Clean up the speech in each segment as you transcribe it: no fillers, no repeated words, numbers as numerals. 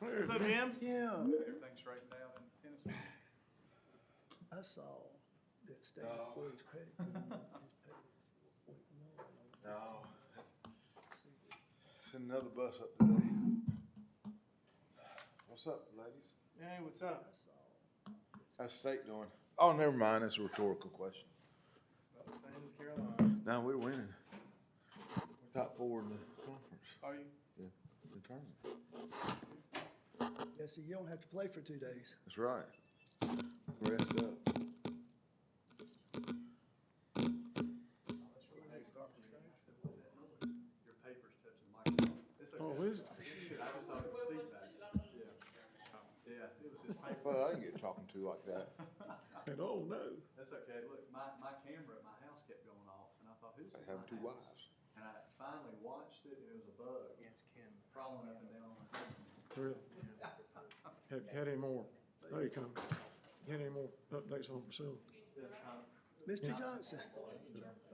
What's up, Jim? Yeah, Everything's straightened out in Tennessee. I saw that State Employees Credit Union is paid 4.1 on the. No. Send another bus up today. What's up, ladies? Hey, what's up? I saw. How's the state doing? Oh, never mind, that's a rhetorical question. About the same as Carolina. No, we're winning. We're top 4 in the conference. Are you? Yeah, the tournament. Yeah, so you don't have to play for 2 days. That's right. Rest up. Your paper's touching the microphone. It's okay. Oh, is it? I just thought it was feedback. Yeah, it was his paper. Well, I didn't get talking to like that. And oh, no. That's okay. Look, my camera at my house kept going off, and I thought, who's They in have my 2 house? wives. And I finally watched it, and it was a bug. Yes, Ken. Crawling up and down on my phone. Really? Had any more? There you come. Had any more updates on Priscilla? Mr. Johnson,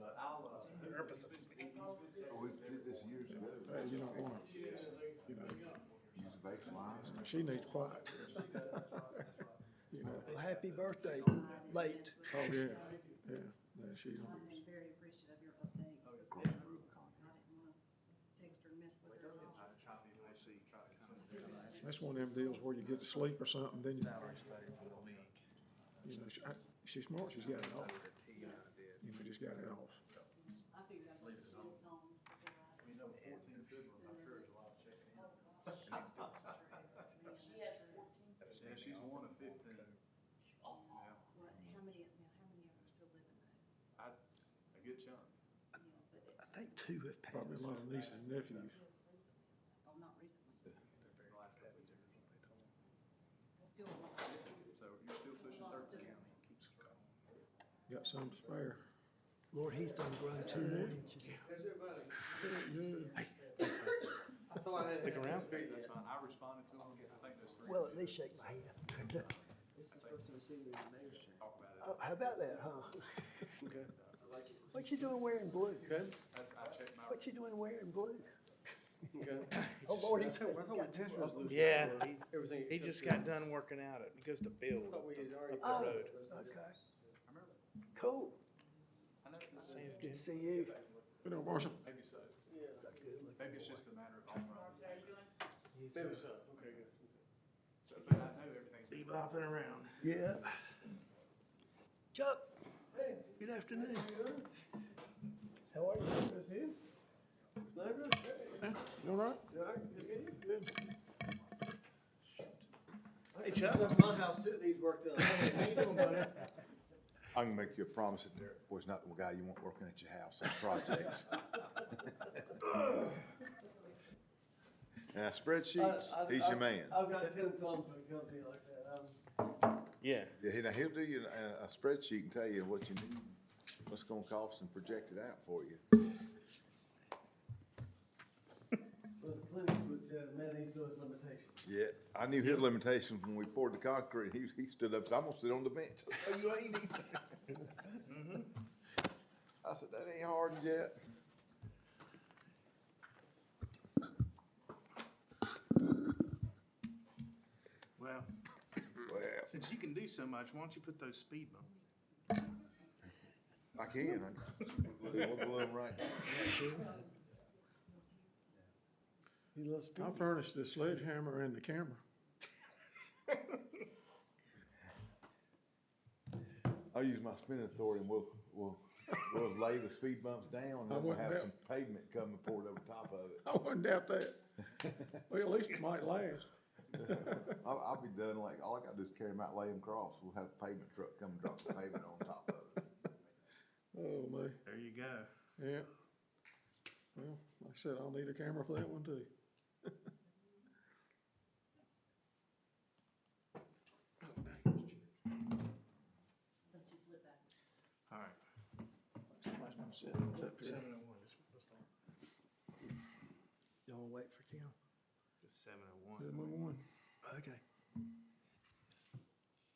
But I'll, We did this years ago. Hey, you don't want to, you know, Use the baseline. she needs quiet. You know, well, happy birthday, late. oh, yeah, yeah, she's on. I've been very appreciative of your updates. I didn't want to text her and mess with her. That's one of them deals where you get to sleep or something, then you know, she's smart, she's got it off. You know, just got it off. I figured out what she was on. we know 14 siblings, I'm sure there's a lot of checking in. She has 14. Yeah, she's one of 15. Yeah. What, how many of them are still living though? A good chunk. You know, but I think 2 have Probably a passed. lot of nieces and nephews. recently, oh, not recently. The last couple of years. Still a lot. So you're still pushing 13. Got some to spare. Lord, he's done grown 2 more inches. Good. Stick around. That's fine. I responded to them. I think there's 3. Well, at least shake my hand. This is the first time I've seen you in the mayor's chair. Talk about it. Oh, how about that, huh? Okay. What you doing wearing blue? Good. I checked my. What you doing wearing blue? Okay. Oh, Lord, he's I thought got we 2 test of them. resolution. Yeah. Everything. He just got done working out it. He goes to build I thought we had already. Oh, road. okay, I remember. cool. I know this is, Good to see you. You know, Marshall, maybe so. It's a good looking Maybe it's boy. just a matter of authorizing. Maybe so. Okay, good. So, but I know everything's. Be bopping around. Yeah. Chuck, good afternoon. How are you? Good to see you. Sniper? you all right? You all right? Good to see you. Good. Hey, Chuck. That's my house too, that needs work done. How you doing, buddy? I can make you a promise that Derek Boy's not the guy you want working at your house on projects. Now, spreadsheets, he's your man. I've got 10 thumbs for a company like that. Yeah. Yeah, now he'll do you a spreadsheet and tell you what you need, what's gonna cost and project it out for you. Those clinics with, man, these are his limitations. Yeah, I knew his limitations when we poured the concrete. He stood up, said, I'm gonna sit on the bench. Oh, you ain't either. I said, that ain't hard yet. Well, Well, since you can do so much, why don't you put those speed bumps? I can. We'll do them right. He loves speed. I furnished the sledgehammer and the camera. I'll use my spinning authority and we'll lay the speed bumps down and then we'll have some pavement come and pour it over top of it. I wouldn't doubt that. Well, at least it might last. I'll be done, like, all I gotta do is carry them out, lay them across. We'll have a pavement truck come and drop the pavement on top of it. Oh, man. There you go. Yeah. Well, like I said, I'll need a camera for that one too. Don't you flip backwards. All right. Somebody's gonna sit up here. 7:01. Let's start. You wanna wait for Tim? It's 7:01. Good, move on. Okay.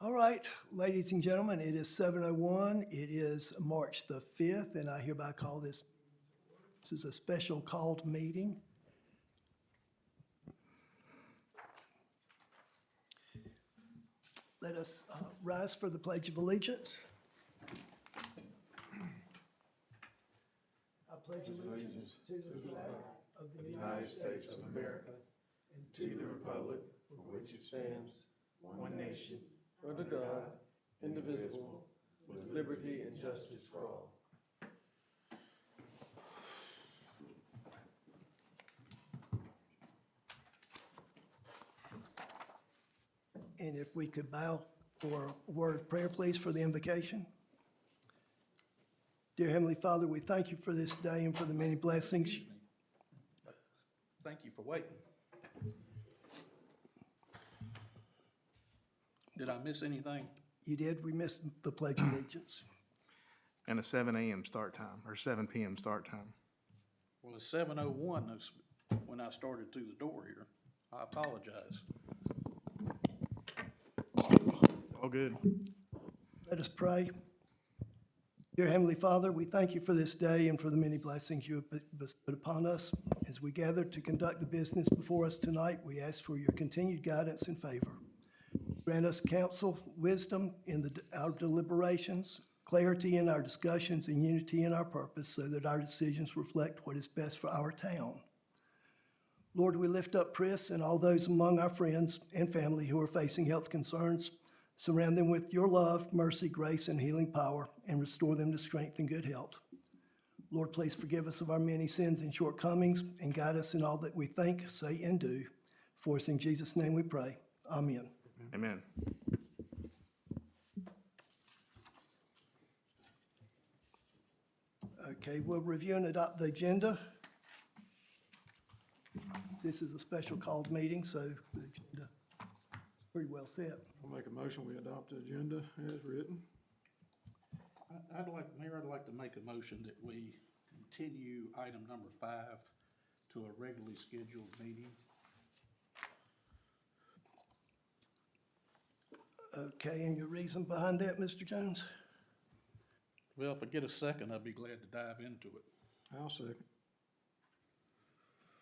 All right, ladies and gentlemen, it is 7:01. It is March the 5th, and I hereby call this is a special called meeting. Let us rise for the Pledge of Allegiance. I pledge allegiance to the flag of the United States of America and to the republic for which it stands, one nation, under God, indivisible, with liberty and justice for all. And if we could bow for a word of prayer, please, for the invocation. Dear Heavenly Father, we thank you for this day and for the many blessings. Thank you for waiting. Did I miss anything? You did, we missed the Pledge of Allegiance. And a 7 a.m. start time, or 7 p.m. start time. Well, it's 7:01 is when I started through the door here. I apologize. All good. Let us pray. Dear Heavenly Father, we thank you for this day and for the many blessings you have bestowed upon us. As we gather to conduct the business before us tonight, we ask for your continued guidance and favor. Grant us counsel, wisdom in our deliberations, clarity in our discussions, and unity in our purpose so that our decisions reflect what is best for our town. Lord, we lift up Chris and all those among our friends and family who are facing health concerns. Surround them with your love, mercy, grace, and healing power, and restore them to strength and good health. Lord, please forgive us of our many sins and shortcomings, and guide us in all that we think, say, and do. For us in Jesus' name we pray. Amen. Amen. Okay, we'll review and adopt the agenda. This is a special called meeting, so the agenda is pretty well set. I'll make a motion, we adopt the agenda as written. Mayor, I'd like to make a motion that we continue item number 5 to a regularly scheduled meeting. Okay, and your reason behind that, Mr. Jones? Well, if I get a second, I'd be glad to dive into it. I'll second.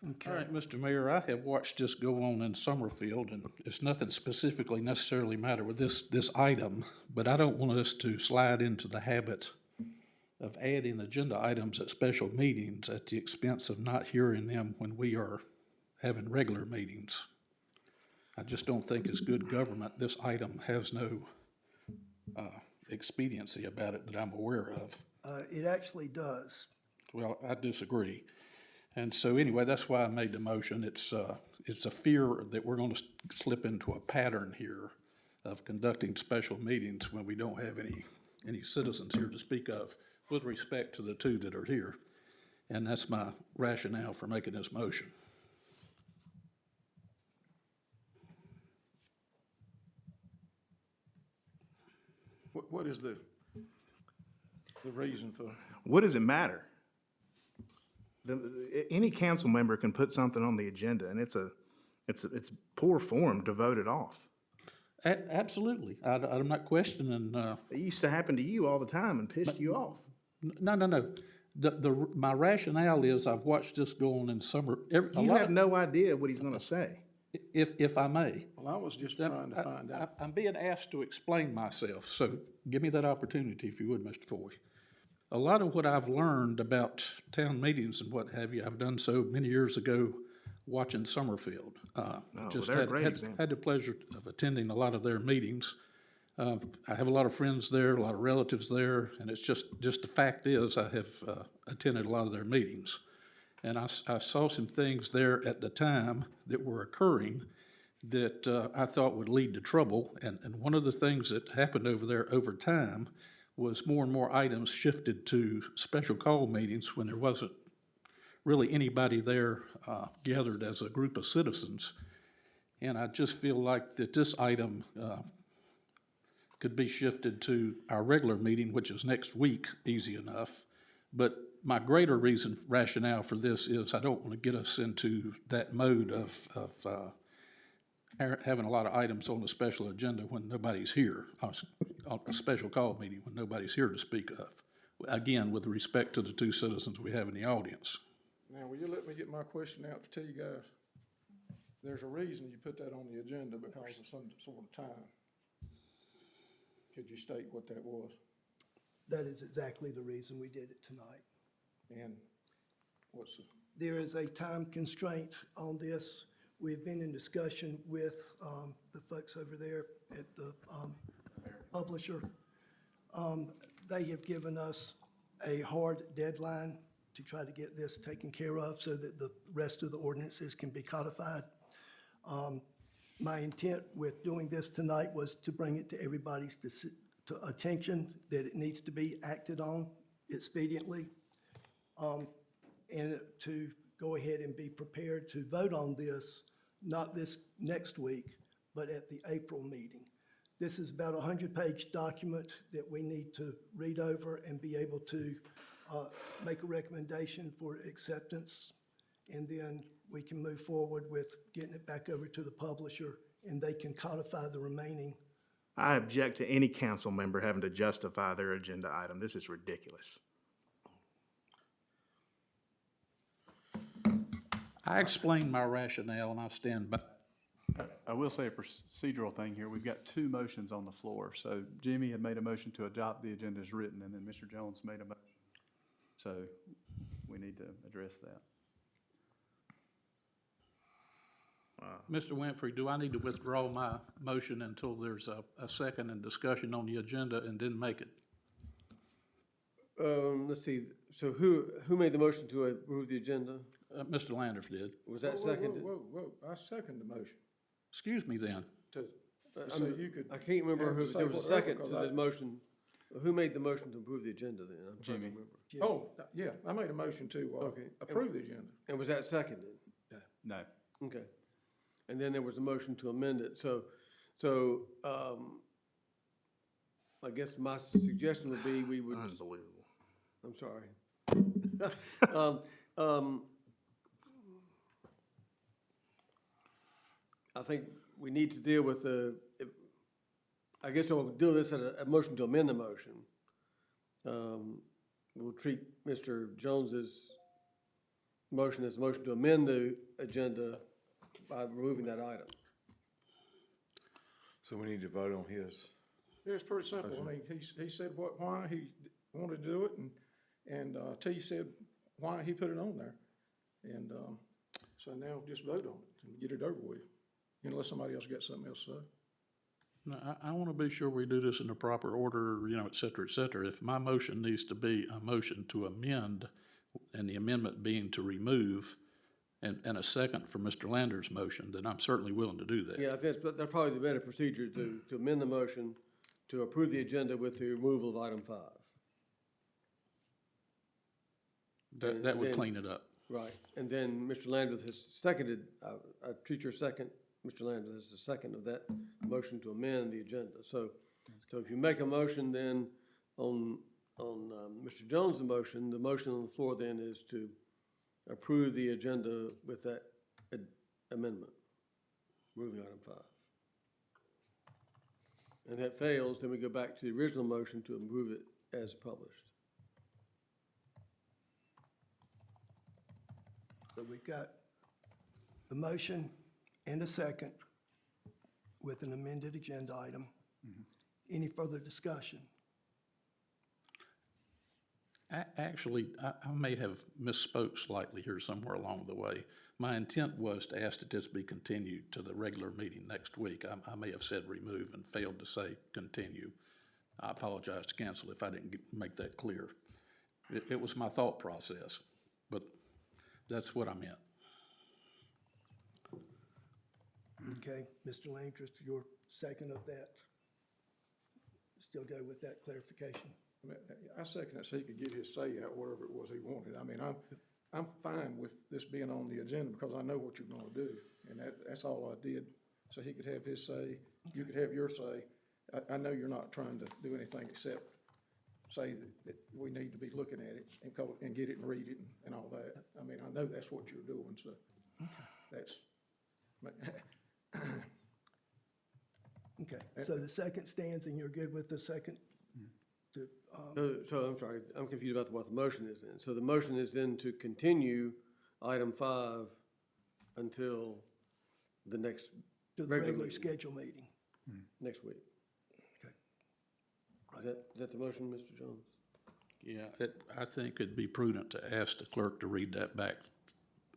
Okay. All right, Mr. Mayor, I have watched this go on in Summerfield, and it's nothing specifically necessarily matter with this item, but I don't want us to slide into the habit of adding agenda items at special meetings at the expense of not hearing them when we are having regular meetings. I just don't think it's good government. This item has no expediency about it that I'm aware of. It actually does. Well, I disagree. And so anyway, that's why I made the motion. It's a fear that we're going to slip into a pattern here of conducting special meetings when we don't have any citizens here to speak of with respect to the two that are here. And that's my rationale for making this motion. What is the reason for? What does it matter? Any council member can put something on the agenda, and it's poor form to vote it off. Absolutely. I'm not questioning. It used to happen to you all the time and pissed you off. No. My rationale is I've watched this go on in summer. You have no idea what he's going to say. If I may. Well, I was just trying to find out. I'm being asked to explain myself, so give me that opportunity if you would, Mr. Foy. A lot of what I've learned about town meetings and what have you, I've done so many years ago watching Summerfield. they're a great example. Had the pleasure of attending a lot of their meetings. I have a lot of friends there, a lot of relatives there, and it's just the fact is I have attended a lot of their meetings. And I saw some things there at the time that were occurring that I thought would lead to trouble. And one of the things that happened over there over time was more and more items shifted to special call meetings when there wasn't really anybody there gathered as a group of citizens. And I just feel like that this item could be shifted to our regular meeting, which is next week, easy enough. But my greater rationale for this is I don't want to get us into that mode of having a lot of items on the special agenda when nobody's here, on a special call meeting when nobody's here to speak of. Again, with respect to the two citizens we have in the audience. Now, will you let me get my question out to tell you guys? There's a reason you put that on the agenda because of some sort of time. Could you state what that was? That is exactly the reason we did it tonight. And what's the, There is a time constraint on this. We've been in discussion with the folks over there at the publisher. They have given us a hard deadline to try to get this taken care of so that the rest of the ordinances can be codified. My intent with doing this tonight was to bring it to everybody's attention that it needs to be acted on expediently, and to go ahead and be prepared to vote on this, not this next week, but at the April meeting. This is about a 100-page document that we need to read over and be able to make a recommendation for acceptance, and then we can move forward with getting it back over to the publisher, and they can codify the remaining. I object to any council member having to justify their agenda item. This is ridiculous. I explained my rationale and I stand by. I will say a procedural thing here. We've got two motions on the floor. So Jimmy had made a motion to adopt the agenda as written, and then Mr. Jones made a motion. So we need to address that. Mr. Winfrey, do I need to withdraw my motion until there's a second and discussion on the agenda and then make it? Let's see, so who made the motion to approve the agenda? Mr. Landers did. Was that whoa, whoa, seconded? whoa, whoa, I second the motion Excuse me then. to, so you could. I can't remember have to who, say there was a whatever, second to 'cause the motion. Who made the motion to approve the agenda then? I'm trying to Jimmy. remember. Oh, yeah, I made a motion to, Okay. approve the agenda. And was that seconded? No. Okay. And then there was a motion to amend it. So, I guess my suggestion would be we would, Unbelievable. I'm sorry. I think we need to deal with I guess we'll do this at a motion to amend the motion. We'll treat Mr. Jones's motion as a motion to amend the agenda by removing that item. So we need to vote on his. Yeah, it's pretty simple. I mean, he said why he wanted to do it, and T said why he put it on there. And so now just vote on it and get it over with, unless somebody else got something else to say. No, I want to be sure we do this in the proper order, et cetera, et cetera. If my motion needs to be a motion to amend, and the amendment being to remove, and a second for Mr. Landers' motion, then I'm certainly willing to do that. Yeah, that's probably the better procedure to amend the motion to approve the agenda with the removal of item 5. That would then- clean it up. Right, and then Mr. Landers has seconded, I treat your second, Mr. Landers, as the second of that motion to amend the agenda. So if you make a motion then on Mr. Jones' motion, the motion on the floor then is to approve the agenda with that amendment, moving item 5. And that fails, then we go back to the original motion to approve it as published. So we've got the motion and a second with an amended agenda item. Any further discussion? Actually, I may have misspoke slightly here somewhere along the way. My intent was to ask that this be continued to the regular meeting next week. I may have said remove and failed to say continue. I apologize to council if I didn't make that clear. It was my thought process, but that's what I meant. Okay, Mr. Landers, your second of that? Still go with that clarification? I mean, I second it so he could get his say out, whatever it was he wanted. I mean, I'm fine with this being on the agenda because I know what you're gonna do. And that's all I did, so he could have his say, you could have your say. I know you're not trying to do anything except say that we need to be looking at it and get it and read it and all that. I mean, I know that's what you're doing, so that's. Okay, so the second stands and you're good with the second? So I'm sorry, I'm confused about what the motion is then. So the motion is then to continue item 5 until the next To the regular regular meeting. schedule meeting? next week. Okay. Is that the motion, Mr. Jones? Yeah, I think it'd be prudent to ask the clerk to read that back,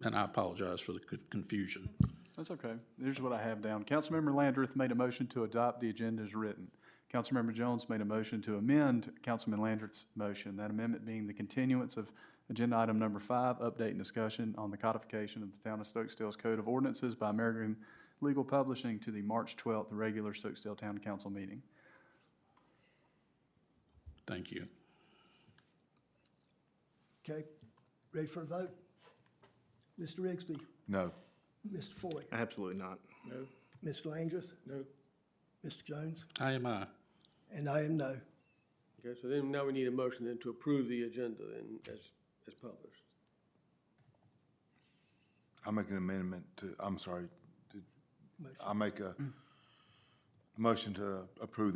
and I apologize for the confusion. That's okay. Here's what I have down. Councilmember Landrith made a motion to adopt the agenda as written. Councilmember Jones made a motion to amend Councilman Landrith's motion, that amendment being the continuance of agenda item number 5, update and discussion on the codification of the Town of Stokesdale's Code of Ordinances by American Legal Publishing to the March 12th regular Stokesdale Town Council meeting. Thank you. Okay, ready for a vote? Mr. Rigsby, No. Mr. Foy, Absolutely not. No, Mr. Landrith, no, Mr. Jones, I am I. and I am no. Okay, so then now we need a motion then to approve the agenda then as published. I make an amendment to, I'm sorry, Motion. I make a motion to approve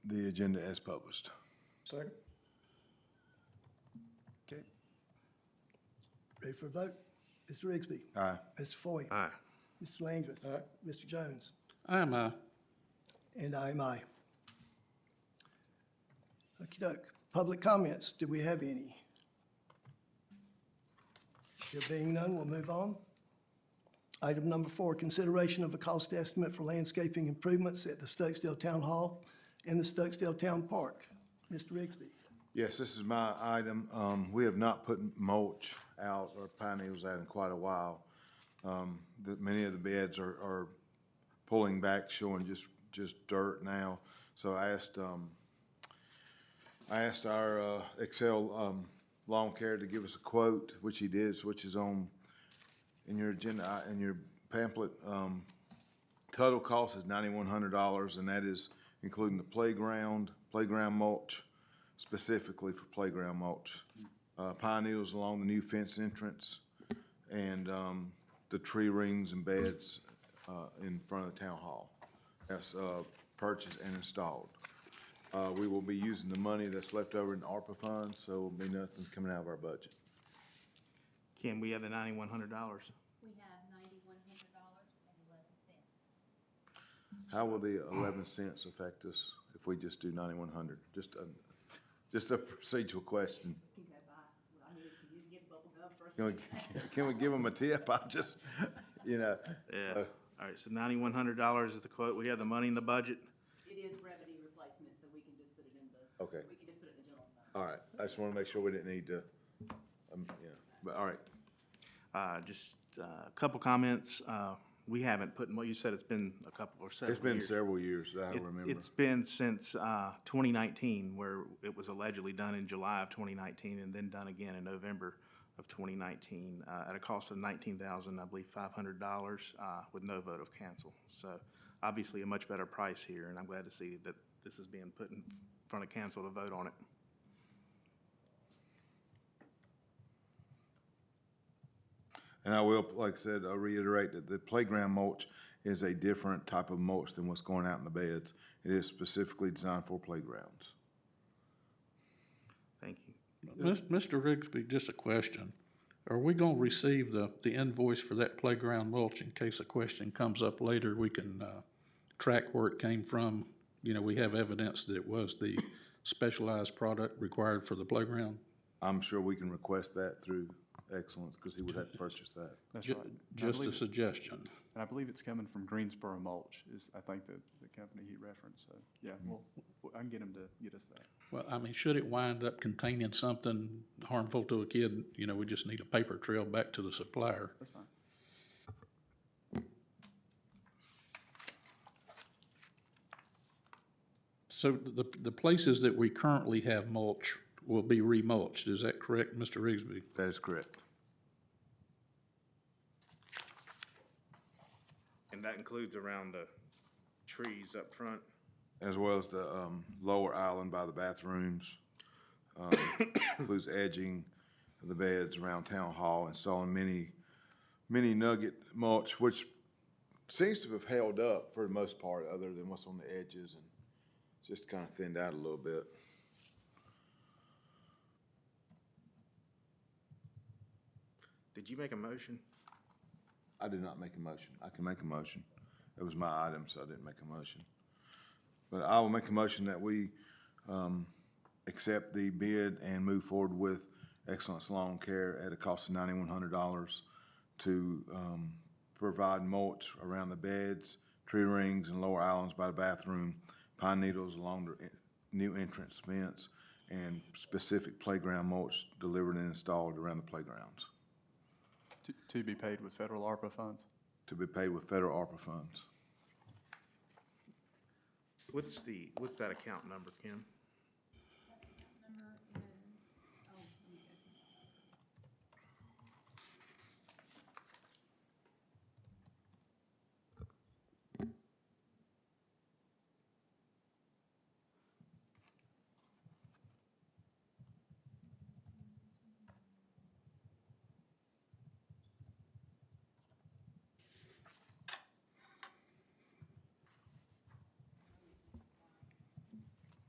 the agenda as published. second? Okay. Ready for a vote? Mr. Rigsby, Aye. Mr. Foy, Aye. Mr. Landrith, Aye. Mr. Jones, I am I. and I am I. Okey-doke. Public comments, do we have any? There being none, we'll move on. Item number 4, consideration of a cost estimate for landscaping improvements at the Stokesdale Town Hall and the Stokesdale Town Park. Mr. Rigsby. Yes, this is my item. We have not put mulch out or pine needles out in quite a while. Many of the beds are pulling back, showing just dirt now. So I asked our Excel Lawn Care to give us a quote, which he did, which is on in your agenda, in your pamphlet. Total cost is $9,100, and that is including the playground mulch, specifically for playground mulch. Pine needles along the new fence entrance, and the tree rings and beds in front of the town hall. That's purchased and installed. We will be using the money that's left over in the ARPA funds, so it'll be nothing coming out of our budget. Ken, we have the $9,100. We have $9,100 and 11 cents. How will the 11 cents affect us if we just do 9,100? Just a procedural question. Can go by, I need you to get bubble gum for a second. Can we give them a tip? I'm just, Yeah. All right, so $9,100 is the quote. We have the money in the budget. It is revenue replacement, so we can just put it in the, Okay. we can just put it in the general fund. all right. I just want to make sure we didn't need to, but all right. Just a couple comments. We haven't put, what you said, it's been a couple or several It's been years. several years that I remember. It's been since 2019, where it was allegedly done in July of 2019 and then done again in November of 2019 at a cost of $19,000, I believe, $500 with no vote of council. So obviously a much better price here, and I'm glad to see that this is being put in front of council to vote on it. And I will, like I said, I'll reiterate that the playground mulch is a different type of mulch than what's going out in the beds. It is specifically designed for playgrounds. Thank you. Mr. Rigsby, just a question. Are we gonna receive the invoice for that playground mulch in case a question comes up later? We can track where it came from. You know, we have evidence that it was the specialized product required for the playground. I'm sure we can request that through Excellence, because he would have to purchase that. That's Ju- right. And I Just a believe- suggestion. And I believe it's coming from Greensboro Mulch is, I think, the company he referenced. So, yeah, well, I can get him to get us that. Well, I mean, should it wind up containing something harmful to a kid, you know, we just need a paper trail back to the supplier. That's fine. So the places that we currently have mulch will be remulched, is that correct, Mr. Rigsby? That is correct. And that includes around the trees up front. As well as the lower island by the bathrooms. Includes edging of the beds around town hall, installing mini nugget mulch, which seems to have held up for the most part, other than what's on the edges, and just kind of thinned out a little bit. Did you make a motion? I did not make a motion. I can make a motion. It was my item, so I didn't make a motion. But I will make a motion that we accept the bid and move forward with Excellence Lawn Care at a cost of $9,100 to provide mulch around the beds, tree rings, and lower islands by the bathroom, pine needles along the new entrance fence, and specific playground mulch delivered and installed around the playgrounds To be paid with federal ARPA funds. to be paid with federal ARPA funds. What's that account number, Kim? Number is, oh, let me go.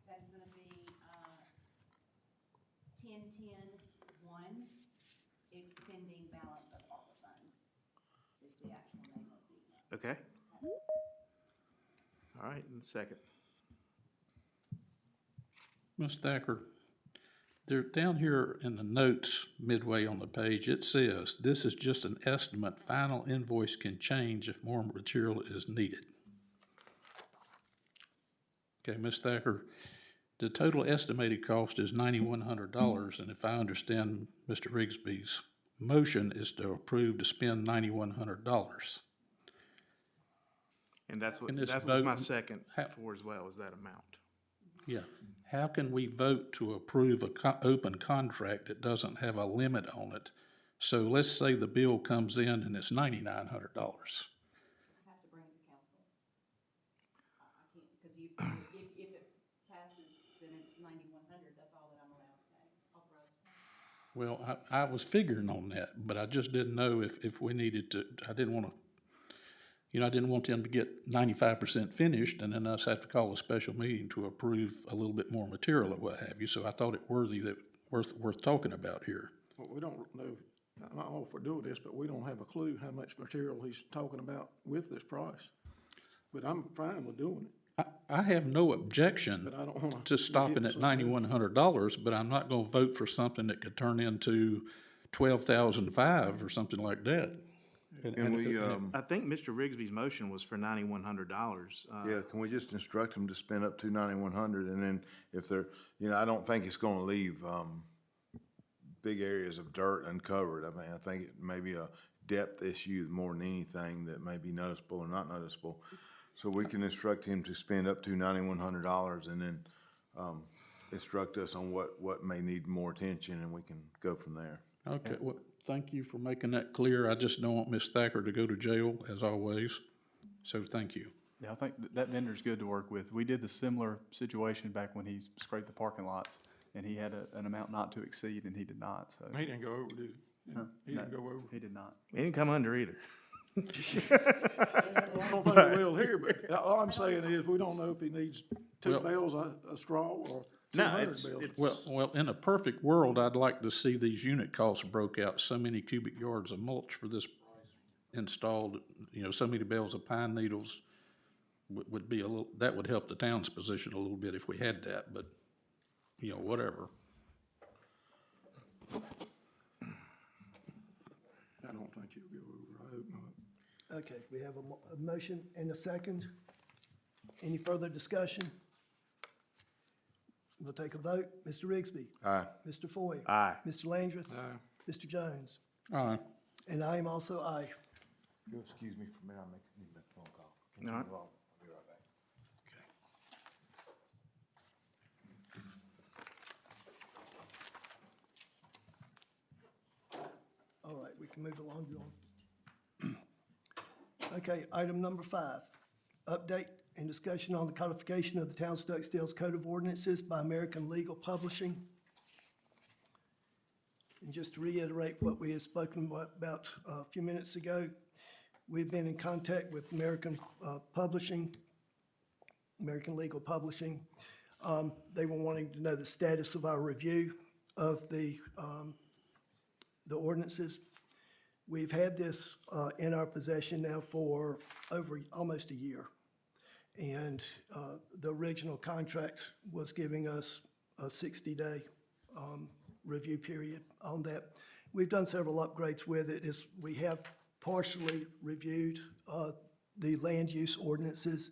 That's gonna be, 10-10-1, expending balance of ARPA funds is the actual name of the. Okay. All right, and second. Ms. Thacker, there, down here in the notes midway on the page, it says, "This is just an estimate. Final invoice can change if more material is needed." Okay, Ms. Thacker, the total estimated cost is $9,100, and if I understand Mr. Rigsby's motion is to approve to spend $9,100. And that's what, In this that's what's my vote, second ha- for as well, is that amount. Yeah. How can we vote to approve a open contract that doesn't have a limit on it? So let's say the bill comes in and it's $9,900. I have to bring it to council. I can't, because you, if it passes, then it's 9,100, that's all that I'm allowed to pay, authorized to pay. Well, I was figuring on that, but I just didn't know if we needed to, I didn't want to, I didn't want them to get 95% finished and then us have to call a special meeting to approve a little bit more material or what have you. So I thought it worth talking about here. Well, we don't know, I'm all for doing this, but we don't have a clue how much material he's talking about with this price. But I'm fine with doing it. I have no objection But I don't wanna to stopping get at something- $9,100, but I'm not gonna vote for something that could turn into $12,500 or something like that. And we, I think Mr. Rigsby's motion was for $9,100. yeah, can we just instruct them to spend up to $9,100, and then if they're, I don't think it's gonna leave, big areas of dirt uncovered. I mean, I think it may be a depth issue more than anything that may be noticeable or not noticeable. So we can instruct him to spend up to $9,100 and then, instruct us on what may need more attention, and we can go from there. Okay, well, thank you for making that clear. I just don't want Ms. Thacker to go to jail, as always. So thank you. Yeah, I think that vendor's good to work with. We did the similar situation back when he scraped the parking lots, and he had an amount not to exceed, and he did not, so. He didn't go over, did he? Huh? He didn't No, go over. He did not. He didn't come under either. I don't think we will here, but all I'm saying is, we don't know if he needs two Well- bales a straw or No, 200 it's, bales. Well, in a perfect world, I'd like to see these unit costs broke out, so many cubic yards of mulch for this installed, so many bales of pine needles would be a little, that would help the town's position a little bit if we had that, but, whatever. I don't think he'll go over, I hope not. Okay, we have a motion and a second. Any further discussion? We'll take a vote. Mr. Rigsby. Aye. Mr. Foy. Aye. Mr. Landrith. Aye. Mr. Jones. Aye. And I am also aye. You'll excuse me for a minute, I'll need that phone call. All right. I'll be right back. All right, we can move along, John. Okay, item number 5, update and discussion on the codification of the Town of Stokesdale's Code of Ordinances by American Legal Publishing. And just to reiterate what we had spoken about a few minutes ago, we've been in contact with American Legal Publishing. They were wanting to know the status of our review of the ordinances. We've had this in our possession now for over almost a year. And the original contract was giving us a 60-day review period on that. We've done several upgrades with it. We have partially reviewed the land use ordinances.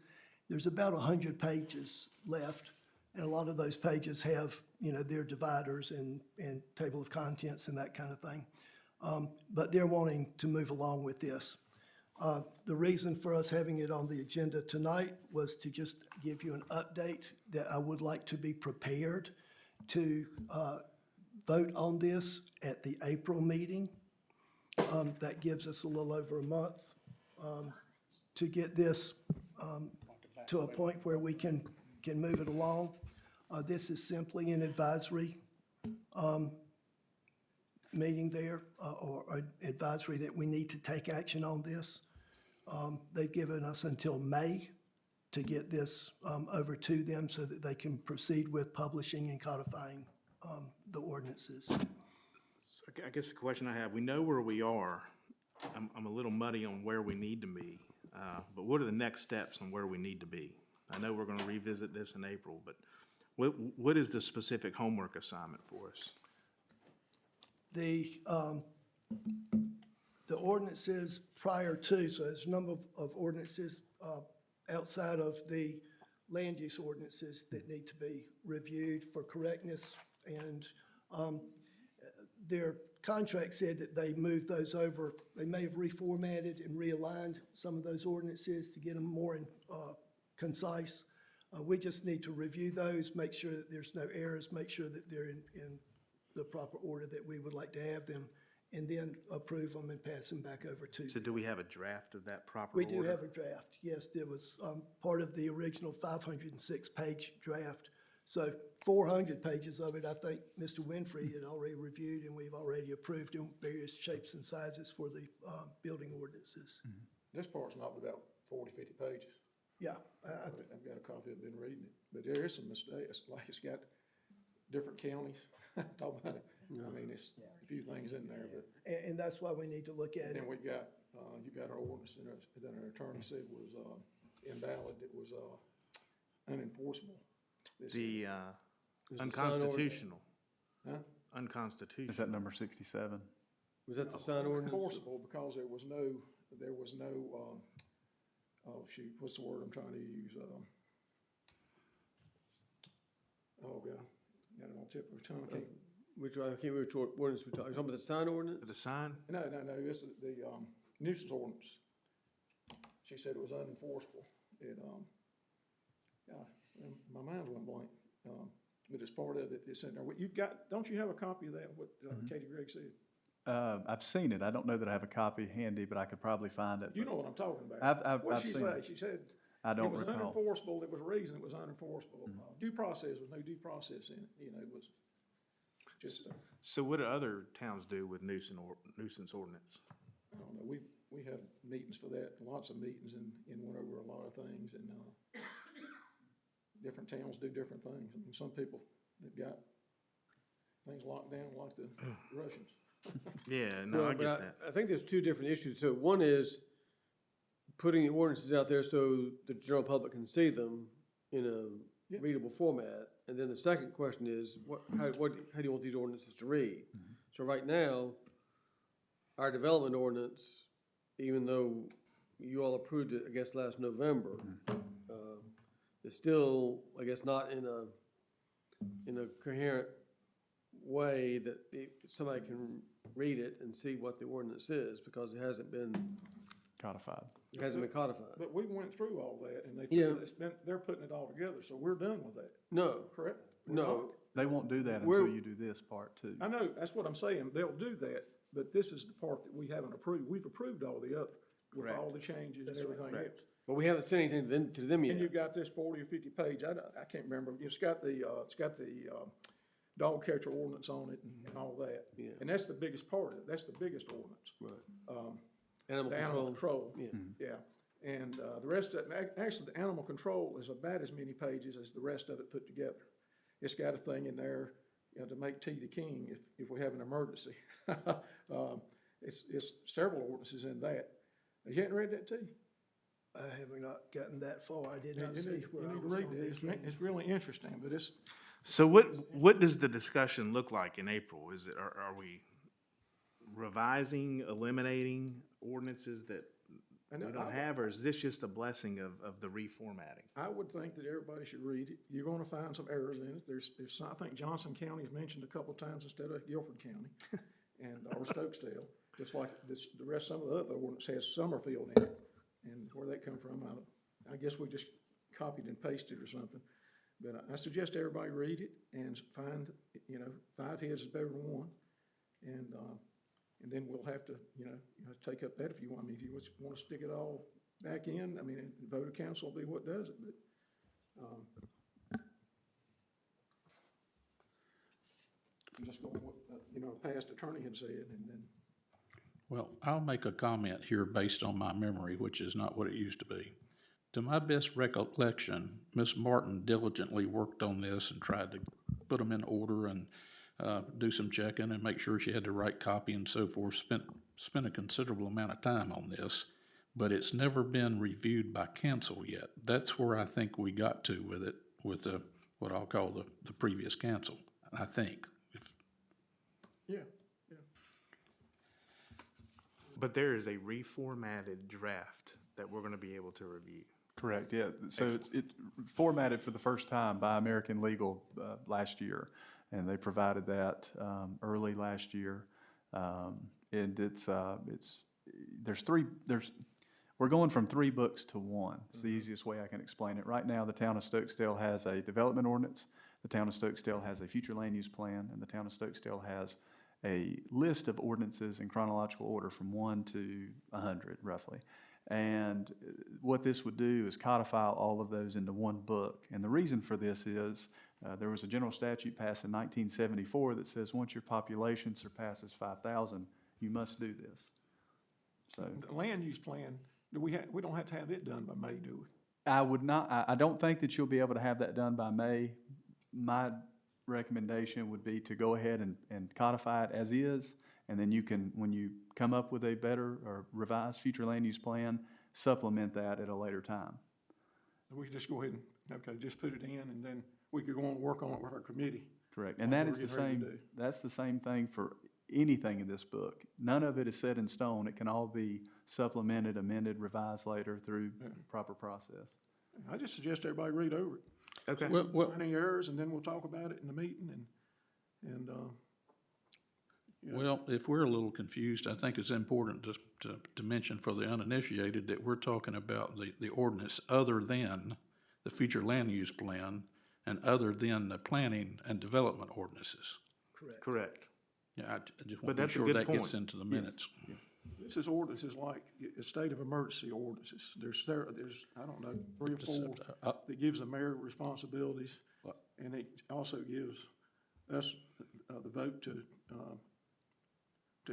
There's about 100 pages left, and a lot of those pages have, their dividers and table of contents and that kind of thing. But they're wanting to move along with this. The reason for us having it on the agenda tonight was to just give you an update that I would like to be prepared to vote on this at the April meeting. That gives us a little over a month to get this to a point where we can move it along. This is simply an advisory meeting there, or advisory that we need to take action on this. They've given us until May to get this over to them so that they can proceed with publishing and codifying the ordinances. So I guess the question I have, we know where we are. I'm a little muddy on where we need to be, but what are the next steps on where we need to be? I know we're gonna revisit this in April, but what is the specific homework assignment for us? The ordinances prior to, so there's a number of ordinances outside of the land use ordinances that need to be reviewed for correctness. And their contract said that they moved those over, they may have reformatted and realigned some of those ordinances to get them more concise. We just need to review those, make sure that there's no errors, make sure that they're in the proper order that we would like to have them, and then approve them and pass them back over to So them. do we have a draft of that proper We order? do have a draft, yes. There was part of the original 506-page draft. So 400 pages of it, I think Mr. Winfrey had already reviewed, and we've already approved in various shapes and sizes for the building ordinances. This part's not about 40, 50 pages. Yeah, I've got a copy of it, been reading it, but there is some mistakes, like it's got different counties, talk about it. I mean, it's a few things in there, but and that's why we need to look at it. then we've got, you got our ordinance that our attorney said was invalid, it was unenforceable. This- The Is the sign unconstitutional. Huh? Unconstitutional. Is that number 67? Was that the sign ordinance? Enforceable because there was no, oh shoot, what's the word I'm trying to use? Oh, God, got it on tip of the tongue. I can't- I can't remember which ordinance we're talking about the sign ordinance? The sign? No, this is the nuisance ordinance. She said it was unenforceable. It, my mind went blank. But it's part of it, it's in there. You've got, don't you have a copy of that, what Katie Gregg said? I've seen it. I don't know that I have a copy handy, but I could probably find it. You know what I'm talking about. What'd she seen say? it. She said I it don't was recall. unenforceable, it was a reason it was unenforceable. Due process, was no due process in it, it was just, So what do other towns do with nuisance ordinance? I don't know, we had meetings for that, lots of meetings and went over a lot of things and, different towns do different things. I mean, some people have got things locked down like the Russians. Yeah, no, I But get that. I think there's two different issues. So one is putting the ordinances out there so the general public can see them in a readable format. And then the second question is, how do you want these ordinances to read? So right now, our development ordinance, even though you all approved it, I guess, last November, is still, I guess, not in a coherent way that somebody can read it and see what the ordinance is, because it hasn't been Codified. codified. But we went through all that and Yeah. they're putting it all together, so we're done with that, No, correct? We're no, not. They won't do that We're- until you do this part too. I know, that's what I'm saying, they'll do that, but this is the part that we haven't approved. We've approved all the other, with all the changes and everything else. but we haven't sent anything to them And yet. you've got this 40 or 50 page, I can't remember, it's got the dog catcher ordinance on it and all that. Yeah. And that's the biggest part of it, that's the biggest ordinance. Right. Animal The animal control. control, Yeah. yeah. And the rest of it, actually, the animal control is about as many pages as the rest of it put together. It's got a thing in there, to make tea the king if we have an emergency. It's several ordinances in that. You hadn't read that too? I have not gotten that far. I did You not see need where I to was read gonna it. be It's, king. it's really interesting, but it's, So what does the discussion look like in April? Is it, are we revising, eliminating ordinances that we And don't have, or is this just a blessing of the reformatting? I would think that everybody should read it. You're gonna find some errors in it. There's I think Johnson County is mentioned a couple of times instead of Guilford County, and, or Stokesdale, just like this, the rest, some of the other ordinance has Summerfield in it. And where that come from, I guess we just copied and pasted or something. But I suggest everybody read it and find, 5 heads is better than one. And then we'll have to, take up that if you want. I mean, if you want to stick it all back in, I mean, vote of council will be what does it, but, I'm just going with what, a past attorney had said, and then, Well, I'll make a comment here based on my memory, which is not what it used to be. To my best recollection, Ms. Martin diligently worked on this and tried to put them in order and do some checking and make sure she had the right copy and so forth. Spent a considerable amount of time on this, but it's never been reviewed by council yet. That's where I think we got to with it, with what I'll call the previous council, I think. yeah. But there is a reformatted draft that we're gonna be able to review. Correct, yeah. So it's formatted for the first time by American Legal last year, and they provided that early last year. And we're going from 3 books to 1. It's the easiest way I can explain it. Right now, the town of Stokesdale has a development ordinance, the town of Stokesdale has a future land use plan, and the town of Stokesdale has a list of ordinances in chronological order from 1 to 100, roughly. And what this would do is codify all of those into one book. And the reason for this is there was a general statute passed in 1974 that says once your population surpasses 5,000, you must do this. So The land use plan, we don't have to have it done by May, do we? I don't think that you'll be able to have that done by May. My recommendation would be to go ahead and codify it as is, and then you can, when you come up with a better or revised future land use plan, supplement that at a later time. We could just go ahead and, just put it in, and then we could go on and work on it with our committee. Correct, and Like that we're is the getting ready to same, do. that's the same thing for anything in this book. None of it is set in stone. It can all be supplemented, amended, revised later through proper process. I just suggest everybody read over it. Okay. Find any errors, and then we'll talk about it in the meeting, and Well, if we're a little confused, I think it's important to mention for the uninitiated that we're talking about the ordinance other than the future land use plan and other than the planning and development ordinances. Correct. Yeah, I just But want to be that's a sure good that gets point. into the minutes. this is ordinances like a state of emergency ordinances. There's, I don't know, 3 or 4 that gives the mayor responsibilities, and it also gives us the vote to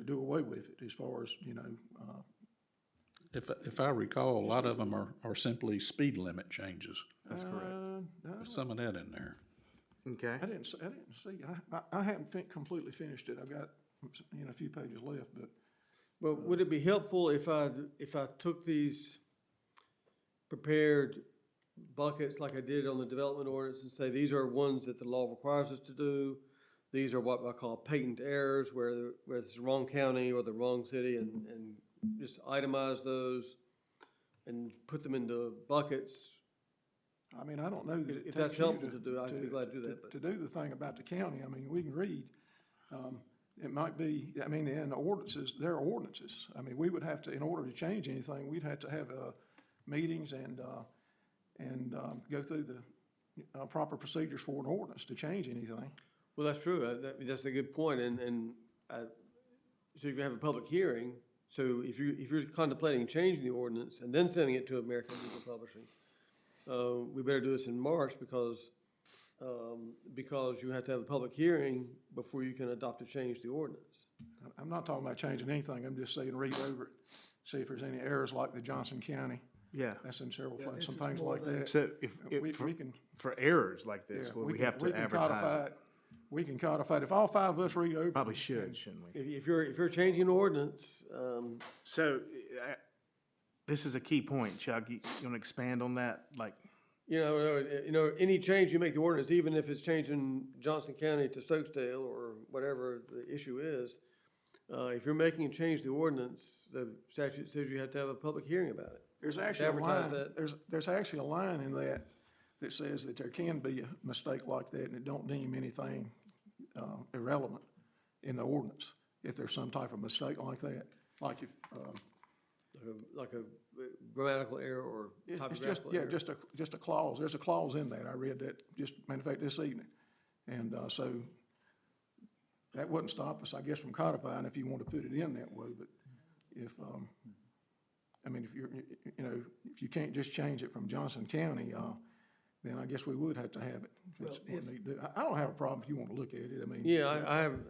do away with it as far as, If I recall, a lot of them are simply speed limit changes. That's correct. There's some of that in there. Okay. I didn't see, I haven't completely finished it. I've got, a few pages left, but Well, would it be helpful if I took these prepared buckets like I did on the development ordinance and say, these are ones that the law requires us to do? These are what I call patent errors, where it's the wrong county or the wrong city, and just itemize those and put them into buckets. I mean, I don't know that it If that's takes you helpful to do, I'd be glad to do that, but- To do the thing about the county, I mean, we can read, it might be, I mean, in the ordinances, there are ordinances. I mean, we would have to, in order to change anything, we'd have to have, meetings and go through the, proper procedures for an ordinance to change anything. Well, that's true. That's a good point. So if you have a public hearing, so if you're contemplating changing the ordinance and then sending it to American Legal Publishing, we better do this in March because you have to have a public hearing before you can adopt or change the ordinance. I'm not talking about changing anything, I'm just saying read over it, see if there's any errors like the Johnson County. Yeah. That's in several Yeah, places, this some is things more like of a- that. So if We for can, errors like this, yeah, well, we have to we can advertise codify it. We can codify it. If all 5 of us read over it. Probably should, shouldn't we? If you're changing an ordinance, So, This is a key point, Chuck. You want to expand on that? Like, Any change you make the ordinance, even if it's changing Johnson County to Stokesdale or whatever the issue is, if you're making a change to the ordinance, the statute says you have to have a public hearing about it. There's actually a Advertise line, that. there's actually a line in that that says that there can be a mistake like that and it don't deem anything, irrelevant in the ordinance if there's some type of mistake like that, like if, Like a grammatical error or it's just, typographical yeah, error. just a clause. There's a clause in that. I read that just, matter of fact, this evening. And, so that wouldn't stop us, I guess, from codifying if you want to put it in that way, but if, I mean, if you're, if you can't just change it from Johnson County, then I guess we would have to have it. If it's Well, what we need to do. I don't have a problem if you want to look at it, I mean. Yeah,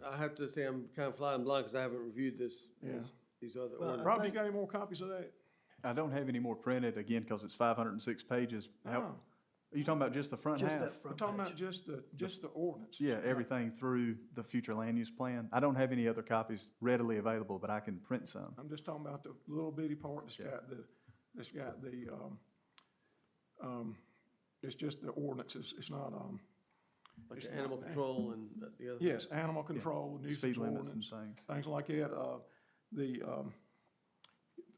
I have to say I'm kind of flying blind because I haven't reviewed Yeah. these other Well, ordinances. Rob, you think- got any more copies of that? I don't have any more printed, again, because it's 506 pages. How, Oh. are you talking about just the front half? Just that We're front talking page. about just the ordinance. Yeah, everything through the future land use plan. I don't have any other copies readily available, but I can print some. I'm just talking about the little bitty part that's got the, it's just the ordinances, it's not, Like it's the not animal that. control and the other. yes, animal control, nuisance Speed limits and ordinance, things. things like that, the,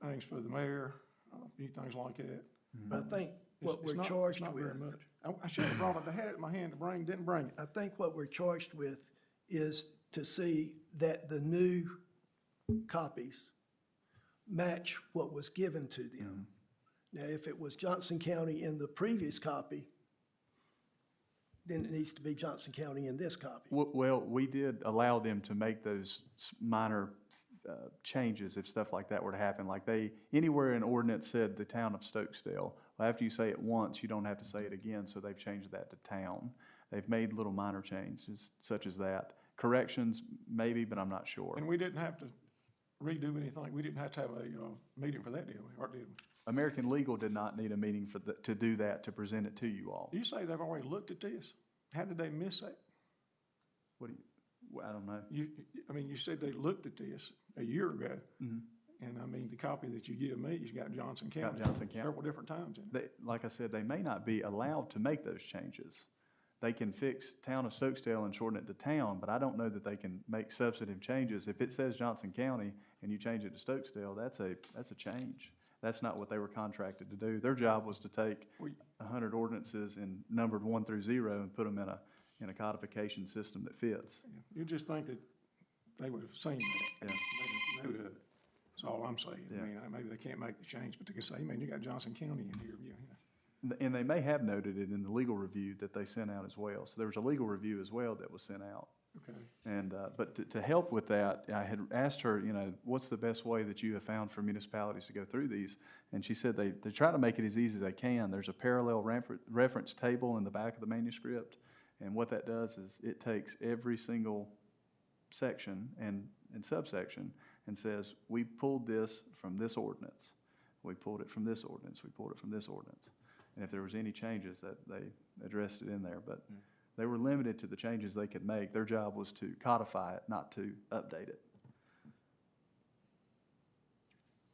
things for the mayor, few things like that. But I think what It's we're not- it's charged not very with, much. I should have brought it, I had it in my hand to bring, didn't bring it. I think what we're charged with is to see that the new copies match what was given to them. Now, if it was Johnson County in the previous copy, then it needs to be Johnson County in this copy. Well, we did allow them to make those minor changes if stuff like that were to happen. Like anywhere an ordinance said the town of Stokesdale, well, after you say it once, you don't have to say it again, so they've changed that to town. They've made little minor changes such as that. Corrections, maybe, but I'm not sure. And we didn't have to redo anything, we didn't have to have a, meeting for that, did we, or did we? American Legal did not need a meeting to do that, to present it to you all. You say they've already looked at this? How did they miss that? What do you, well, I don't know. You said they looked at this a year ago. And I mean, the copy that you give me, has got Johnson County. Johnson County. Several different times in it. Like I said, they may not be allowed to make those changes. They can fix town of Stokesdale and shorten it to town, but I don't know that they can make substantive changes. If it says Johnson County and you change it to Stokesdale, that's a change. That's not what they were contracted to do. Their job was to take 100 ordinances and numbered 1 through 0 and put them in a codification system that fits. You just think that they would have seen that. Yeah. They would have. That's all I'm saying. Yeah. I mean, maybe they can't make the change, but they can say, man, you got Johnson County in here, And they may have noted it in the legal review that they sent out as well. So there was a legal review as well that was sent out. Okay. And, but to help with that, I had asked her, what's the best way that you have found for municipalities to go through these? And she said they try to make it as easy as they can. There's a parallel reference table in the back of the manuscript. And what that does is it takes every single section and subsection and says, we pulled this from this ordinance. We pulled it from this ordinance. We pulled it from this ordinance. And if there was any changes, that they addressed it in there. But they were limited to the changes they could make. Their job was to codify it, not to update it.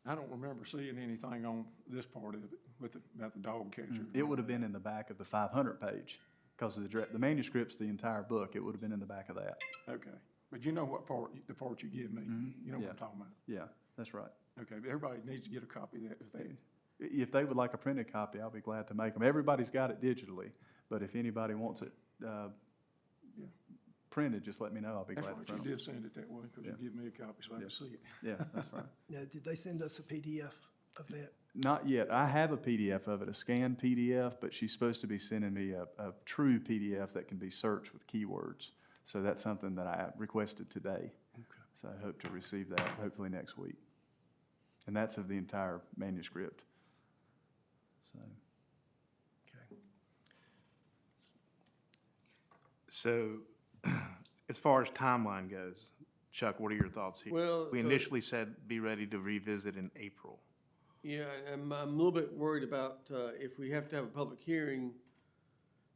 I don't remember seeing anything on this part of it about the dog catcher. It would have been in the back of the 500 page, because the manuscript's the entire book. It would have been in the back of that. Okay, but you know what part, the part you give me, you know what Yeah. I'm talking about? Yeah, that's right. Okay, but everybody needs to get a copy of that If they would like a printed copy, I'll be glad to make them. Everybody's got it digitally, but if anybody wants it printed, just let me know. I'll be That's glad to right, print you them. did send it that way, because you Yeah. give me a copy so I can see it. Yeah, that's right. Now, did they send us a PDF of that? Not yet. I have a PDF of it, a scanned PDF, but she's supposed to be sending me a true PDF that can be searched with keywords. So that's something that I requested today. Okay. So I hope to receive that hopefully next week. And that's of the entire manuscript. So. Okay. so as far as timeline goes, Chuck, what are your thoughts here? Well, We so- initially said be ready to revisit in April. Yeah, and I'm a little bit worried about if we have to have a public hearing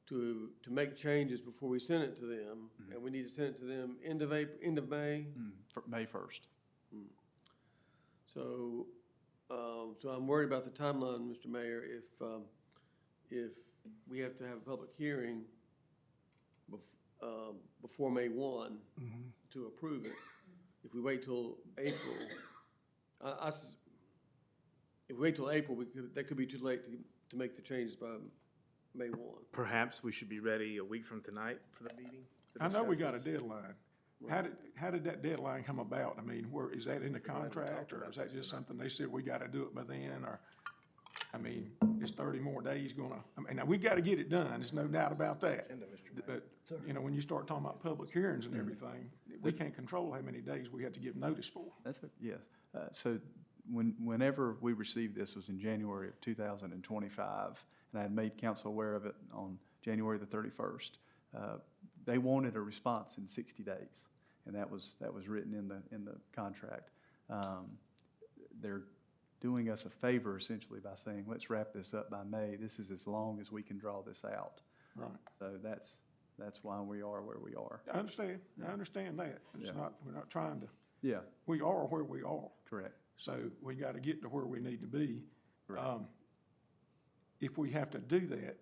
to make changes before we send it to them, and we need to send it to them end of May. For May 1st. So, So I'm worried about the timeline, Mr. Mayor, if we have to have a public hearing before May 1 to approve it. If we wait till April, if we wait till April, that could be too late to make the changes by May 1. Perhaps we should be ready a week from tonight for the meeting? to I know we discuss got a this? deadline. How did that deadline come about? I mean, is that in the contract, or is that just something they said we gotta do it by then, or? I mean, is 30 more days gonna, I mean, now, we gotta get it done, there's no doubt about that. But, you know, when you start talking about public hearings and everything, we can't control how many days we have to give notice for. Yes. So whenever we received this was in January of 2025, and I had made council aware of it on January the 31st. They wanted a response in 60 days, and that was written in the contract. They're doing us a favor essentially by saying, let's wrap this up by May. This is as long as we can draw this out. Right. So that's why we are where we are. I understand that. It's Yeah. not, we're not trying to, Yeah, we are where we are. correct. So we gotta get to where we need to be. Right. If we have to do that,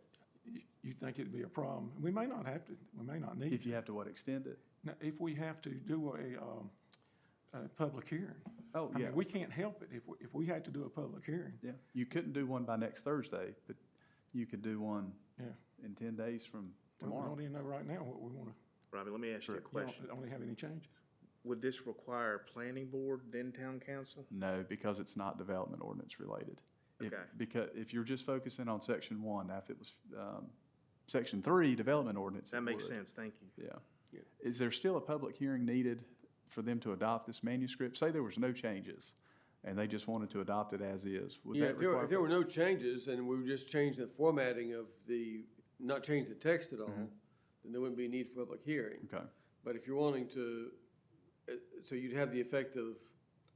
you think it'd be a problem? We may not have to, we may not need If to. you have to, extend it? Now, if we have to do a public hearing. Oh, I yeah. mean, we can't help it if we had to do a public hearing. Yeah. You couldn't do one by next Thursday, but you could do one Yeah. in 10 days from Well, we tomorrow. don't even know right now what we wanna, Robbie, let me ask you a you question. don't have any changes. Would this require planning board, then town council? No, because it's not development ordinance related. Okay. Because if you're just focusing on section 1, now if it was section 3, development ordinance. That it makes would. sense, thank you. Yeah. Is there still a public hearing needed for them to adopt this manuscript? Say there was no changes and they just wanted to adopt it as is. Would Yeah, that require? if there were no changes and we were just changing the formatting of not changing the text at all, then there wouldn't be a need for public hearing. Okay, But if you're wanting to, so you'd have the effect of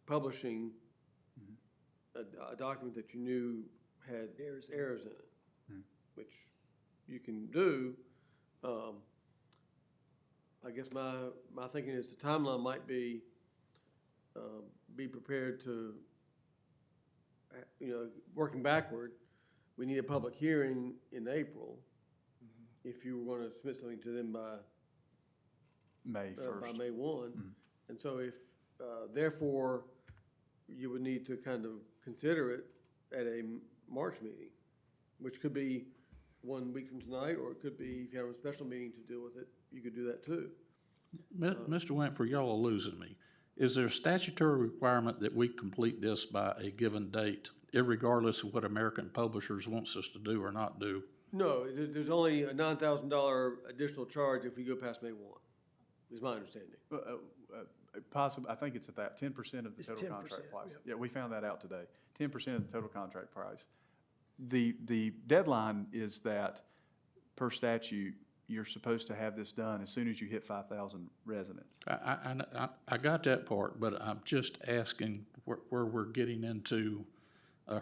publishing a document that you knew had errors in it, which you can do. I guess my thinking is the timeline might be prepared to, working backward, we need a public hearing in April if you were gonna submit something to them by May by 1st. May 1. And so if, therefore, you would need to kind of consider it at a March meeting, which could be 1 week from tonight, or it could be, if you have a special meeting to deal with it, you could do that too. Mr. Wentworth, y'all are losing me. Is there a statutory requirement that we complete this by a given date, irregardless of what American Publishers wants us to do or not do? No, there's only a $9,000 additional charge if we go past May 1, is my understanding. Possibly, I think it's at that 10% of the It's total 10%, contract price. yep. Yeah, we found that out today. 10% of the total contract price. The deadline is that, per statute, you're supposed to have this done as soon as you hit 5,000 residents. I got that part, but I'm just asking where we're getting into a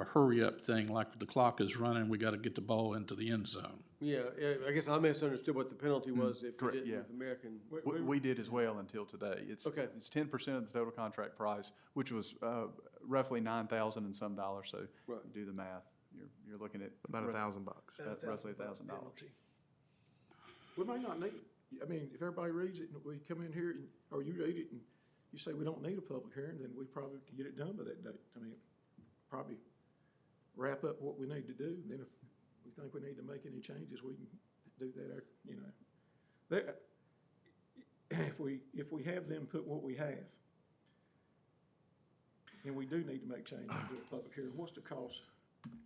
hurry-up thing, like the clock is running, we gotta get the ball into the end zone. Yeah, I guess I misunderstood what the penalty was if you correct, didn't yeah. with American. We did as well until today. It's 10% of the total contract price, which was roughly $9,000 and some dollars. So Right. do the math. You're looking at About $1,000. roughly $1,000. penalty. We may not need, I mean, if everybody reads it and we come in here, or you read it and you say we don't need a public hearing, then we probably can get it done by that date. I mean, probably wrap up what we need to do, then if we think we need to make any changes, we can do that, if we have them put what we have, and we do need to make changes and do a public hearing, what's the cost?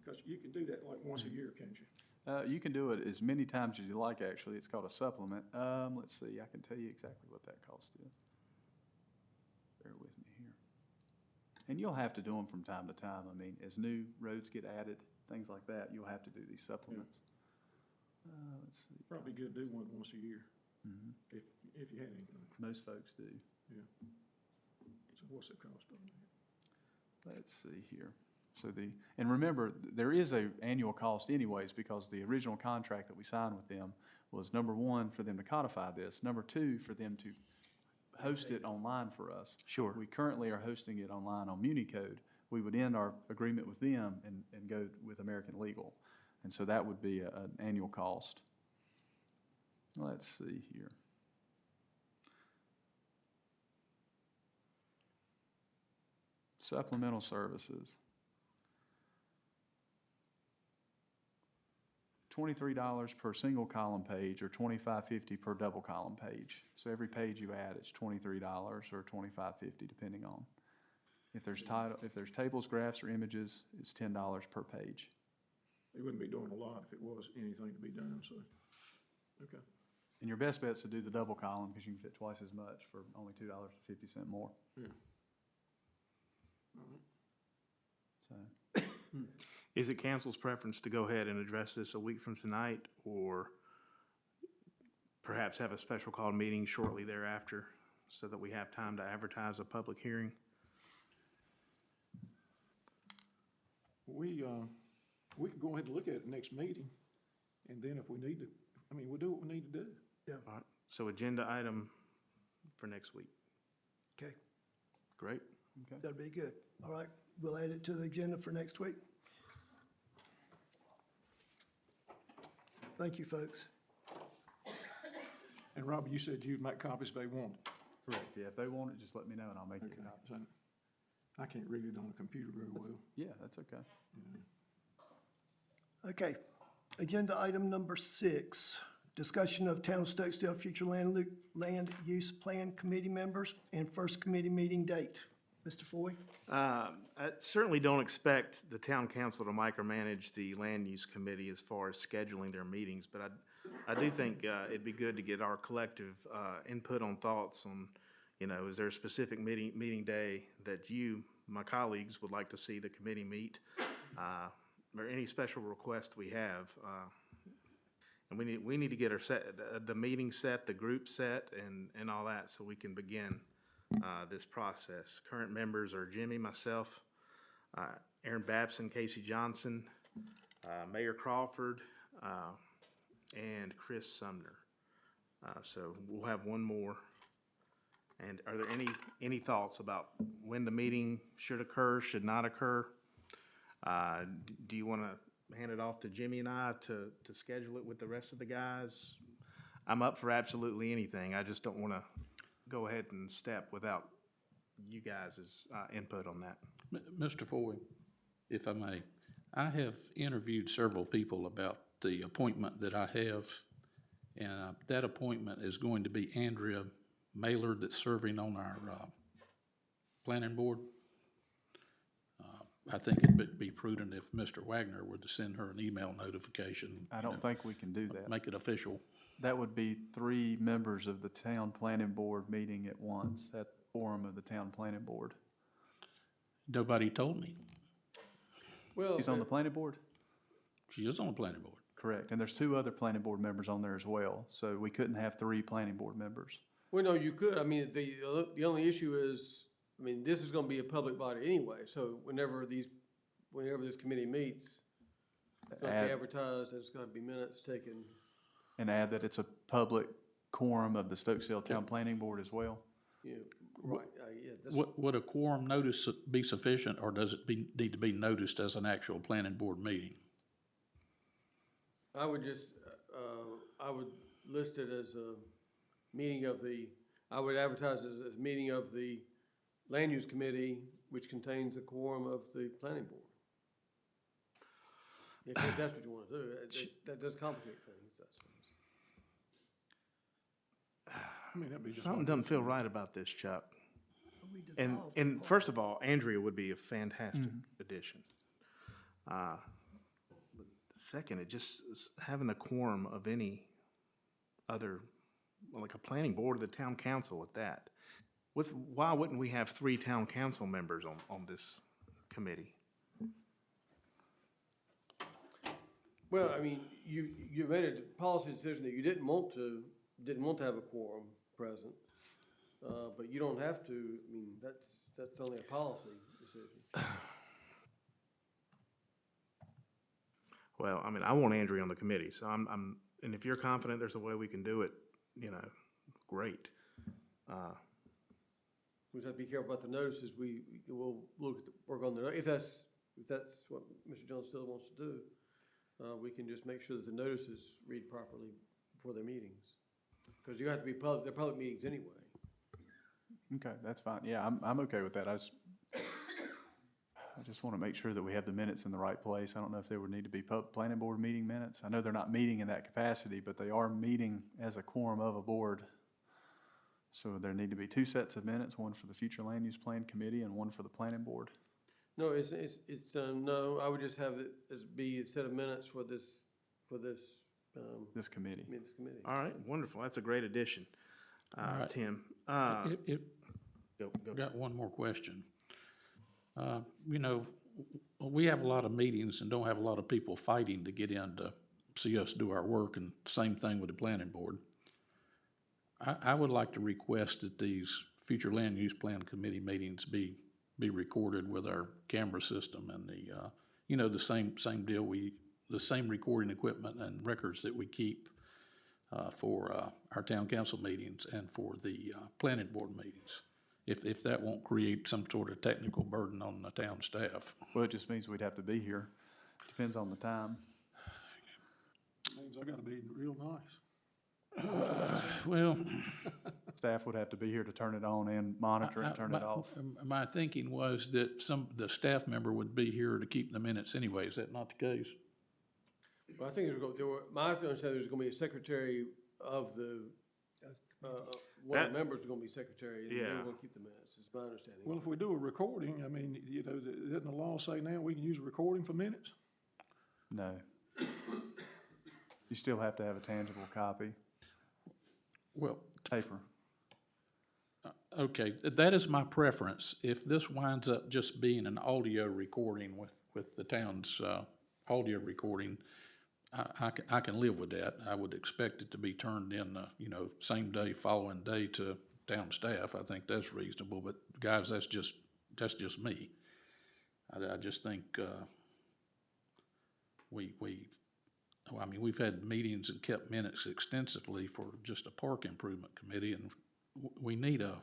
Because you can do that like once a year, can't you? You can do it as many times as you like, actually. It's called a supplement. Let's see, I can tell you exactly what that cost is. Bear with me here. And you'll have to do them from time to time. I mean, as new roads get added, things like that, you'll have to do these supplements. Let's see. Probably good to do one once a year, if you had anything, Most folks do. yeah. So what's the cost on that? Let's see here. So and remember, there is a annual cost anyways, because the original contract that we signed with them was, number one, for them to codify this, number two, for them to host it online for us. Sure. We currently are hosting it online on MuniCode, we would end our agreement with them and go with American Legal. And so that would be an annual cost. Let's see here. Supplemental services. $23 per single column page or $25.50 per double column page. So every page you add, it's $23 or $25.50 depending on. If there's tables, graphs, or images, it's $10 per page. They wouldn't be doing a lot if it was anything to be done, so, okay. And your best bet's to do the double column because you can fit twice as much for only $2.50 more. Yeah. All right. So, Is it council's preference to go ahead and address this a week from tonight, or perhaps have a special call meeting shortly thereafter so that we have time to advertise a public hearing? We could go ahead and look at it next meeting, and then if we need to, I mean, we'll do what we need to do. All right, so agenda item for next week. Okay, Great. okay. that'd be good. All right, we'll add it to the agenda for next week. Thank you, folks. And Robbie, you said you'd make copies if they want it. Correct, yeah. If they want it, just let me know and I'll make you Okay, a copy. so I can't read it on a computer very well. Yeah, that's okay. Okay, agenda item number 6, discussion of Town of Stokesdale future land use plan committee members and first committee meeting date. Mr. Foy? I certainly don't expect the town council to micromanage the land use committee as far as scheduling their meetings, but I do think it'd be good to get our collective input on thoughts on, you know, is there a specific meeting day that you, my colleagues, would like to see the committee meet? Or any special requests we have. And we need to get our the meeting set, the group set, and all that, so we can begin this process. Current members are Jimmy, myself, Aaron Babson, Casey Johnson, Mayor Crawford, and Chris Sumner. So we'll have one more. And are there any thoughts about when the meeting should occur, should not occur? Do you want to hand it off to Jimmy and I to schedule it with the rest of the guys? I'm up for absolutely anything. I just don't want to go ahead and step without you guys' input on that. Mr. Foy, if I may, I have interviewed several people about the appointment that I have, and that appointment is going to be Andrea Mailer that's serving on our planning board. I think it'd be prudent if Mr. Wagner were to send her an email notification. I don't think we can do that. Make it official. That would be 3 members of the town planning board meeting at once. That's the quorum of the town planning board. Nobody told me. Well, He's on the planning board? She is on the planning board. Correct. And there's 2 other planning board members on there as well. So we couldn't have 3 planning board members. well, no, you could, I mean, the only issue is, I mean, this is gonna be a public body anyway, so whenever this committee meets, it's gonna be Add- advertised, there's gonna be minutes taken. And add that it's a public quorum of the Stokesdale Town Planning Board as well. Yeah, right, yeah, that's, Would a quorum notice be sufficient, or does it need to be noticed as an actual planning board meeting? I would just, I would list it as a meeting of I would advertise it as a meeting of the Land Use Committee, which contains a quorum of the planning board. If that's what you wanna do, that does complicate things, that's. I mean, that'd be just Something like- doesn't feel right about this, Chuck. We And, dissolved and the first of all, Andrea would be a fantastic addition. Second, it just is having a quorum of any other, like a planning board or the town council at that. Why wouldn't we have 3 town council members on this committee? Well, I mean, you made a policy decision that you didn't want to have a quorum present, but you don't have to, I mean, that's only a policy decision. Well, I mean, I want Andrea on the committee, so and if you're confident there's a way we can do it, you know, great. we just have to be careful about the notices, we'll look at, work on the, if that's what Mr. Jones still wants to do, we can just make sure that the notices read properly for their meetings. Because you have to be public, they're public meetings anyway. Okay, that's fine. Yeah, I'm okay with that. I just want to make sure that we have the minutes in the right place. I don't know if there would need to be planning board meeting minutes. I know they're not meeting in that capacity, but they are meeting as a quorum of a board. So there need to be two sets of minutes, one for the future land use plan committee and one for the planning board. No, no, I would just have it as be a set of minutes for this, This committee. this committee. All right, wonderful. That's a great addition, right. Tim. Go. Got one more question. You know, we have a lot of meetings and don't have a lot of people fighting to get in to see us do our work, and same thing with the planning board. I would like to request that these future land use plan committee meetings be recorded with our camera system and the, you know, the same deal, the same recording equipment and records that we keep for our town council meetings and for the planning board meetings. If that won't create some sort of technical burden on the town staff. Well, it just means we'd have to be here. Depends on the time. Means I gotta be real nice. Well, Staff would have to be here to turn it on and monitor and turn it off. my thinking was that the staff member would be here to keep the minutes anyway. Is that not the case? Well, I think my understanding there's gonna be a secretary of the, one of the members is gonna be secretary, and they're Yeah. gonna keep the minutes, is my understanding. Well, if we do a recording, I mean, you know, doesn't the law say now we can use a recording for minutes? No. You still have to have a tangible copy, Well, paper. okay, that is my preference. If this winds up just being an audio recording with the town's audio recording, I can live with that. I would expect it to be turned in, you know, same day, following day to town staff. I think that's reasonable, but guys, that's just me. I just think, we've had meetings and kept minutes extensively for just a park improvement committee, and we need a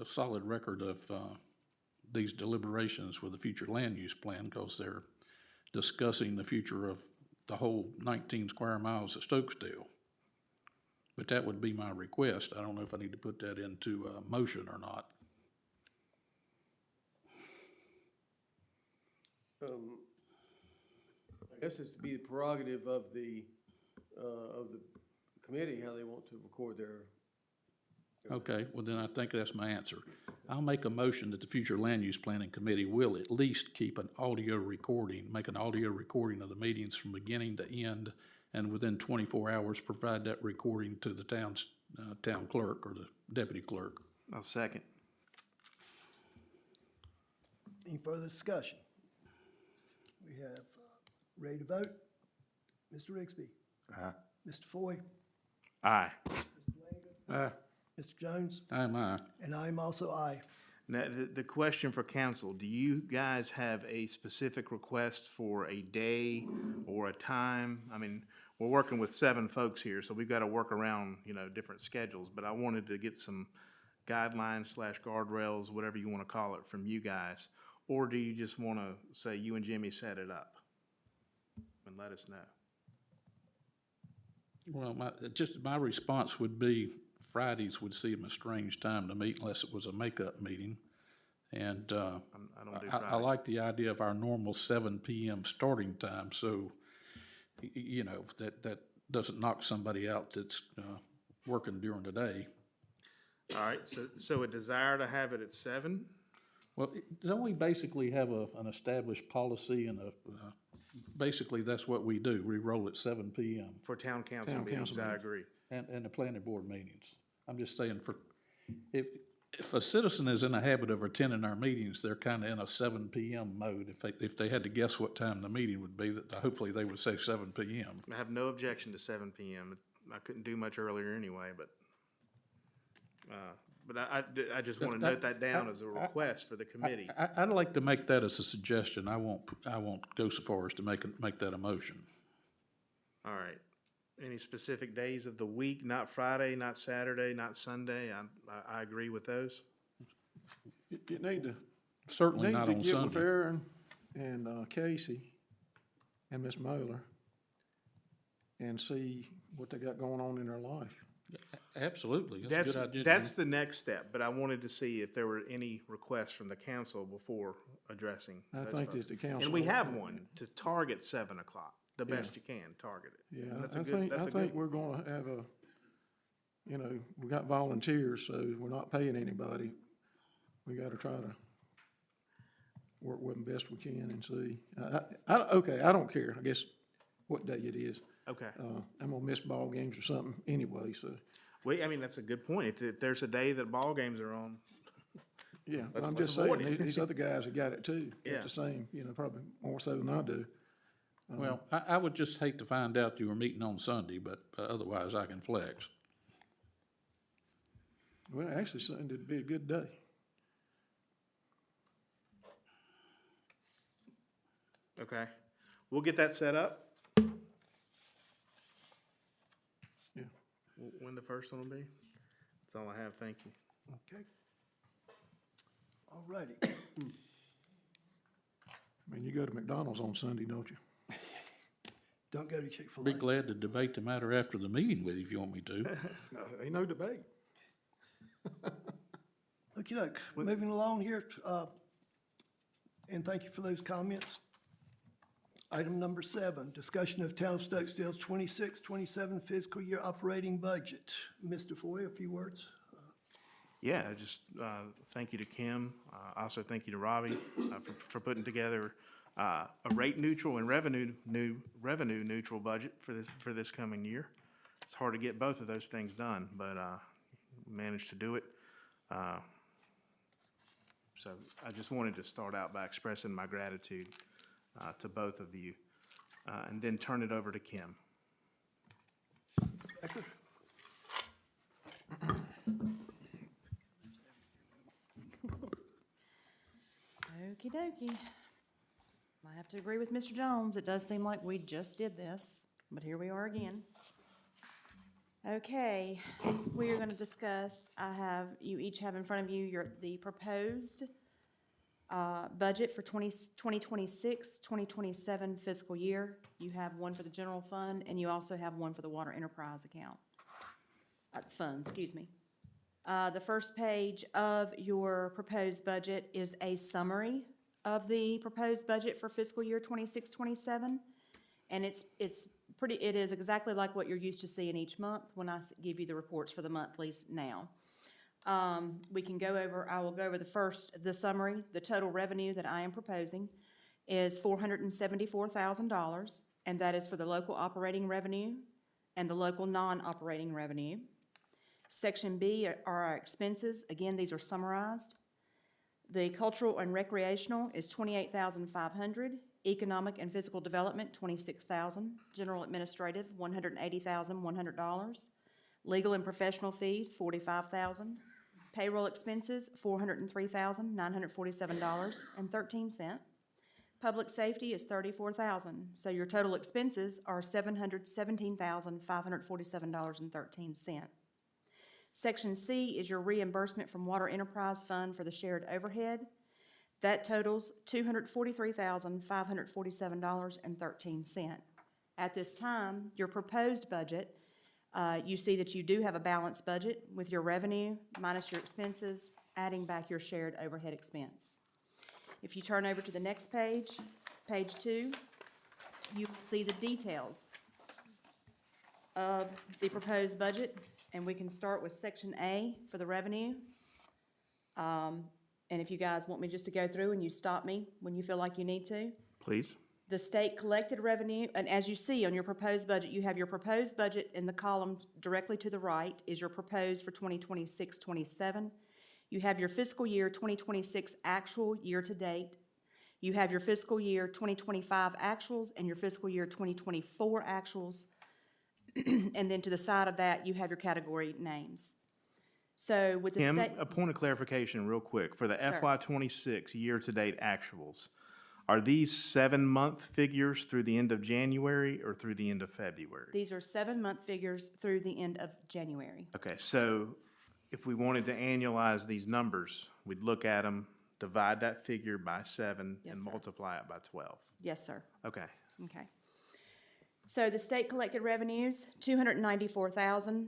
solid record of these deliberations with the future land use plan, because they're discussing the future of the whole 19 square miles of Stokesdale. But that would be my request. I don't know if I need to put that into a motion or not. I guess it's to be the prerogative of the committee, how they want to record their. Okay, well then I think that's my answer. I'll make a motion that the future land use planning committee will at least keep an audio recording, make an audio recording of the meetings from beginning to end, and within 24 hours, provide that recording to the town's town clerk or the deputy clerk. I'll second. Any further discussion? We have ready to vote. Mr. Rigsby. Aye. Mr. Foy. Aye. Mr. Langer. Mr. Jones. Aye, aye. And I am also aye. Now, the question for council, do you guys have a specific request for a day or a time? I mean, we're working with 7 folks here, so we've got to work around, you know, different schedules, but I wanted to get some guidelines / guardrails, whatever you want to call it, from you guys. Or do you just want to say you and Jimmy set it up and let us know? Well, my response would be Fridays would seem a strange time to meet unless it was a makeup meeting. And I don't do I Fridays. like the idea of our normal 7 p.m. starting time, so, you know, that doesn't knock somebody out that's working during the day. All right, so a desire to have it at 7? Well, don't we basically have an established policy and basically that's what we do. We roll at 7 p.m. For town council Town meetings, council I meetings. agree. and the planning board meetings. I'm just saying if a citizen is in the habit of attending our meetings, they're kind of in a 7 p.m. mode. If they had to guess what time the meeting would be, that hopefully they would say 7 p.m. I have no objection to 7 p.m. I couldn't do much earlier anyway, but I just want to note that down as a request for the committee. I'd like to make that as a suggestion. I won't go so far as to make that a motion. All right. Any specific days of the week? Not Friday, not Saturday, not Sunday? I agree with those. You need to, Certainly need not to on get with Sunday. Aaron and Casey and Miss Moeller and see what they got going on in their life. Absolutely, that's a good idea. That's the next step, but I wanted to see if there were any requests from the council before addressing I those think folks. that the council. And we have one to target 7 o'clock, the best you can, target it. Yeah, That's a I good- think, that's I a good think we're gonna have a, you know, we got volunteers, so we're not paying anybody. We gotta try to work with them best we can and see. Okay, I don't care, I guess, what day it is. Okay. I'm gonna miss ball games or something anyway, so, I mean, that's a good point. If there's a day that ball games are on, yeah. But Let's- I'm let's just saying, avoid it. these other guys have got it too. Got Yeah. the same, you know, probably more so than I do. Well, I would just hate to find out you were meeting on Sunday, but otherwise I can flex. Well, actually, Sunday'd be a good day. okay, we'll get that set up. Yeah. When the first one will be? That's all I have, thank you. Okay. All righty. I mean, you go to McDonald's on Sunday, don't you? Don't go to Chick-fil-A. Be glad to debate the matter after the meeting with you if you want me to. Ain't no debate. Okey-doke, moving along here, and thank you for those comments. Item number 7, discussion of Town of Stokesdale's 26-27 fiscal year operating budget. Mr. Foy, a few words? Yeah, just thank you to Kim. Also, thank you to Robbie for putting together a rate neutral and revenue neutral budget for this coming year. It's hard to get both of those things done, but managed to do it. So I just wanted to start out by expressing my gratitude to both of you, and then turn it over to Kim. Becker? Okey dokey. I have to agree with Mr. Jones. It does seem like we just did this, but here we are again. Okay, we are gonna discuss, you each have in front of you the proposed budget for 2026, 2027 fiscal year. You have one for the general fund, and you also have one for the water enterprise account, fund, excuse me. The first page of your proposed budget is a summary of the proposed budget for fiscal year 26, 27. And it is exactly like what you're used to seeing each month when I give you the reports for the monthlies now. I will go over the summary. The total revenue that I am proposing is $474,000, and that is for the local operating revenue and the local non-operating revenue. Section B are our expenses. Again, these are summarized. The cultural and recreational is $28,500. Economic and physical development, $26,000. General administrative, $180,100. Legal and professional fees, $45,000. Payroll expenses, $403,947.13. Public safety is $34,000. So your total expenses are $717,547.13. Section C is your reimbursement from Water Enterprise Fund for the shared overhead. That totals $243,547.13. At this time, your proposed budget, you see that you do have a balanced budget with your revenue minus your expenses, adding back your shared overhead expense. If you turn over to the next page, page 2, you will see the details of the proposed budget, and we can start with Section A for the revenue. And if you guys want me just to go through and you stop me when you feel like you need to. Please. The state collected revenue, and as you see on your proposed budget, you have your proposed budget in the column directly to the right is your proposed for 2026-27. You have your fiscal year 2026 actual year-to-date. You have your fiscal year 2025 actuals and your fiscal year 2024 actuals. And then to the side of that, you have your category names. So with the Kim, state. a point of clarification real quick. For the Sir. FY '26 year-to-date actuals, are these 7-month figures through the end of January or through the end of February? These are 7-month figures through the end of January. Okay, so if we wanted to annualize these numbers, we'd look at them, divide that figure by 7, Yes, and sir. multiply it by 12. Yes, sir. Okay. Okay. So the state collected revenues, 294,000.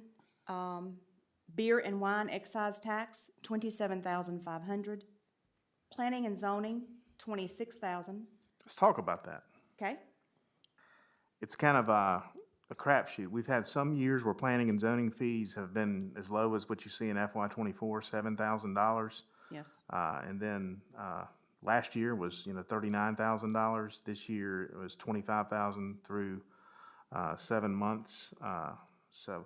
Beer and wine excise tax, 27,500. Planning and zoning, 26,000. Let's talk about that. Okay? It's kind of a crapshoot. We've had some years where planning and zoning fees have been as low as what you see in FY '24, $7,000. Yes. And then last year was, $39,000. This year it was $25,000 through 7 months. So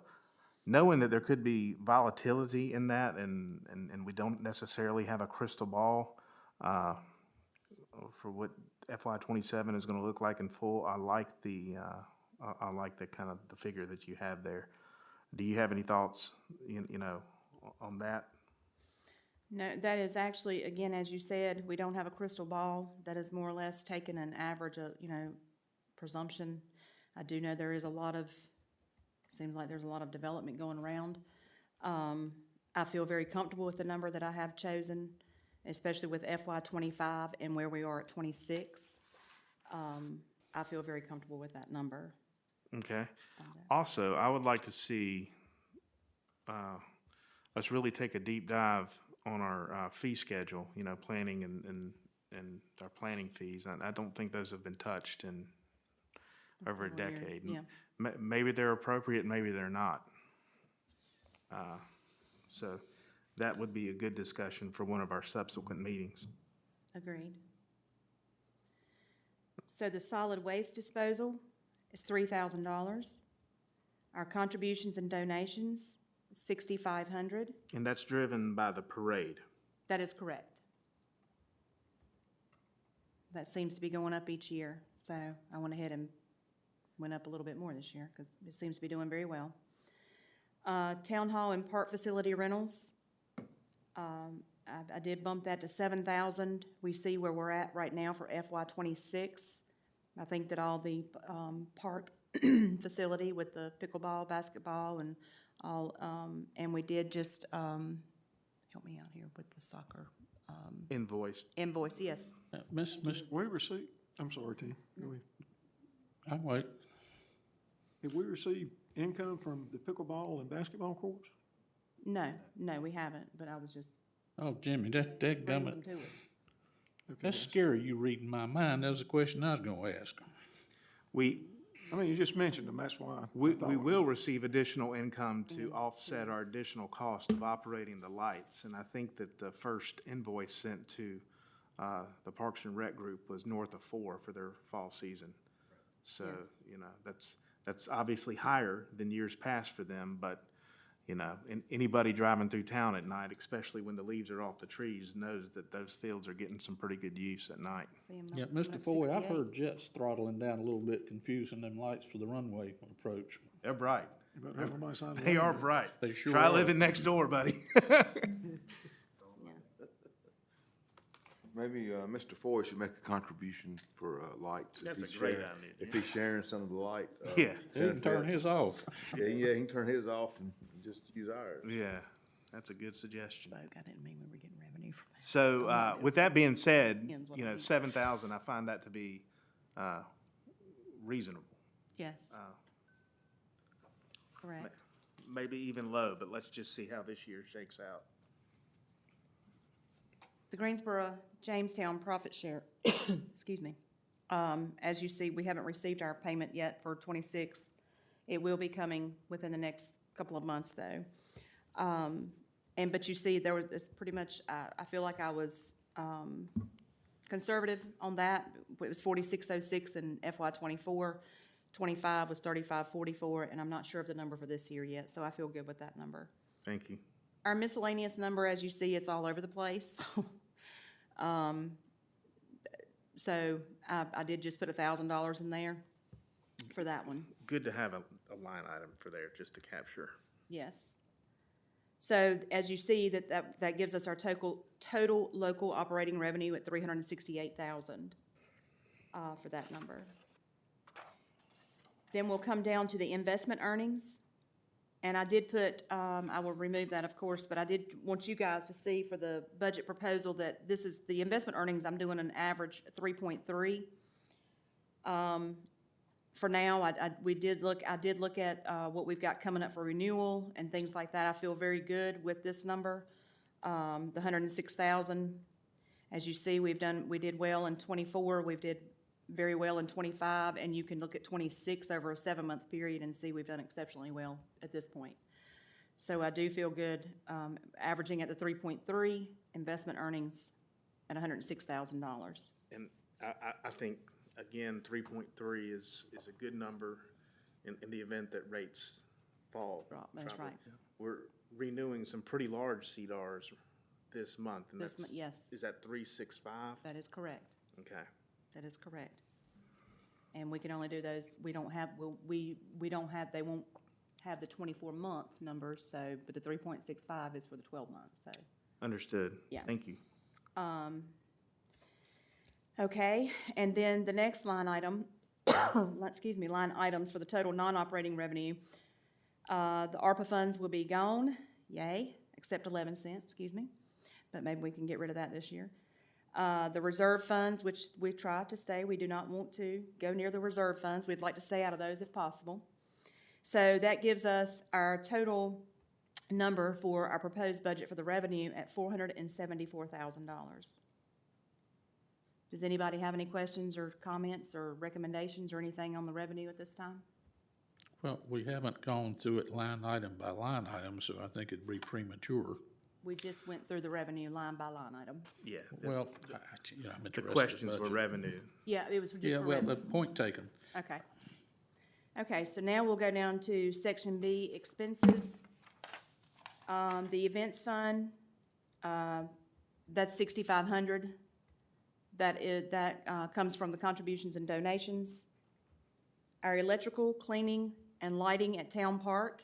knowing that there could be volatility in that, and we don't necessarily have a crystal ball for what FY '27 is going to look like in full, I like the kind of the figure that you have there. Do you have any thoughts, on that? No, that is actually, again, as you said, we don't have a crystal ball. That is more or less taking an average of, presumption. I do know there is seems like there's a lot of development going around. I feel very comfortable with the number that I have chosen, especially with FY '25 and where we are at '26. I feel very comfortable with that number. Okay. Also, I would like to see us really take a deep dive on our fee schedule, planning and our planning fees. I don't think those have been touched in over a Several years, decade. yeah. Maybe they're appropriate, maybe they're not. So that would be a good discussion for one of our subsequent meetings. Agreed. So the solid waste disposal is $3,000. Our contributions and donations, $6,500. And that's driven by the parade. That is correct. That seems to be going up each year, so I went ahead and went up a little bit more this year because it seems to be doing very well. Town hall and park facility rentals, I did bump that to $7,000. We see where we're at right now for FY '26. I think that all the park facility with the pickleball, basketball, and all, and we did just, help me out here with the soccer Invoiced. invoice, yes. Miss, We received, I'm sorry, Tim, go ahead. I'll wait. Have we received income from the pickleball and basketball courts? No, we haven't, but I was just Oh, Jimmy, that bringing them dadgummit. to us. Okay, That's scary, you reading my mind. That was a question I was gonna ask. I mean, you just mentioned them, that's why. We will receive additional income to offset our additional cost of operating the lights. And I think that the first invoice sent to the Parks and Rec group was north of $4 for their fall season. So, Yes. that's obviously higher than years past for them, but, anybody driving through town at night, especially when the leaves are off the trees, knows that those fields are getting some pretty good use at night. See 'em Yeah, up- Mr. up Foy, I've 68. heard jets throttling down a little bit, confusing them lights for the runway approach. They're bright. You better have somebody sign the They are waiver. bright. They sure Try are. living next door, buddy. Maybe Mr. Foy should make a contribution for lights. if That's a he's great sharing- idea, If he's sharing some of the light. Yeah. He can turn his off. Yeah, he can turn his off and just use ours. Yeah, that's a good suggestion. Spoke, I didn't mean we were getting revenue from that. So, with that being said, Depends what I need. 7,000, I find that to be reasonable. Yes. Correct. Maybe even low, but let's just see how this year shakes out. The Greensboro Jamestown profit share, excuse me. As you see, we haven't received our payment yet for '26. It will be coming within the next couple of months, though. But you see, there was this pretty much, I feel like I was conservative on that. It was 4606 in FY '24. 25 was 3544, and I'm not sure of the number for this year yet, so I feel good with that number. Thank you. Our miscellaneous number, as you see, it's all over the place. So I did just put $1,000 in there for that one, Good to have a line item for there, just to capture. yes. So as you see, that gives us our total local operating revenue at $368,000 for that number. Then we'll come down to the investment earnings. And I did put, I will remove that, of course, but I did want you guys to see for the budget proposal that this is, the investment earnings, I'm doing an average 3.3. For now, I did look at what we've got coming up for renewal and things like that. I feel very good with this number, the 106,000. As you see, we did well in 24, we did very well in 25, and you can look at 26 over a 7-month period and see we've done exceptionally well at this point. So I do feel good, averaging at the 3.3, investment earnings at $106,000. And I think, again, 3.3 is a good number in the event that rates fall. That's sharply. right. We're renewing some pretty large CDRs this month. And This that's, yes, is that 365? that is correct. Okay. That is correct. And we can only do those, we don't have, they won't have the 24-month numbers, so, but the 3.65 is for the 12 months, so. Understood. Yeah. Thank you. Okay, and then the next line item, excuse me, line items for the total non-operating revenue. The ARPA funds will be gone, yay, except 11 cents, excuse me, but maybe we can get rid of that this year. The reserve funds, which we try to stay, we do not want to go near the reserve funds. We'd like to stay out of those if possible. So that gives us our total number for our proposed budget for the revenue at $474,000. Does anybody have any questions or comments or recommendations or anything on the revenue at this time? Well, we haven't gone through it line item by line item, so I think it'd be premature. We just went through the revenue line by line item. Yeah. Well, I'm The interested. questions were revenue. Yeah, it was just Yeah, for well, revenue. the point taken. Okay. Okay, so now we'll go down to Section B, expenses. The events fund, that's $6,500. That comes from the contributions and donations. Our electrical, cleaning, and lighting at Town Park,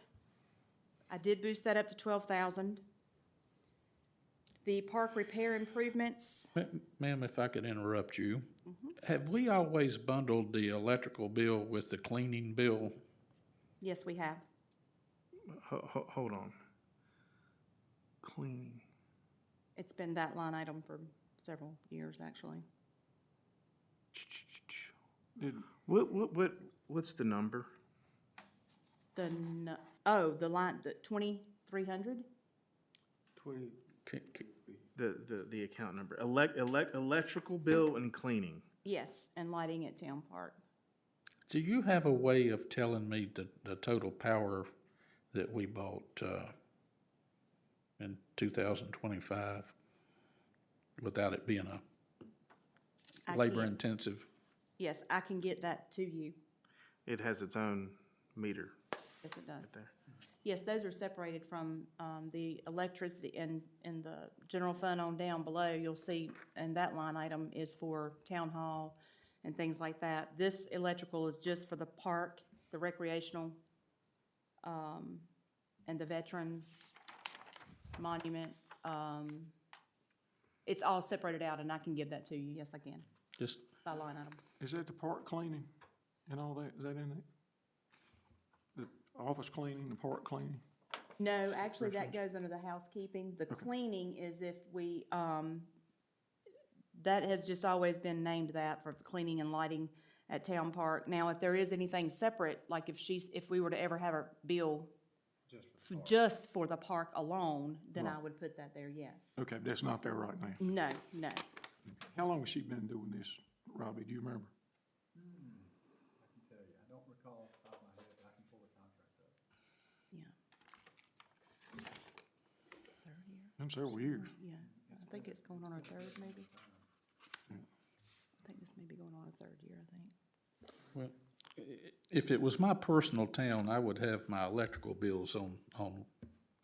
I did boost that up to $12,000. The park repair improvements, Ma'am, if I could interrupt you, have we always bundled the electrical bill with the cleaning bill? yes, we have. Hold on. Cleaning. It's been that line item for several years, actually. What's the number? The line, the 2,300? The account number. Electrical bill and cleaning. Yes, and lighting at Town Park. Do you have a way of telling me the total power that we bought in 2025 without it being I a labor can't- intensive? Yes, I can get that to you. It has its own meter Yes, it does. there. Yes, those are separated from the electricity in the general fund on down below. You'll see, and that line item is for town hall and things like that. This electrical is just for the park, the recreational, and the veterans monument. It's all separated out, and I can give that to you. Yes, I can, Just, by line item. Is that the park cleaning and all that? Is that in it? The office cleaning, the park cleaning? No, actually, that goes under the housekeeping. The cleaning is if we, that has just always been named that for the cleaning and lighting at Town Park. Now, if there is anything separate, like if we were to ever have a bill just for the park alone, then I would put that there, yes. Okay, that's not there right now. No, no. How long has she been doing this, Robbie? Do you remember? I can tell you, I don't recall off the top of my head, but I can pull the contract up. Yeah. Third year? Been several years. Yeah, I think it's going on our third, maybe. I think this may be going on our third year, I think. well, if it was my personal town, I would have my electrical bills on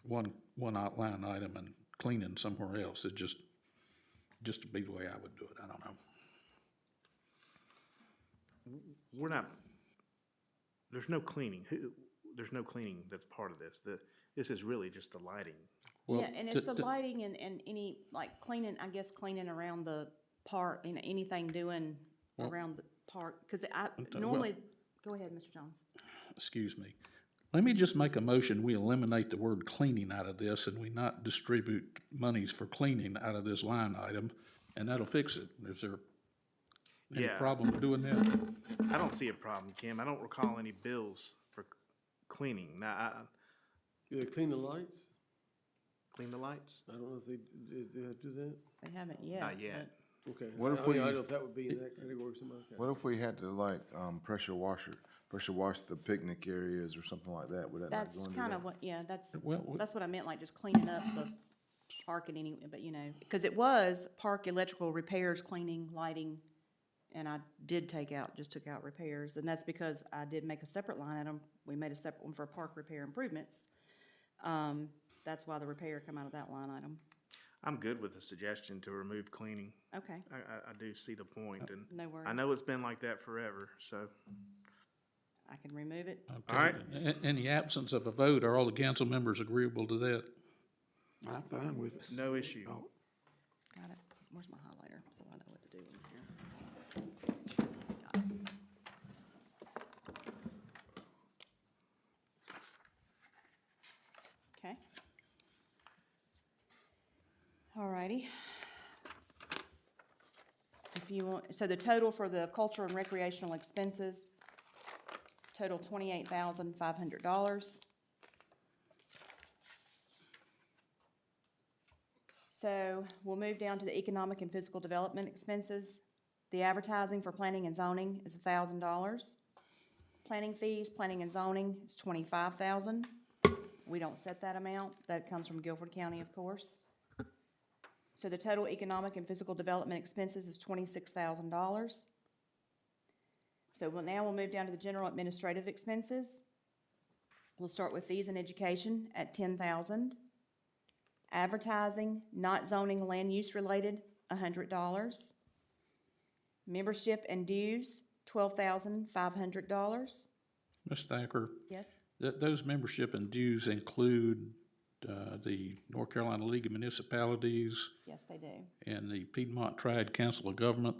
one line item and cleaning somewhere else. It just to be the way I would do it. I don't know. We're not, there's no cleaning. There's no cleaning that's part of this. This is really just the lighting. Well, Yeah, and it's the lighting and any, like cleaning, I guess cleaning around the park, you know, anything doing around the park. Because I normally, go ahead, Mr. Jones. Excuse me. Let me just make a motion, we eliminate the word cleaning out of this and we not distribute monies for cleaning out of this line item, and that'll fix it. Is there any Yeah. problem with doing that? I don't see a problem, Kim. I don't recall any bills for cleaning. Now, Do they clean the lights? clean the lights? I don't know if they do that. They haven't yet. Not yet. Okay. What if I mean, we- I don't know if that would be in that category or something like that. What if we had to like, pressure wash the picnic areas or something like that? Would that not That's go into kind that? of what, yeah, that's Well, what I meant, like just cleaning up the park and any, but you know, because it was park electrical repairs, cleaning, lighting, and I did took out repairs, and that's because I did make a separate line item. We made a separate one for park repair improvements. That's why the repair come out of that line item. I'm good with the suggestion to remove cleaning. Okay, I do see the point, and no worries. I know it's been like that forever, so. I can remove it. Okay. All right. In the absence of a vote, are all the council members agreeable to that? I'm fine with it. No issue. Oh, Got it. Where's my highlighter, so I know what to do in here. Got it. Okay. All righty. If you want, so the total for the cultural and recreational expenses, total $28,500. So we'll move down to the economic and physical development expenses. The advertising for planning and zoning is $1,000. Planning fees, planning and zoning is $25,000. We don't set that amount. That comes from Guilford County, of course. So the total economic and physical development expenses is $26,000. So now we'll move down to the general administrative expenses. We'll start with fees and education at $10,000. Advertising, not zoning, land use related, $100. Membership and dues, $12,500. Ms. Thacker, Yes? those membership and dues include the North Carolina League of Municipalities Yes, they do. and the Piedmont Triad Council of Government.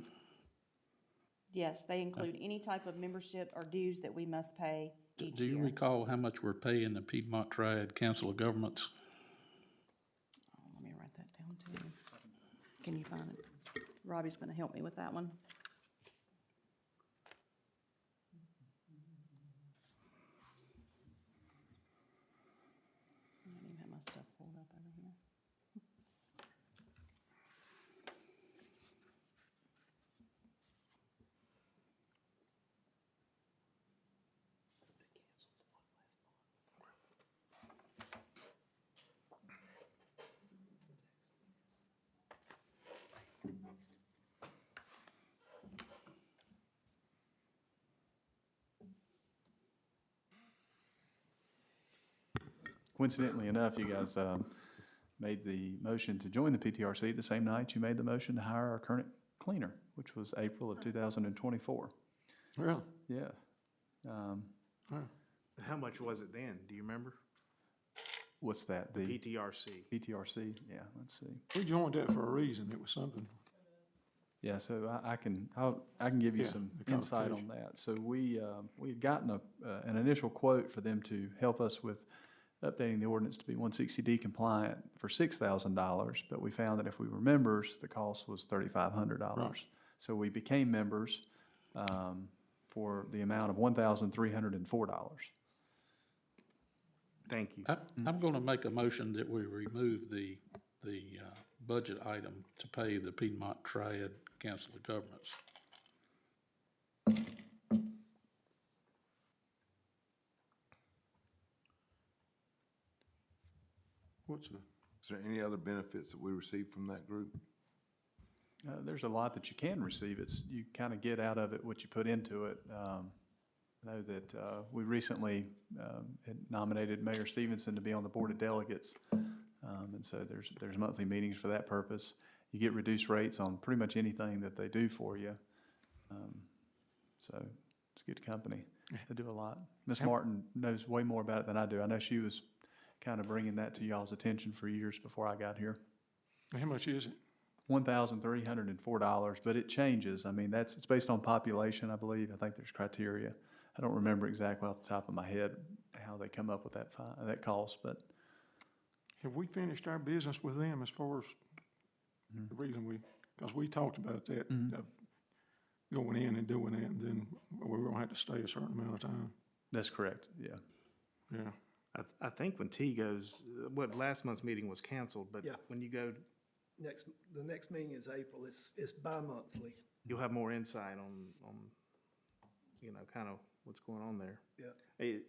Yes, they include any type of membership or dues that we must pay each Do you year. recall how much we're paying the Piedmont Triad Council of Governments? Let me write that down too. Can you find it? Robbie's gonna help me with that one. I don't even have my stuff pulled up over here. Coincidentally enough, you guys made the motion to join the PTRC the same night you made the motion to hire our current cleaner, which was April of 2024. Really? Yeah. How much was it then? Do you remember? What's that? The PTRC. PTRC? Yeah, let's see. We joined that for a reason. It was something. Yeah, so I can give you Yeah, some the insight on qualification. that. So we had gotten an initial quote for them to help us with updating the ordinance to be 160D compliant for $6,000, but we found that if we were members, the cost was $3,500. Right. So we became members for the amount of $1,304. Thank you. I'm going to make a motion that we remove the budget item to pay the Piedmont Triad Council of Governments. What's the, Is there any other benefits that we receive from that group? There's a lot that you can receive. You kind of get out of it what you put into it. I know that we recently had nominated Mayor Stevenson to be on the Board of Delegates. And so there's monthly meetings for that purpose. You get reduced rates on pretty much anything that they do for you. So it's good company. They do a lot. Ms. Martin knows way more about it than I do. I know she was kind of bringing that to y'all's attention for years before I got here. how much is it? $1,304, but it changes. I mean, it's based on population, I believe. I think there's criteria. I don't remember exactly off the top of my head how they come up with that cost, but Have we finished our business with them as far as the reason because we talked about that, of going in and doing that, and then we were gonna have to stay a certain amount of time. that's correct, yeah. Yeah. I think when T goes, last month's meeting was canceled, but Yeah. when you go, The next meeting is April. It's bi-monthly. you'll have more insight on, kind of what's going on there. Yeah.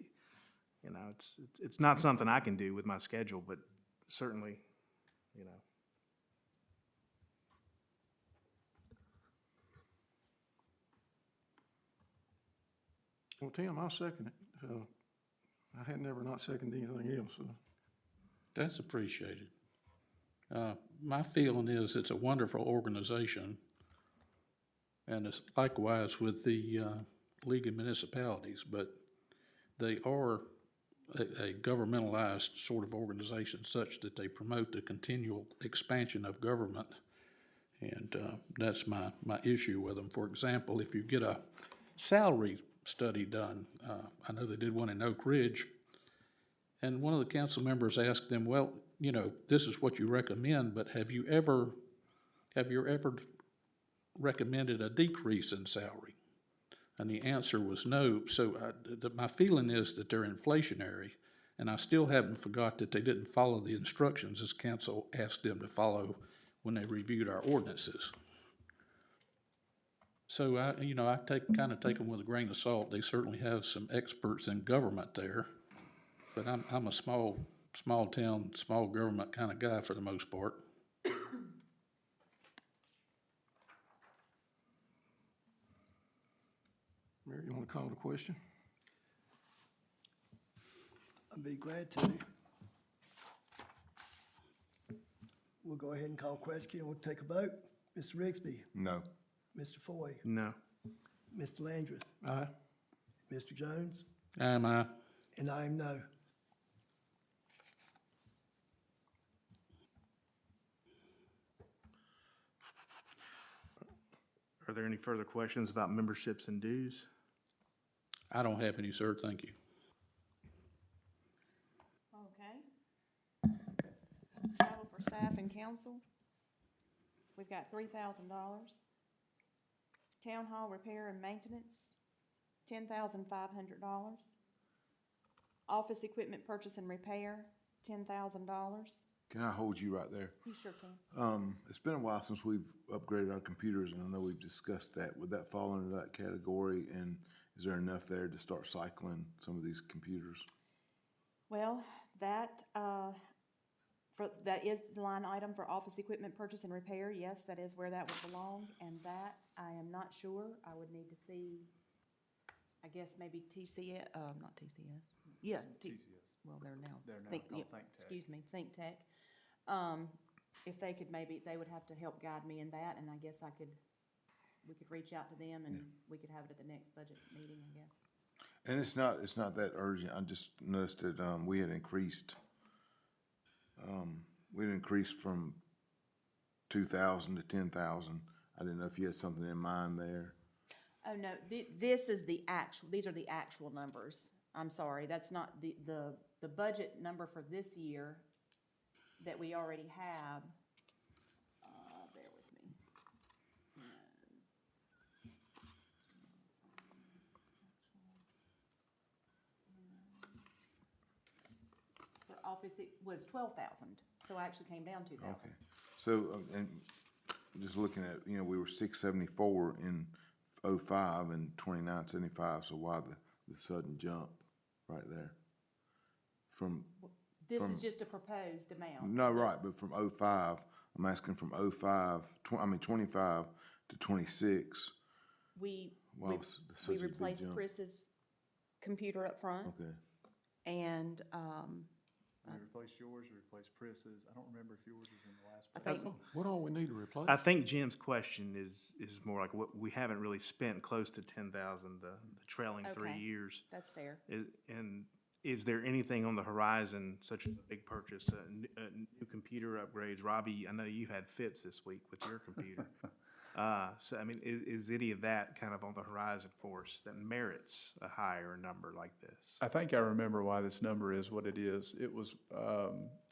It's not something I can do with my schedule, but certainly, Well, Tim, I'll second it. I had never not seconded anything else, so. That's appreciated. My feeling is it's a wonderful organization, and it's likewise with the League of Municipalities, but they are a governmentalized sort of organization such that they promote the continual expansion of government, and that's my issue with them. For example, if you get a salary study done, I know they did one in Oak Ridge, and one of the council members asked them, well, this is what you recommend, but have you ever recommended a decrease in salary? And the answer was no. So my feeling is that they're inflationary, and I still haven't forgot that they didn't follow the instructions as council asked them to follow when they reviewed our ordinances. So I kind of take them with a grain of salt. They certainly have some experts in government there, but I'm a small town, small government kind of guy for the most part. Mary, you want to call the question? I'd be glad to. We'll go ahead and call question, and we'll take a vote. Mr. Rigsby, No. Mr. Foy, no. Mr. Landrith, Aye. Mr. Jones, Am I? and I am no. Are there any further questions about memberships and dues? I don't have any, sir, thank you. Okay. Travel for staff and council. We've got $3,000. Town hall repair and maintenance, $10,500. Office equipment purchase and repair, $10,000. Can I hold you right there? You sure can. It's been a while since we've upgraded our computers, and I know we've discussed that. Would that fall under that category, and is there enough there to start cycling some of these computers? Well, that is the line item for office equipment purchase and repair. Yes, that is where that would belong, and that, I am not sure. I would need to see, I guess maybe TCS, not TCS. Yeah. TCS. Well, they're now. They're now Think called Think Tech. Excuse me, Think Tech. If they could they would have to help guide me in that, and I guess we could reach out to them, and we could have it at the next budget meeting, I guess. And it's not that urgent. I just noticed that, we had increased from 2,000 to 10,000. I didn't know if you had something in mind there. Oh, no, these are the actual numbers. I'm sorry, that's not the budget number for this year that we already have. Bear with me. For office, it was 12,000, so I actually came down 2,000. Okay. So, and just looking at, we were 674 in '05 and 2975, so why the sudden jump right there? This is just a proposed amount. No, right, but from '05, I'm asking from 25 to 26. We Why was such a big replaced jump? Chris's computer up front, Okay. and, We replaced yours, we replaced Chris's. I don't remember if yours was in the last. I budget. think, What all we need to replace? I think Jim's question is more like what we haven't really spent close to 10,000 the trailing 3 Okay. years. that's fair. And is there anything on the horizon, such as a big purchase, new computer upgrades? Robbie, I know you had fits this week with your computer. So, I mean, is any of that kind of on the horizon for us that merits a higher number like this? I think I remember why this number is what it is. It was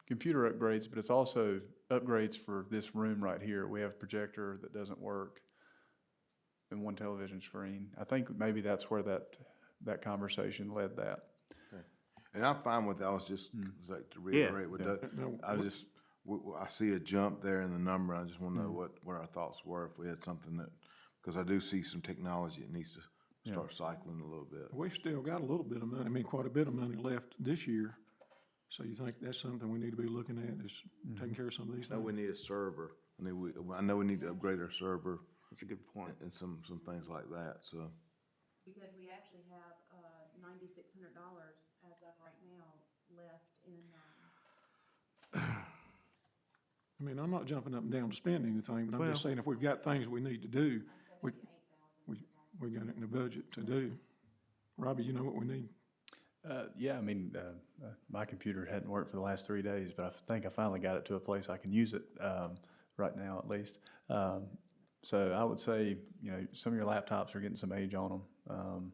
computer upgrades, but it's also upgrades for this room right here. We have a projector that doesn't work and one television screen. I think maybe that's where that conversation led that. And I'm fine with that. I was just, like, to reiterate what Doug, I just, I see a jump there in the number. I just want to know what our thoughts were if we had something that, because I do see some technology that needs to start cycling a little bit. We've still got a little bit of money, I mean, quite a bit of money left this year. So you think that's something we need to be looking at, is taking care of some of these I know things? we need a server. I know we need to upgrade our server That's a good point. and some things like that, so. Because we actually have, $9,600 as of right now left in, I mean, I'm not jumping up and down to spend anything, but I'm just saying if we've got things we need to do, we got it in the budget to do. Robbie, you know what we need? Yeah, I mean, my computer hadn't worked for the last 3 days, but I think I finally got it to a place I can use it right now at least. So I would say, some of your laptops are getting some age on them.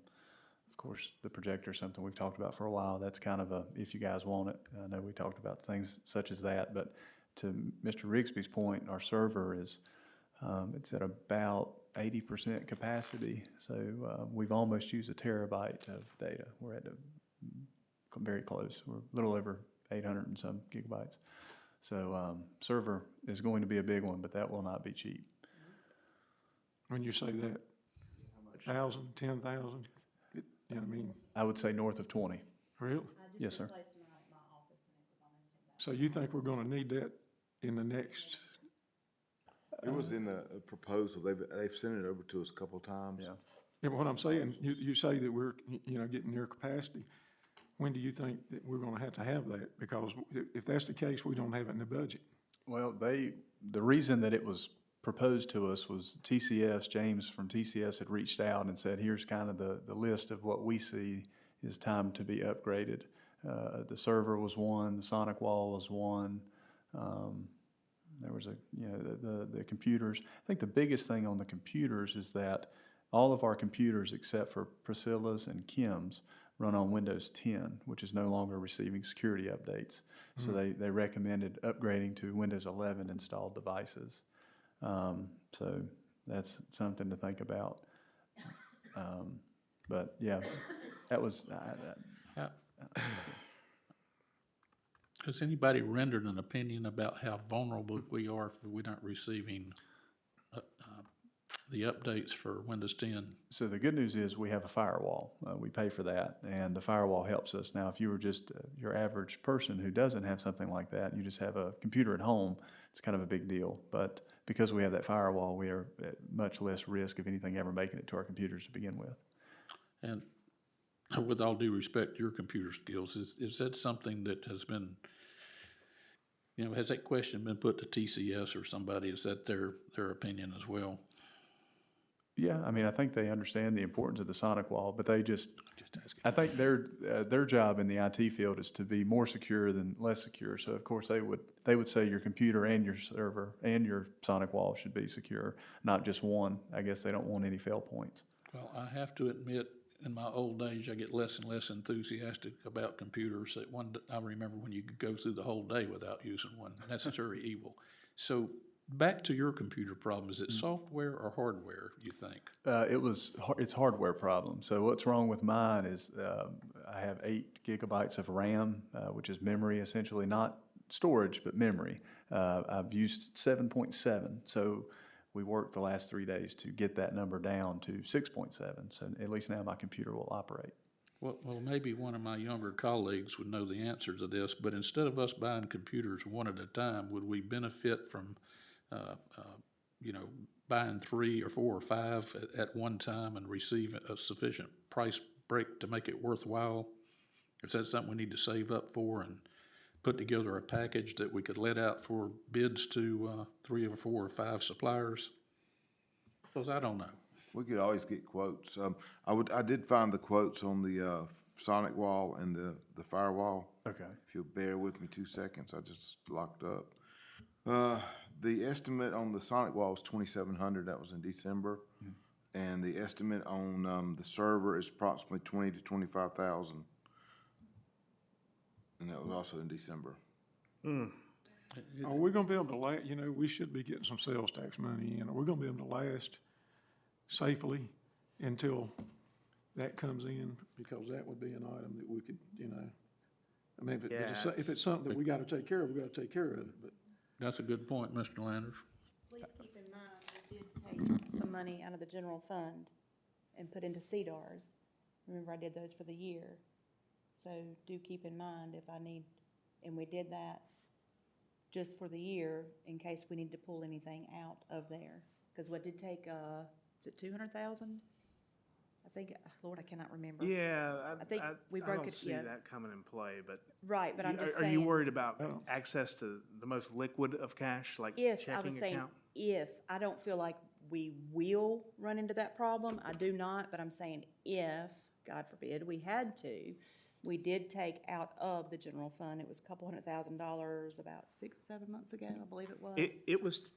Of course, the projector is something we've talked about for a while. That's kind of if you guys want it. I know we talked about things such as that, but to Mr. Rigsby's point, our server is, it's at about 80% capacity. So we've almost used 1 terabyte of data. We're at very close. We're a little over 800 and some gigabytes. So server is going to be a big one, but that will not be cheap. When you say that, 1,000, 10,000? Yeah, I mean, I would say north of 20. really? Yes, sir. replaced one out at my office and it was almost $10,000. So you think we're gonna need that in the next, It was in the proposal. They've sent it over to us a couple of times. Yeah. yeah, but what I'm saying, you say that we're, getting near capacity. When do you think that we're gonna have to have that? Because if that's the case, we don't have it in the budget. Well, the reason that it was proposed to us was TCS, James from TCS had reached out and said, here's kind of the list of what we see is time to be upgraded. The server was one, the sonic wall was one. There was the computers. I think the biggest thing on the computers is that all of our computers except for Priscilla's and Kim's run on Windows 10, which is no longer receiving security updates. So they recommended upgrading to Windows 11 installed devices. So that's something to think about. But yeah, that was. Has anybody rendered an opinion about how vulnerable we are if we're not receiving the updates for Windows 10? So the good news is we have a firewall. We pay for that, and the firewall helps us. Now, if you were just your average person who doesn't have something like that, you just have a computer at home, it's kind of a big deal. But because we have that firewall, we are at much less risk of anything ever making it to our computers to begin with. And with all due respect to your computer skills, is that something that has been, has that question been put to TCS or somebody? Is that their opinion as well? Yeah, I mean, I think they understand the importance of the sonic wall, but they just asking. I think their job in the IT field is to be more secure than less secure. So of course they would say your computer and your server and your sonic wall should be secure, not just one. I guess they don't want any fail points. Well, I have to admit, in my old age, I get less and less enthusiastic about computers. I remember when you could go through the whole day without using one. Necessary evil. So back to your computer problem. Is it software or hardware, you think? It's hardware problem. So what's wrong with mine is I have 8 gigabytes of RAM, which is memory essentially, not storage, but memory. I've used 7.7. So we worked the last 3 days to get that number down to 6.7. So at least now my computer will operate. Well, maybe one of my younger colleagues would know the answer to this, but instead of us buying computers one at a time, would we benefit from buying 3 or 4 or 5 at one time and receive a sufficient price break to make it worthwhile? Is that something we need to save up for and put together a package that we could let out for bids to 3 or 4 or 5 suppliers? Because I don't know. We could always get quotes. I did find the quotes on the sonic wall and the firewall. Okay. If you'll bear with me 2 seconds, I just locked up. The estimate on the Sonic wall was 2,700, that was in December. And the estimate on, the server is approximately 20 to 25,000. And that was also in December. Are we gonna be able to you know, we should be getting some sales tax money in. Are we gonna be able to last safely until that comes in? Because that would be an item that we could, you know, I mean, if it's something that we gotta take care of, we gotta take care of it, but. That's a good point, Mr. Landers. Please keep in mind, we did take some money out of the general fund and put into CDARS. Remember, I did those for the year. So do keep in mind if I need, and we did that just for the year in case we need to pull anything out of there. Because what did take, is it 200,000? I think, Lord, I cannot remember. Yeah, I think we I broke don't it, see yeah. that coming in play, but. Right, but I'm just Are you saying, worried about Oh. access to the most liquid of cash, like if, I was checking saying, account? if, I don't feel like we will run into that problem. I do not, but I'm saying if, God forbid, we had to, we did take out of the general fund, it was a couple $100,000 about 6-7 months ago, I believe it was.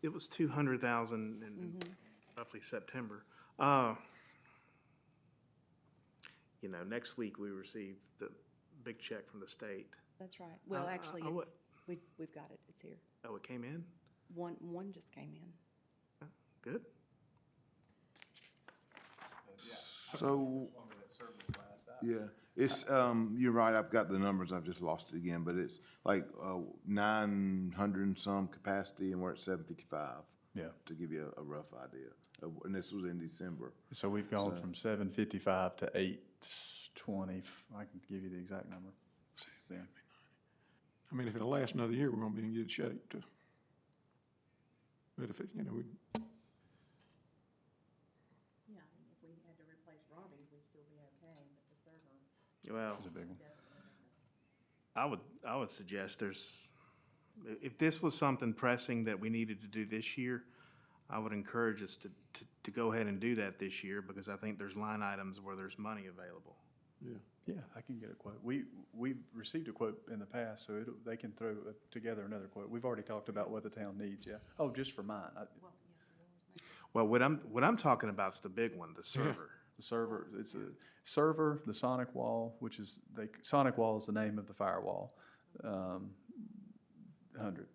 It was 200,000 in roughly September. You know, next week we receive the big check from the state. That's right. Well, actually, I would- it's, we've got it, it's here. Oh, it came in? One just came in. Good. So, yeah, it's, you're right, I've got the numbers, I've just lost it again, but it's like, 900 and some capacity, and we're at 755. Yeah. To give you a rough idea, and this was in December. So we've gone from 755 to 820. I can give you the exact number. Yeah. I mean, if it'll last another year, we're gonna be in good shape to. But if it, you know, Yeah, I mean, if we had to replace Robbie's, we'd still be okay, but the server. Well, It's a big one. I would suggest if this was something pressing that we needed to do this year, I would encourage us to go ahead and do that this year, because I think there's line items where there's money available. yeah. Yeah, I can get a quote. We've received a quote in the past, so they can throw together another quote. We've already talked about what the town needs, yeah. Oh, just for mine. Well, what I'm talking about is the big one, the server. The server, it's a server, the Sonic wall, which is, Sonic wall is the name of the firewall. 2,700.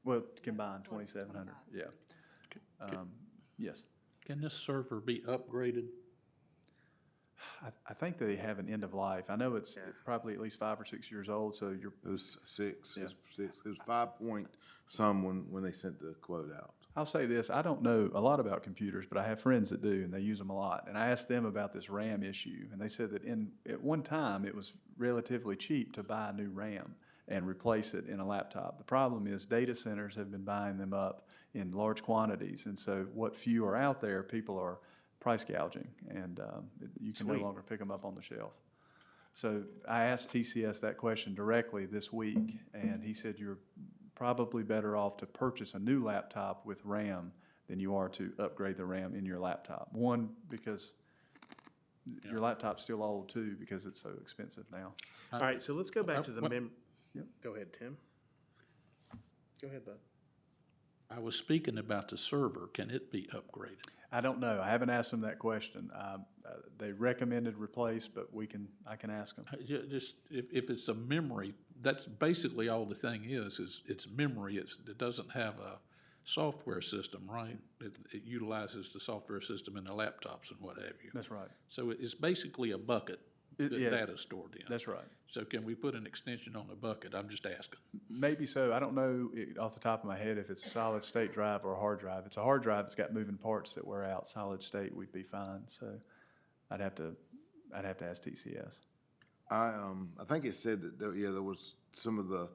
Well, combined, 2,700, yeah. Yes. Can this server be upgraded? I think they have an end of life. I know it's probably at least 5 or 6 years old, so you're, It was six, Yeah. it was 5 point some when they sent the quote out. I'll say this, I don't know a lot about computers, but I have friends that do, and they use them a lot. And I asked them about this RAM issue, and they said that at one time, it was relatively cheap to buy a new RAM and replace it in a laptop. The problem is data centers have been buying them up in large quantities, and so what few are out there, people are price gouging, and you can no Sweet. longer pick them up on the shelf. So I asked TCS that question directly this week, and he said you're probably better off to purchase a new laptop with RAM than you are to upgrade the RAM in your laptop. One, because your laptop's still old, too, because it's so expensive now. All right, so let's go back to the what- Yep. Go ahead, Tim. Go ahead, bud. I was speaking about the server. Can it be upgraded? I don't know. I haven't asked them that question. They recommended replace, but I can ask them. Just, if it's a memory, that's basically all the thing is it's memory. It doesn't have a software system, right? It utilizes the software system in the laptops and what have you. That's right. So it's basically a bucket that Yeah. data's stored in. That's right. So can we put an extension on the bucket? I'm just asking. Maybe so. I don't know off the top of my head if it's a solid state drive or a hard drive. If it's a hard drive, it's got moving parts that wear out. Solid state, we'd be fine. So I'd have to ask TCS. I think it said that there was some of the,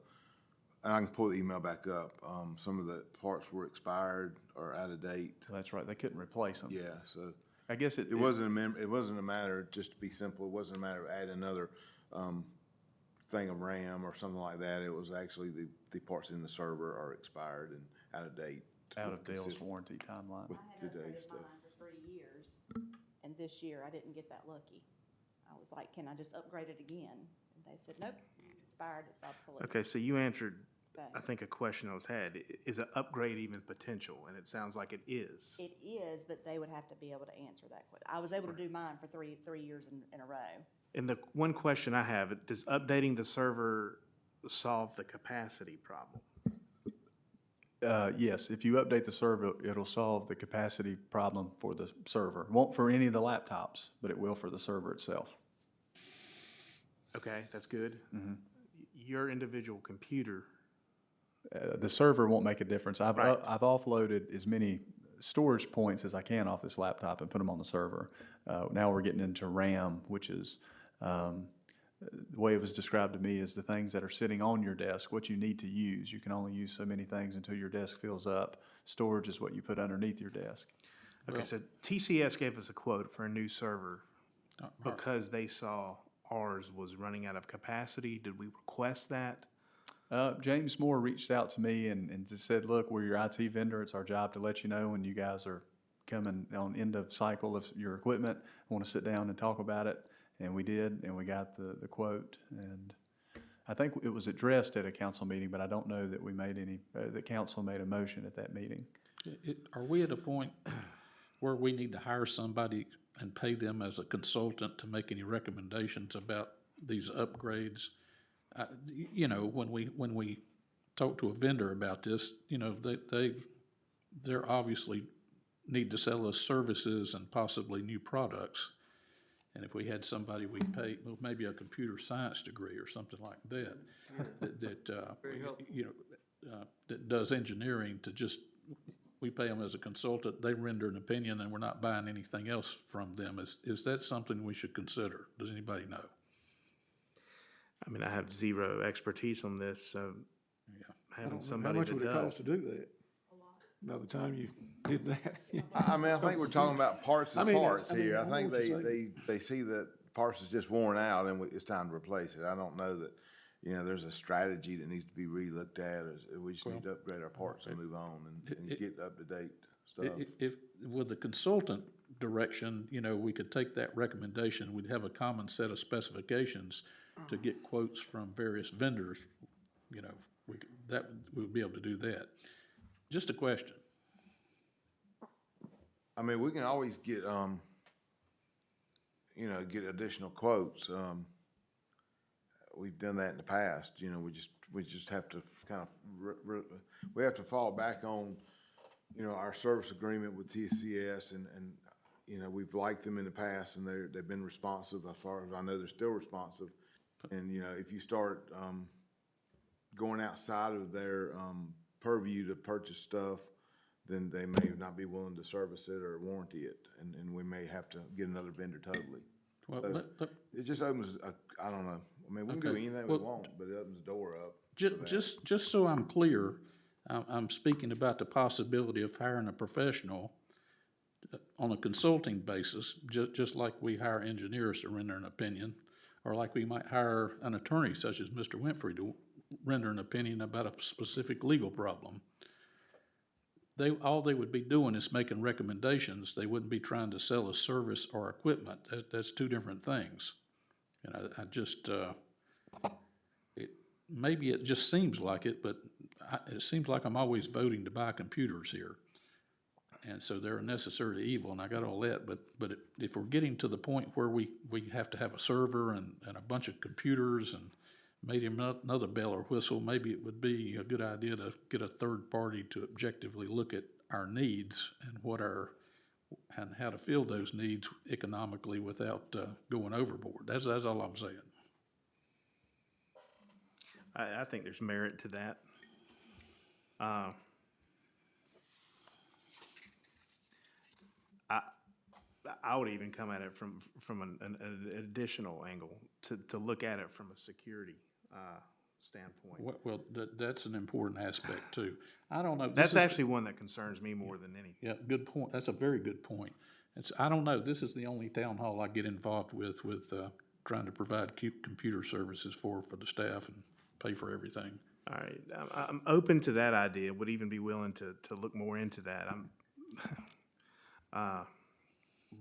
and I can pull the email back up, some of the parts were expired or out of date. So that's right. They couldn't replace them. Yeah, so I guess it wasn't it wasn't a matter, just to be simple, it wasn't a matter of adding another, thing of RAM or something like that. It was actually the parts in the server are expired and out of date. out with of Dale's consist- warranty timeline. With I had today's upgraded stuff. mine for 3 years, and this year I didn't get that lucky. I was like, can I just upgrade it again? And they said, nope, it's expired, it's obsolete. Okay, so you answered I think a question I was had, is an upgrade even potential? And it sounds like it is. It is, but they would have to be able to answer that question. I was able to do mine for three years in a row. And the one question I have, does updating the server solve the capacity problem? Yes, if you update the server, it'll solve the capacity problem for the server. Won't for any of the laptops, but it will for the server itself. Okay, that's good. Your individual computer, The server won't make a difference. I've offloaded as many storage points as I can off this laptop and put them on the server. Now we're getting into RAM, which is, the way it was described to me is the things that are sitting on your desk, what you need to use. You can only use so many things until your desk fills up. Storage is what you put underneath your desk. okay, so TCS gave us a quote for a new server because they saw ours was running out of capacity. Did we request that? James Moore reached out to me and just said, look, we're your IT vendor. It's our job to let you know when you guys are coming on end of cycle of your equipment. I want to sit down and talk about it. And we did, and we got the quote. And I think it was addressed at a council meeting, but I don't know that we made any, the council made a motion at that meeting. Are we at a point where we need to hire somebody and pay them as a consultant to make any recommendations about these upgrades? You know, when we talk to a vendor about this, you know, they're obviously need to sell us services and possibly new products. And if we had somebody we pay, well, maybe a computer science degree or something like that, you know, that does engineering to just, we pay them as a consultant, they render an opinion, and we're not buying anything else from them. Is that something we should consider? Does anybody know? I mean, I have zero expertise on this, so having How somebody much that would it cost does. to do that? By the time you did that? I mean, I think we're talking about parts I and mean, parts I mean, here. I I know think what you're they see that parts is just worn out and it's time to replace it. I don't know that, you know, there's a strategy that needs to be re-looked at. We just need to upgrade our parts and move on and get up-to-date stuff. If, with the consultant direction, you know, we could take that recommendation, we'd have a common set of specifications to get quotes from various vendors, you know, we would be able to do that. Just a question. I mean, we can always get, you know, get additional quotes. We've done that in the past, you know, we just have to kind of, we have to fall back on, you know, our service agreement with TCS and, you know, we've liked them in the past and they've been responsive. As far as I know, they're still responsive. And, you know, if you start, going outside of their, purview to purchase stuff, then they may not be willing to service it or warranty it, and we may have to get another vendor totally. Well, So it just opens, I don't know, I mean, we can do Okay, anything we well, want, but it opens the door up. for that. just so I'm clear, I'm speaking about the possibility of hiring a professional on a consulting basis, just like we hire engineers to render an opinion, or like we might hire an attorney such as Mr. Winfrey to render an opinion about a specific legal problem. All they would be doing is making recommendations. They wouldn't be trying to sell a service or equipment. That's two different things. And I just, maybe it just seems like it, but it seems like I'm always voting to buy computers here. And so they're a necessary evil, and I got all that, but if we're getting to the point where we have to have a server and a bunch of computers and maybe another bell or whistle, maybe it would be a good idea to get a third party to objectively look at our needs and how to fill those needs economically without going overboard. That's all I'm saying. I think there's merit to that. I would even come at it from an additional angle to look at it from a security standpoint. Well, that's an important aspect too. I don't know. That's actually one that concerns me more than anything. Yeah, good point. That's a very good point. I don't know, this is the only town hall I get involved with trying to provide computer services for the staff and pay for everything. All right, I'm open to that idea, would even be willing to look more into that.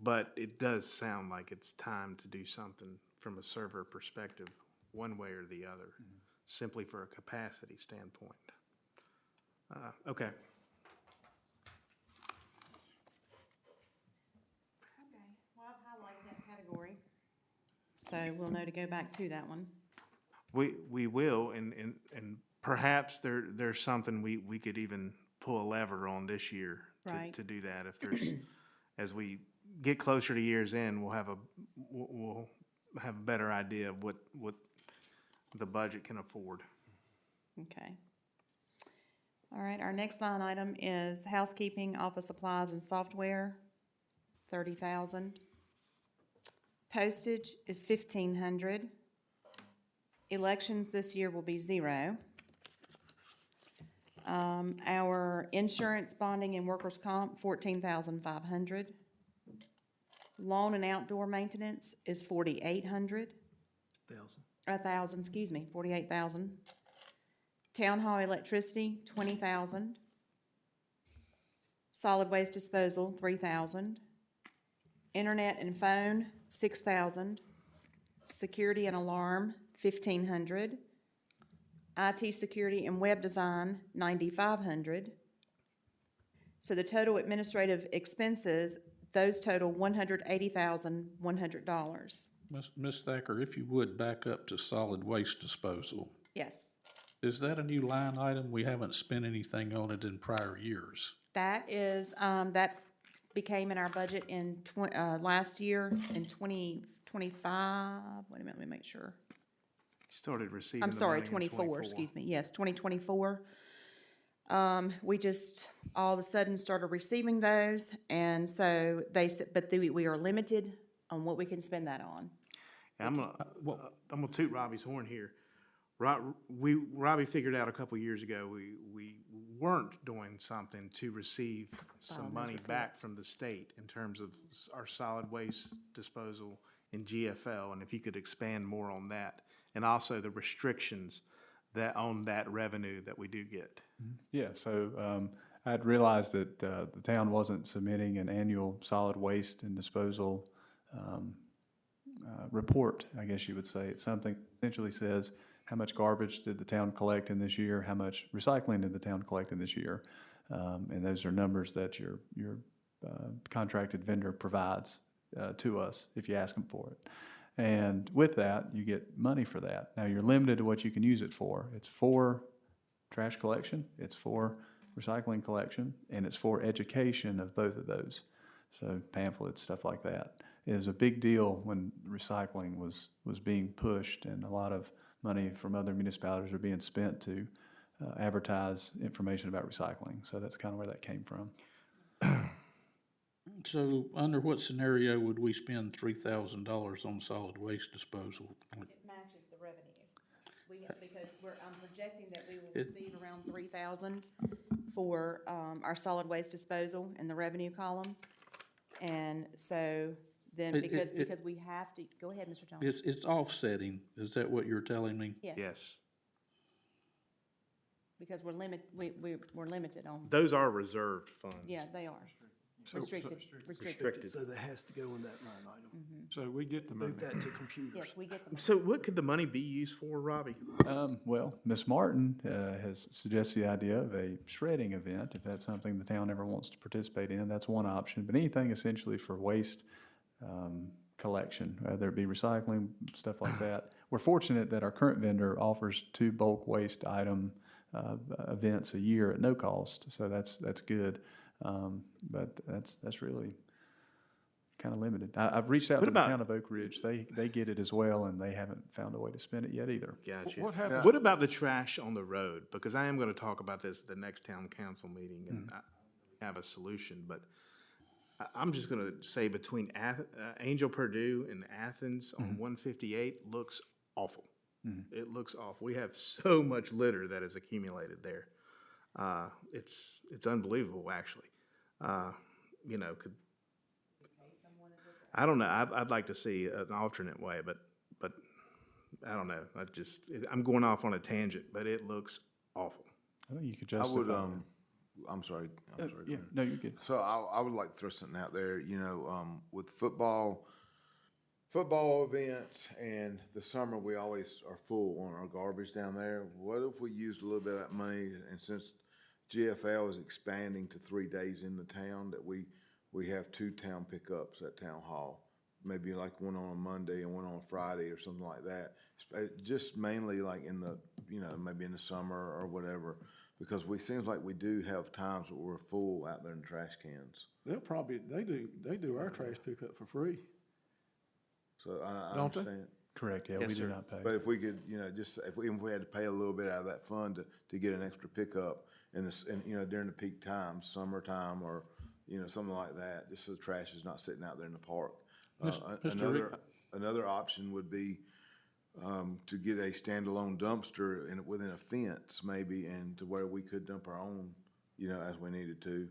But it does sound like it's time to do something from a server perspective, one way or the other. simply for a capacity standpoint. Okay. Okay, well, I've highlighted that category, so we'll know to go back to that one. We will, and perhaps there's something we could even pull a lever on this year Right. to do that. If there's, as we get closer to year's end, we'll have a better idea of what the budget can afford. Okay. All right, our next line item is housekeeping, office supplies and software, 30,000. Postage is 1,500. Elections this year will be 0. Our insurance, bonding, and workers' comp, 14,500. Lawn and outdoor maintenance is 4,800. 1,000, excuse me, 48,000. Town hall electricity, 20,000. Solid waste disposal, 3,000. Internet and phone, 6,000. Security and alarm, 1,500. IT security and web design, 9,500. So the total administrative expenses, those total $180,100. Ms. Thacker, if you would, back up to solid waste disposal. Yes, Is that a new line item? We haven't spent anything on it in prior years. that is, that became in our budget in last year in 2025. Wait a minute, let me make sure. Started receiving I'm the sorry, money in 24, excuse me, yes, 2024. We just all of a sudden started receiving those, and so they said, but we are limited on what we can spend that on. And I'm gonna toot Robbie's horn here. Robbie figured out a couple years ago, we weren't doing something to receive some money back from the state in terms of our solid waste disposal and GFL, and if you could expand more on that, and also the restrictions that on that revenue that we do get. Yeah, so I'd realized that the town wasn't submitting an annual solid waste and disposal report, I guess you would say. It's something that essentially says how much garbage did the town collect in this year, how much recycling did the town collect in this year. And those are numbers that your contracted vendor provides to us if you ask them for it. And with that, you get money for that. Now, you're limited to what you can use it for. It's for trash collection, it's for recycling collection, and it's for education of both of those. So pamphlets, stuff like that. It was a big deal when recycling was being pushed, and a lot of money from other municipalities are being spent to advertise information about recycling. So that's kind of where that came from. So under what scenario would we spend $3,000 on solid waste disposal? It matches the revenue. Because I'm projecting that we will receive around 3,000 for our solid waste disposal in the revenue column. And so then, because we have to, go ahead, Mr. Jones. It's offsetting, is that what you're telling me? Yes. Because we're limited on, Those are reserved funds. yeah, they are. Restricted. So that has to go in that line item. So we get the money. Move that to computers. Yes, we get them. So what could the money be used for, Robbie? Well, Ms. Martin has suggested the idea of a shredding event. If that's something the town ever wants to participate in, that's one option. But anything essentially for waste collection, whether it be recycling, stuff like that. We're fortunate that our current vendor offers 2 bulk waste item events a year at no cost, so that's good. But that's really kind of limited. I've reached out to the town of Oak Ridge. They get it as well, and they haven't found a way to spend it yet either. Gotcha. What happens? What about the trash on the road? Because I am gonna talk about this at the next town council meeting, and I have a solution, but I'm just gonna say between Angel Purdue and Athens on 158 looks awful. It looks awful. We have so much litter that is accumulated there. It's unbelievable, actually. You know, I don't know. I'd like to see an alternate way, but I don't know. I'm going off on a tangent, but it looks awful. I think you could I justify. would, I'm sorry. Yeah, go ahead. no, you're good. So I would like to throw something out there, with football, football events and the summer, we always are full on our garbage down there. What if we used a little bit of that money, and since GFL is expanding to 3 days in the town, that we have 2 town pickups at town hall? Maybe like one on a Monday and one on a Friday or something like that. Just mainly like in the, maybe in the summer or whatever, because seems like we do have times where we're full out there in the trash cans. They do our trash pickup for free. So I Don't they? understand. Correct, yeah, Yes, we do sir. not pay. But if we could, just, even if we had to pay a little bit out of that fund to get an extra pickup and during the peak times, summertime or, something like that, just so the trash is not sitting out there in the park. Mr. Rick- Another option would be, to get a standalone dumpster within a fence maybe, and to where we could dump our own, as we needed to.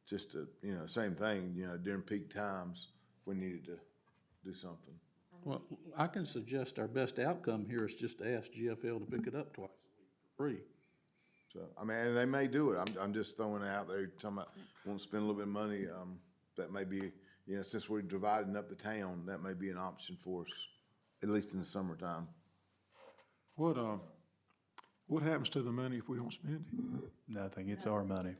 Just to, same thing, during peak times, if we needed to do something. Well, I can suggest our best outcome here is just to ask GFL to pick it up twice a week for free. So, I mean, and they may do it. I'm just throwing it out there, talking about, want to spend a little bit of money, that may be, since we're dividing up the town, that may be an option for us, at least in the summertime. What happens to the money if we don't spend it? Nothing, it's our money.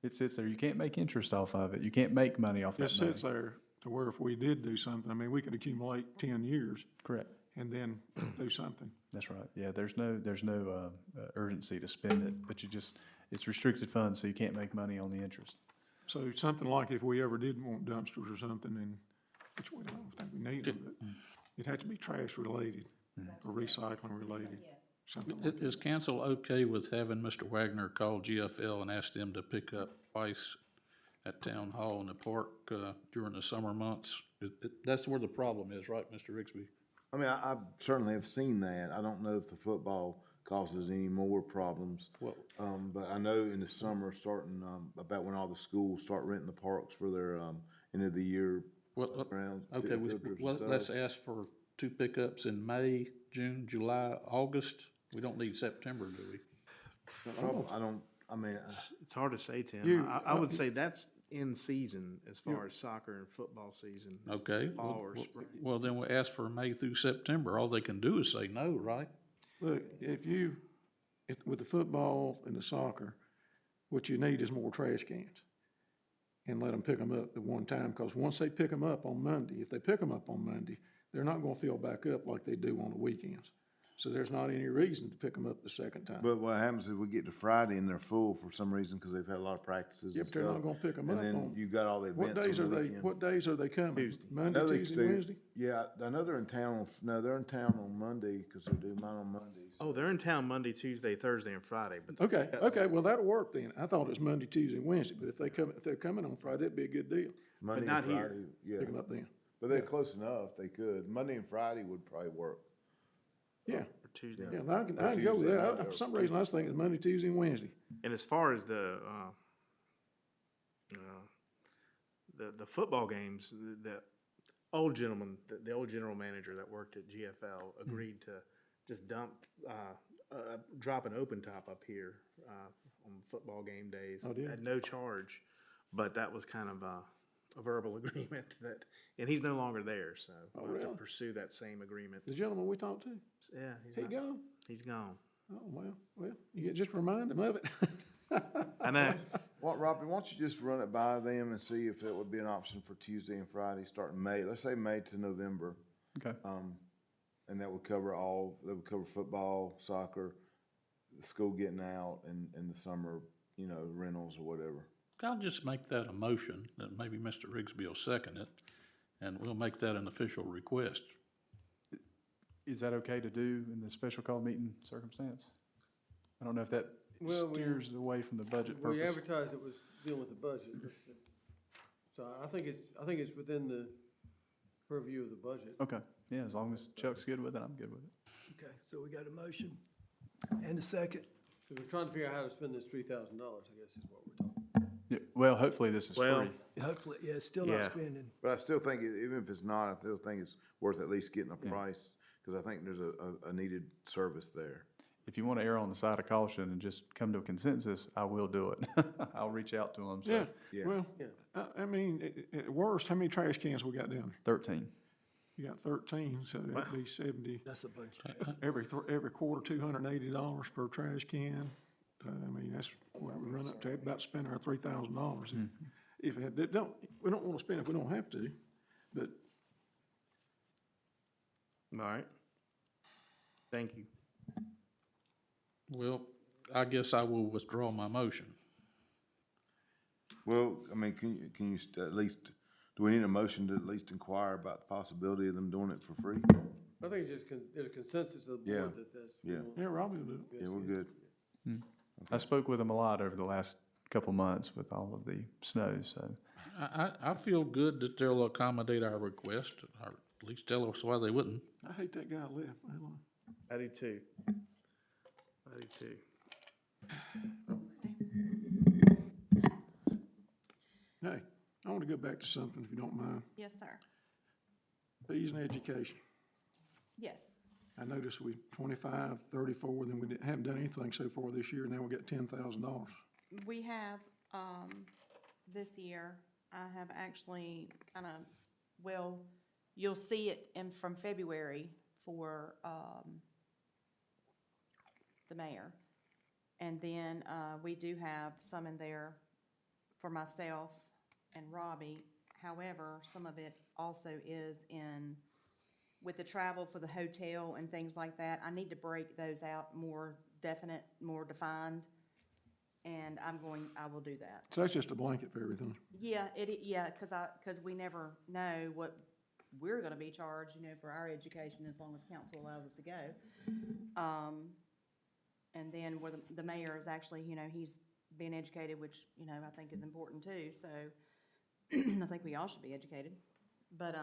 It sits there, you can't make interest off of it, you can't make money off It that money. sits there to where if we did do something, I mean, we could accumulate 10 years Correct, and then do something. that's right, yeah, there's no urgency to spend it, but it's restricted funds, so you can't make money on the interest. So something like if we ever did want dumpsters or something, and, which we don't think we need them, but it'd have to be trash related or recycling related, something like that. Is council okay with having Mr. Wagner call GFL and ask them to pick up twice at Town Hall in the park during the summer months? That's where the problem is, right, Mr. Rigsby? I mean, I certainly have seen that. I don't know if the football causes any more problems. Well- But I know in the summer, starting, about when all the schools start renting the parks for their, end of the year Well, rounds. okay, filters and let's stuff. ask for 2 pickups in May, June, July, August. We don't need September, do we? I mean, It's hard to say, Tim. You- I would say that's in season as far as soccer and football season. is Okay. Fall well- or well- spring. Well, then we ask for May through September. All they can do is say no, right? Look, with the football and the soccer, what you need is more trash cans. And let them pick them up at one time, because once they pick them up on Monday, if they pick them up on Monday, they're not gonna fill back up like they do on the weekends. So there's not any reason to pick them up the second time. but what happens is we get to Friday and they're full for some reason because they've had a lot of practices Yeah, and but they're not stuff. gonna pick them up And then on, you got all the what events days on are the they, weekend. what days are they coming? Tuesday. Monday, No, they Tuesday, stay- Wednesday? Yeah, I know they're in town, they're in town on Monday because they do mine on Mondays. Oh, they're in town Monday, Tuesday, Thursday, and Friday, but Okay, well, that'll work then. I thought it was Monday, Tuesday, and Wednesday, but if they're coming on Friday, that'd be a good deal. Monday not and here. Friday, yeah. Pick them up then. But they're close enough, they could. Monday and Friday would probably work. Yeah, or Tuesday. yeah, I can go with Tuesday that. night For or some reason, I was thinking Monday, Tuesday, and Wednesday. And as far as the football games, the old gentleman, the old general manager that worked at GFL agreed to just drop an open top up here on football game days Oh, did he? at no charge. But that was kind of a verbal agreement that, and he's no longer there, so Oh, we'll have to really? pursue that same agreement. The gentleman we talked to, Yeah, he gone? he's gone. Oh, well, you just remind him of it. I know. What, Robbie, why don't you just run it by them and see if it would be an option for Tuesday and Friday, starting May, let's say May to November. Okay, And that would cover football, soccer, the school getting out, and the summer, rentals or whatever. I'll just make that a motion, that maybe Mr. Rigsby will second it, and we'll make that an official request. is that okay to do in the special call meeting circumstance? I don't know if that Well, steers away from the budget We purpose. advertised it was dealing with the budget, so I think it's within the purview of the budget. Okay, yeah, as long as Chuck's good with it, I'm good with it. Okay, so we got a motion and a second. Because we're trying to figure out how to spend this $3,000, I guess is what we're talking. Yeah, well, hopefully this is Well, free. Hopefully, yeah, it's still Yeah. not spending. But I still think, even if it's not, I still think it's worth at least getting a price, because I think there's a needed service there. If you want to err on the side of caution and just come to a consensus, I will do it. I'll reach out to them, Yeah, so Yeah. well, I mean, at worst, how many trash cans we got down 13. there? You got 13, so that'd be 70. That's a bunch. Every quarter, $280 per trash can. I mean, that's what we run up to, about spending our $3,000. If we don't want to spend if we don't have to, but All right. Thank you. Well, I guess I will withdraw my motion. Well, I mean, can you at least, do we need a motion to at least inquire about the possibility of them doing it for free? I think it's just, there's a consensus of the Yeah. board that that's. Yeah. yeah, Robbie will do it. Yeah, we're good. I spoke with them a lot over the last couple months with all of the snow, so. I feel good that they'll accommodate our request, or at least tell us why they wouldn't. I hate that guy left. I do too. I do too. Hey, I want to go back to something, if you don't mind. Yes, sir. Fees and education. Yes. I noticed we 25, 34, then we haven't done anything so far this year, now we got $10,000. We have, this year, I have actually kind of, well, you'll see it from February for, the mayor. And then, we do have some in there for myself and Robbie. However, some of it also is in, with the travel for the hotel and things like that. I need to break those out more definite, more defined. And I will do that. So that's just a blanket for everything. Yeah, because we never know what we're gonna be charged, for our education as long as council allows us to go. And then where the mayor is actually, he's being educated, which, I think is important too, so I think we all should be educated. But,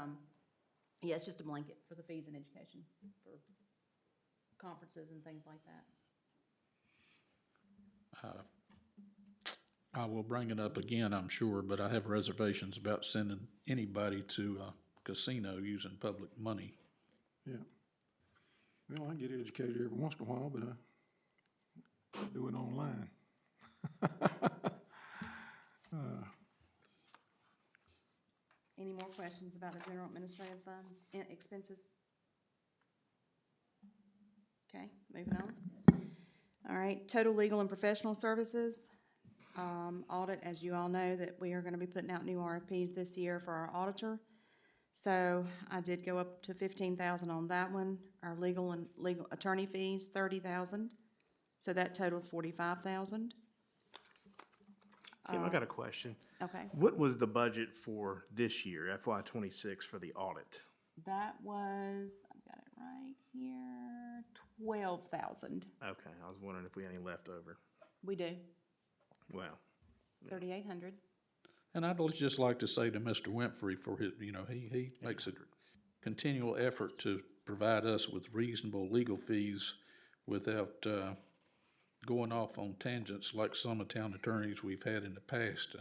yeah, it's just a blanket for the fees in education, for conferences and things like that. I will bring it up again, I'm sure, but I have reservations about sending anybody to a casino using public money. Yeah. Well, I get educated every once in a while, but I do it online. Any more questions about the general administrative funds, expenses? Okay, moving on. All right, total legal and professional services. Audit, as you all know, that we are gonna be putting out new RFPs this year for our auditor. So I did go up to 15,000 on that one. Our legal attorney fees, 30,000. So that totals 45,000. Kim, I got a question. Okay, What was the budget for this year, FY '26, for the audit? that was, I've got it right here, 12,000. Okay, I was wondering if we had any left over. We do, Wow. 3,800. And I'd just like to say to Mr. Winfrey for his, he makes a continual effort to provide us with reasonable legal fees without going off on tangents like some of town attorneys we've had in the past.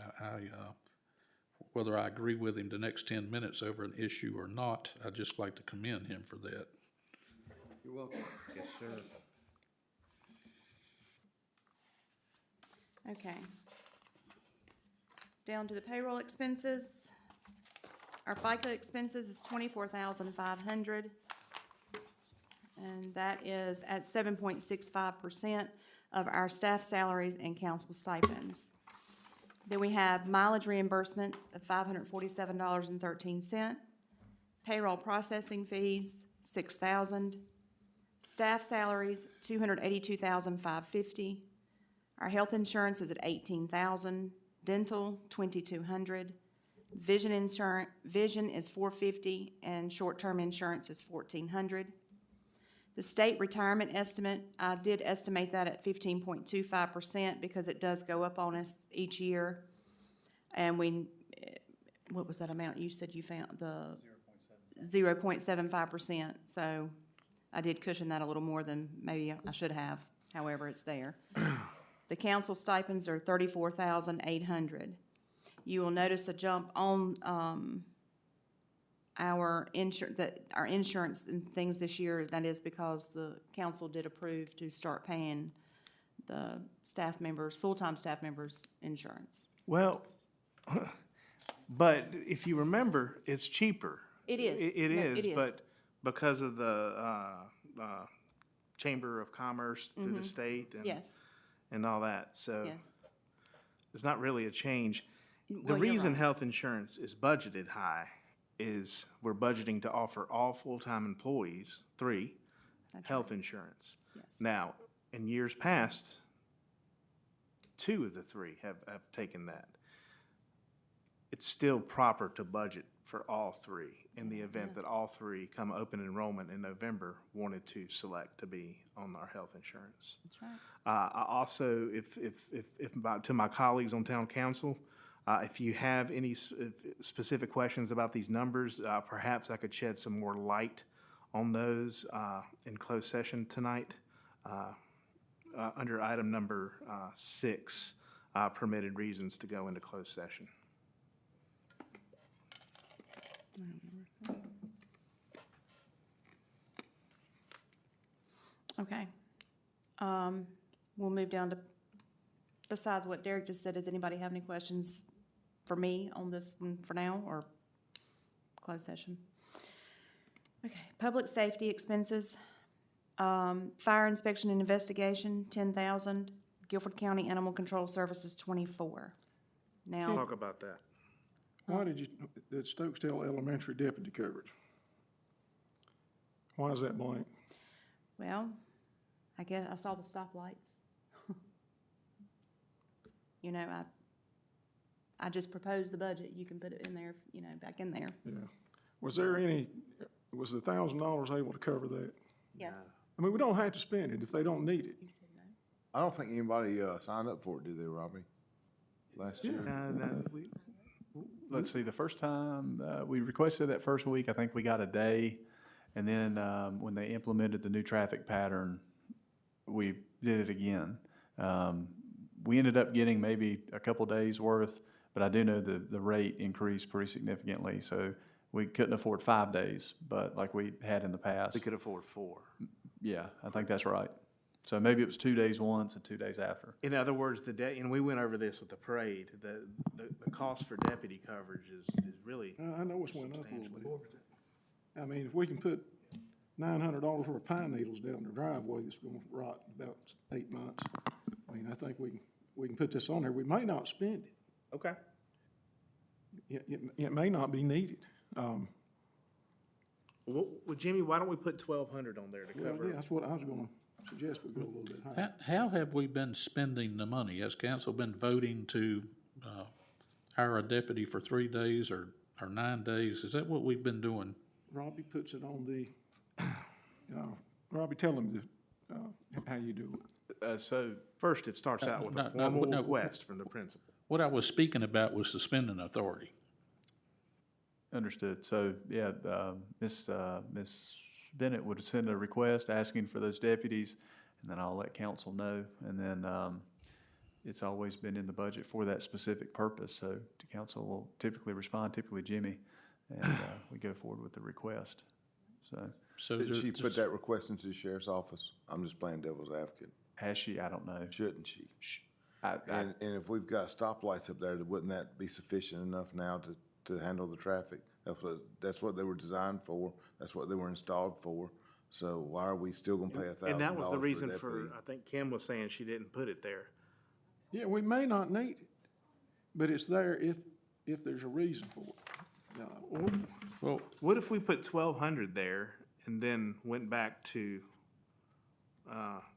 Whether I agree with him the next 10 minutes over an issue or not, I'd just like to commend him for that. You're welcome. Yes, sir. Okay. Down to the payroll expenses. Our FICA expenses is 24,500. And that is at 7.65% of our staff salaries and council stipends. Then we have mileage reimbursements of $547.13. Payroll processing fees, $6,000. Staff salaries, $282,550. Our health insurance is at $18,000. Dental, $2,200. Vision insurance, vision is $450, and short-term insurance is $1,400. The state retirement estimate, I did estimate that at 15.25% because it does go up on us each year. And what was that amount you said you found? The 0.75%. So I did cushion that a little more than maybe I should have. However, it's there. The council stipends are $34,800. You will notice a jump on our insurance and things this year. That is because the council did approve to start paying the staff members, full-time staff members' insurance. Well, but if you remember, it's cheaper. It is. It No, is, it is. but because of the Chamber of Commerce through the state and Yes, and all that, so yes. it's not really a change. The Well, you're reason right. health insurance is budgeted high is we're budgeting to offer all full-time employees, 3, That's health insurance. Yes. Now, in years past, 2 of the 3 have taken that. It's still proper to budget for all 3 in the event that all 3 come open enrollment in November wanted to select to be on our health insurance. That's right. I also, to my colleagues on town council, if you have any specific questions about these numbers, perhaps I could shed some more light on those in closed session tonight. Under item number 6, permitted reasons to go into closed session. Okay. We'll move down to, besides what Derek just said, does anybody have any questions for me on this one for now, or closed session? Okay, public safety expenses, fire inspection and investigation, 10,000, Guilford County Animal Control Services, 24. Now, Talk about that. Why did you, the Stokesdale Elementary deputy coverage? Why is that blank? well, I guess I saw the stoplights. You know, I just proposed the budget, you can put it in there, you know, back in there. Yeah. Was there any, was the $1,000 able to cover that? Yes. I mean, we don't have to spend it if they don't need it. You said no. I don't think anybody, signed up for it, did they, Robbie? Last year? Let's see, the first time, we requested that first week, I think we got a day. And then, when they implemented the new traffic pattern, we did it again. We ended up getting maybe a couple days worth, but I do know the rate increased pretty significantly. So we couldn't afford 5 days, but like we had in the past. We could afford 4. Yeah, I think that's right. So maybe it was 2 days once and 2 days after. In other words, and we went over this with the parade, the cost for deputy coverage is really I know it's went up a little substantial. bit. I mean, if we can put $900 worth of pine needles down the driveway that's gonna rot in about 8 months, I mean, I think we can put this on there. We may not spend it. Okay. It may not be needed. Well, Jimmy, why don't we put 1,200 on there to Well, cover? yeah, that's what I was gonna suggest, we go a little bit higher. How have we been spending the money? Has council been voting to hire a deputy for 3 days or 9 days? Is that what we've been doing? Robbie puts it on the, Robbie, tell him how you do it. So First, it starts out with a no, formal no. request from the principal. What I was speaking about was suspending authority. understood. So, yeah, Miss Bennett would send a request asking for those deputies, and then I'll let council know. And then, it's always been in the budget for that specific purpose. So the council will typically respond, typically Jimmy, and, we go forward with the request. So, Did she there's- put that request into the sheriff's office? I'm just playing devil's advocate. has she? I don't know. Shouldn't she? I, And if we've got stoplights up there, wouldn't that be sufficient enough now to handle the traffic? That's what they were designed for. That's what they were installed for. So why are we still gonna pay $1,000 And that was the for a reason deputy? I think Kim was saying she didn't put it there. Yeah, we may not need it, but it's there if there's a reason for it. Well, What if we put 1,200 there and then went back to,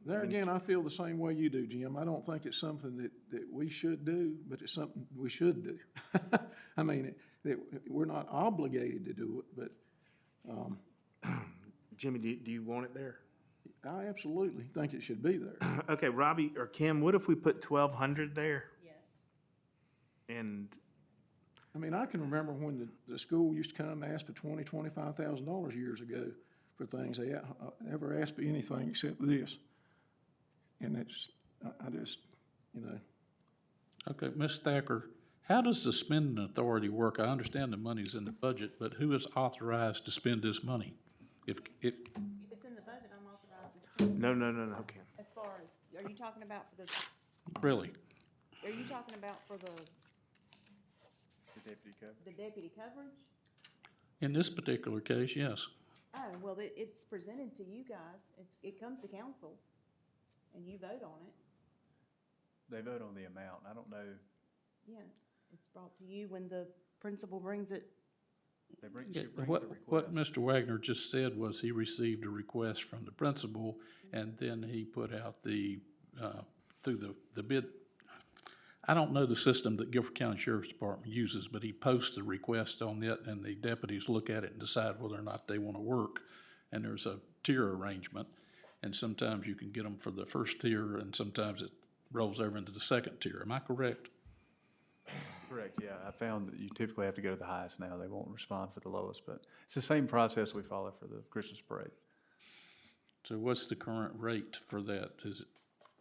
There again, I feel the same way you do, Jim. I don't think it's something that we should do, but it's something we should do. I mean, we're not obligated to do it, but Jimmy, do you want it there? I absolutely think it should be there. Okay, Robbie or Kim, what if we put 1,200 there? Yes. And, I mean, I can remember when the school used to come and ask for $25,000 years ago for things. They never asked for anything except this. And I just, okay, Ms. Thacker, how does the spending authority work? I understand the money's in the budget, but who is authorized to spend this money? If, If it's in the budget, I'm authorized to spend. no, Kim. As far as, are you talking about for the, really, are you talking about for the deputy cover. deputy coverage? In this particular case, yes. Oh, well, it's presented to you guys. It comes to council, and you vote on it. They vote on the amount. I don't know, Yeah, it's brought to you when the principal brings it. they bring, Yeah, she brings the What request. Mr. Wagner just said was he received a request from the principal, and then he put out through the bid. I don't know the system that Guilford County Sheriff's Department uses, but he posts the request on it, and the deputies look at it and decide whether or not they want to work. And there's a tier arrangement, and sometimes you can get them for the first tier, and sometimes it rolls over into the second tier. Am I correct? Correct, yeah. I found that you typically have to go to the highest now. They won't respond for the lowest, but it's the same process we follow for the Christmas parade. So what's the current rate for that? Is it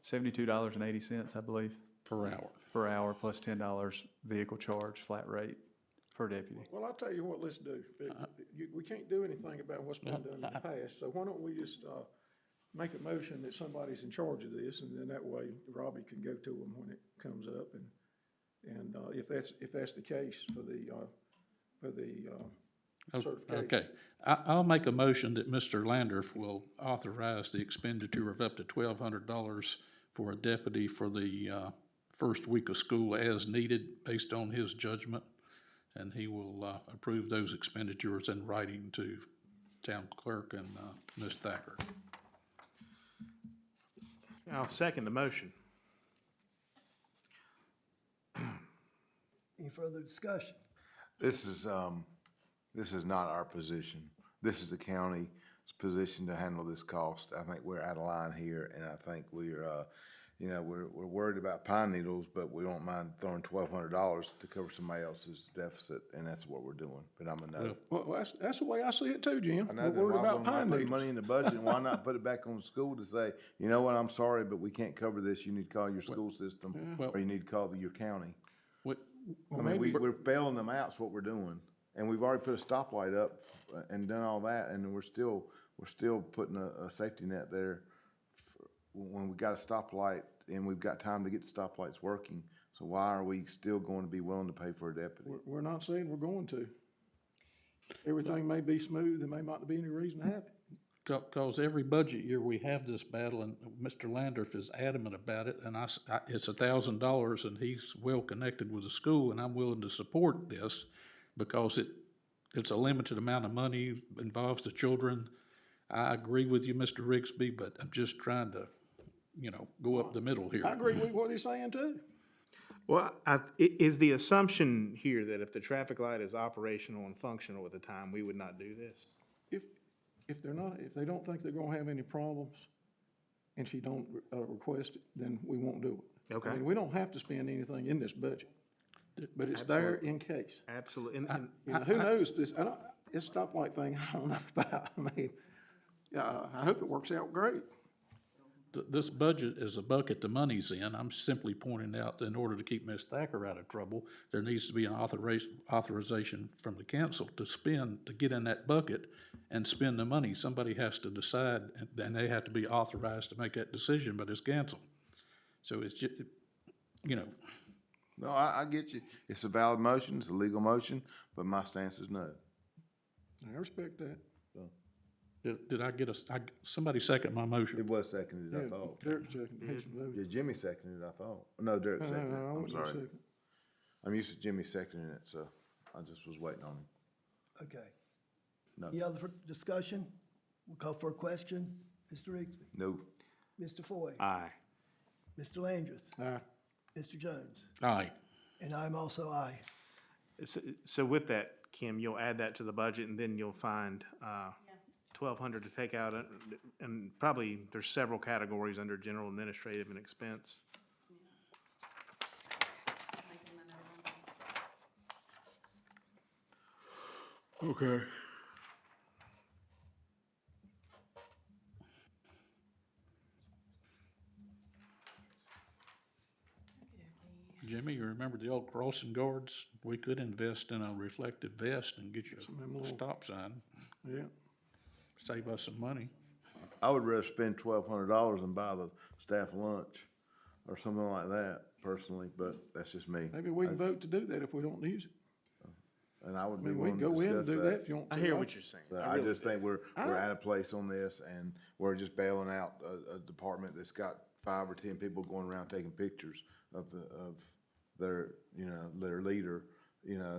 $72.80, I believe, per hour? per hour, plus $10 vehicle charge, flat rate per deputy. Well, I'll tell you what, let's do. We can't do anything about what's been done in the past, so why don't we just, make a motion that somebody's in charge of this, and then that way Robbie can go to them when it comes up, and if that's the case for the certification. Okay, I'll make a motion that Mr. Landorf will authorize the expenditure of up to $1,200 for a deputy for the first week of school as needed, based on his judgment, and he will approve those expenditures in writing to town clerk and Ms. Thacker. I'll second the motion. Any further discussion? This is not our position. This is the county's position to handle this cost. I think we're out of line here, and I think we're worried about pine needles, but we don't mind throwing $1,200 to cover somebody else's deficit, and that's what we're doing. But I'm a no. Well, that's the way I see it too, Jim. I know, We're then worried why about wouldn't I pine put needles. money in the budget, and why not put it back on the school to say, you know what, I'm sorry, but we can't cover this, you need to call your school system, Well- or you need to call your county. What, I mean, we're bailing them out, is what we're doing, and we've already put a stoplight up and done all that, and we're still putting a safety net there when we got a stoplight, and we've got time to get the stoplights working, so why are we still going to be willing to pay for a deputy? We're not saying we're going to. Everything may be smooth, there may not be any reason to have it. Because every budget year we have this battle, and Mr. Landorf is adamant about it, and it's $1,000, and he's well connected with the school, and I'm willing to support this because it's a limited amount of money, involves the children. I agree with you, Mr. Rigsby, but I'm just trying to, go up the middle here. I agree with what he's saying too. Well, is the assumption here that if the traffic light is operational and functional at the time, we would not do this? If they don't think they're gonna have any problems, and she don't request it, then we won't do it. Okay. I mean, we don't have to spend anything in this budget, but it's there in case. Absolutely. Who knows this, this stoplight thing, I don't know about, I mean, I hope it works out great. This budget is a bucket the money's in. I'm simply pointing out that in order to keep Ms. Thacker out of trouble, there needs to be an authorization from the council to get in that bucket and spend the money. Somebody has to decide, and they have to be authorized to make that decision, but it's council. So it's just, No, I get you. It's a valid motion, it's a legal motion, but my stance is no. I respect that. did I get somebody second my motion? It was seconded, I thought. Derek seconded. Yeah, Jimmy seconded it, I thought. No, Derek No, seconded it, I I'm wouldn't sorry. second. I'm used to Jimmy seconding it, so I just was waiting on him. Okay. No. Any other discussion? We'll call for a question. Mr. Rigsby, No. Mr. Foy, Aye. Mr. Landrith, Aye. Mr. Jones, Aye. and I'm also aye. So with that, Kim, you'll add that to the budget, and then you'll find $1,200 to take out, and probably there's several categories under general administrative and expense. Okay. Jimmy, you remember the old crossing guards? We could invest in a reflective vest and get you a stop sign, Yeah. save us some money. I would rather spend $1,200 and buy the staff lunch or something like that personally, but that's just me. Maybe we can vote to do that if we don't use it. and I would I be mean, we willing can to go in and discuss do that. that if you want to. I hear what you're saying. So I I really just do. think we're at a place on this, and we're just bailing out a department that's got 5 or 10 people going around taking pictures of their, their leader,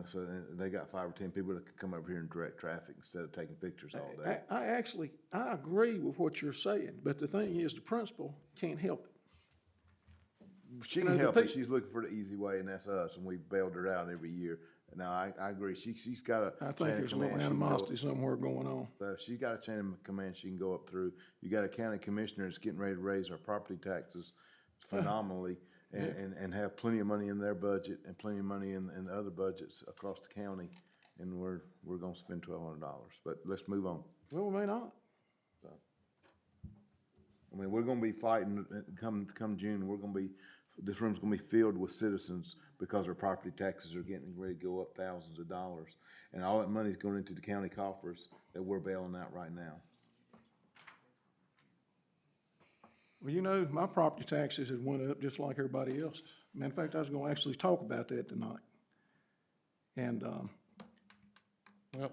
so they got 5 or 10 people that can come over here and direct traffic instead of taking pictures all day. I agree with what you're saying, but the thing is, the principal can't help it. She know, can the help it. peop- She's looking for the easy way, and that's us, and we've bailed her out every year. Now, I agree. She's got a I think chain of there's a little command. She can go- animosity somewhere going on. So she's got a chain of command she can go up through. You got a county commissioner that's getting ready to raise our property taxes phenomenally and have plenty of money in their budget and plenty of money in the other budgets across the county. And we're gonna spend $1,200, but let's move on. Well, we may not. I mean, we're gonna be fighting, come June, this room's gonna be filled with citizens because our property taxes are getting ready to go up thousands of dollars. And all that money's going into the county coffers that we're bailing out right now. Well, my property taxes had went up just like everybody else's. Matter of fact, I was gonna actually talk about that tonight. And, Well,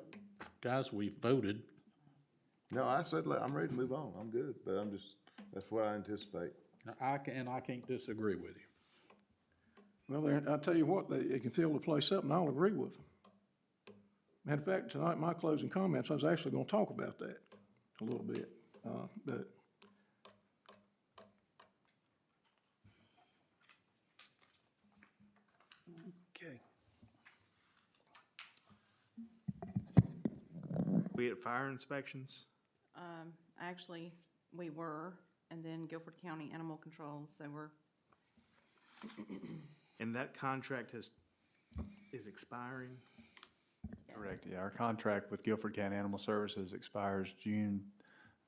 guys, we voted. No, I said, I'm ready to move on. I'm good, but that's what I anticipate. I can't disagree with you. well, I'll tell you what, they can fill the place up, and I'll agree with them. Matter of fact, tonight, my closing comments, I was actually gonna talk about that a little bit, but Okay. We had fire inspections. Actually, we were, and then Guilford County Animal Control, so we're, And that contract is expiring. Correct, yeah. Our contract with Guilford County Animal Services expires June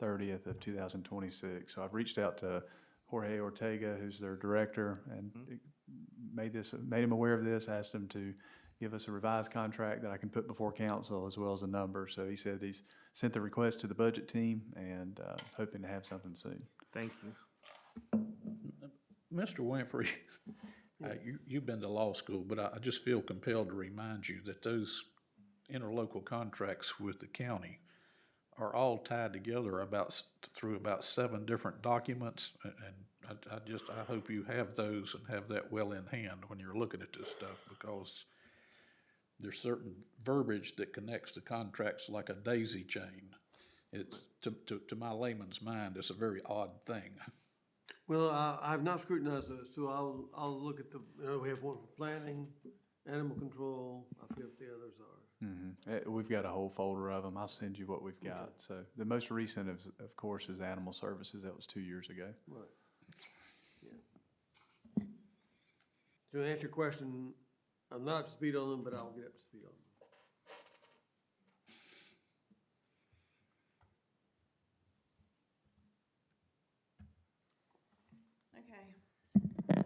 30th of 2026. So I've reached out to Jorge Ortega, who's their director, and made him aware of this, asked him to give us a revised contract that I can put before council as well as a number. So he said he's sent the request to the budget team and hoping to have something soon. Thank you. Mr. Winfrey, you've been to law school, but I just feel compelled to remind you that those interlocal contracts with the county are all tied together through about 7 different documents, and I hope you have those and have that well in hand when you're looking at this stuff, because there's certain verbiage that connects the contracts like a daisy chain. It's, to my layman's mind, it's a very odd thing. Well, I have not scrutinized those, so I'll look at we have one for planning, animal control, I forget what the others are. We've got a whole folder of them. I'll send you what we've got. So the most recent, of course, is Animal Services. That was 2 years ago. Right. Yeah. So to answer your question, I'm not up to speed on them, but I'll get up to speed on them. okay.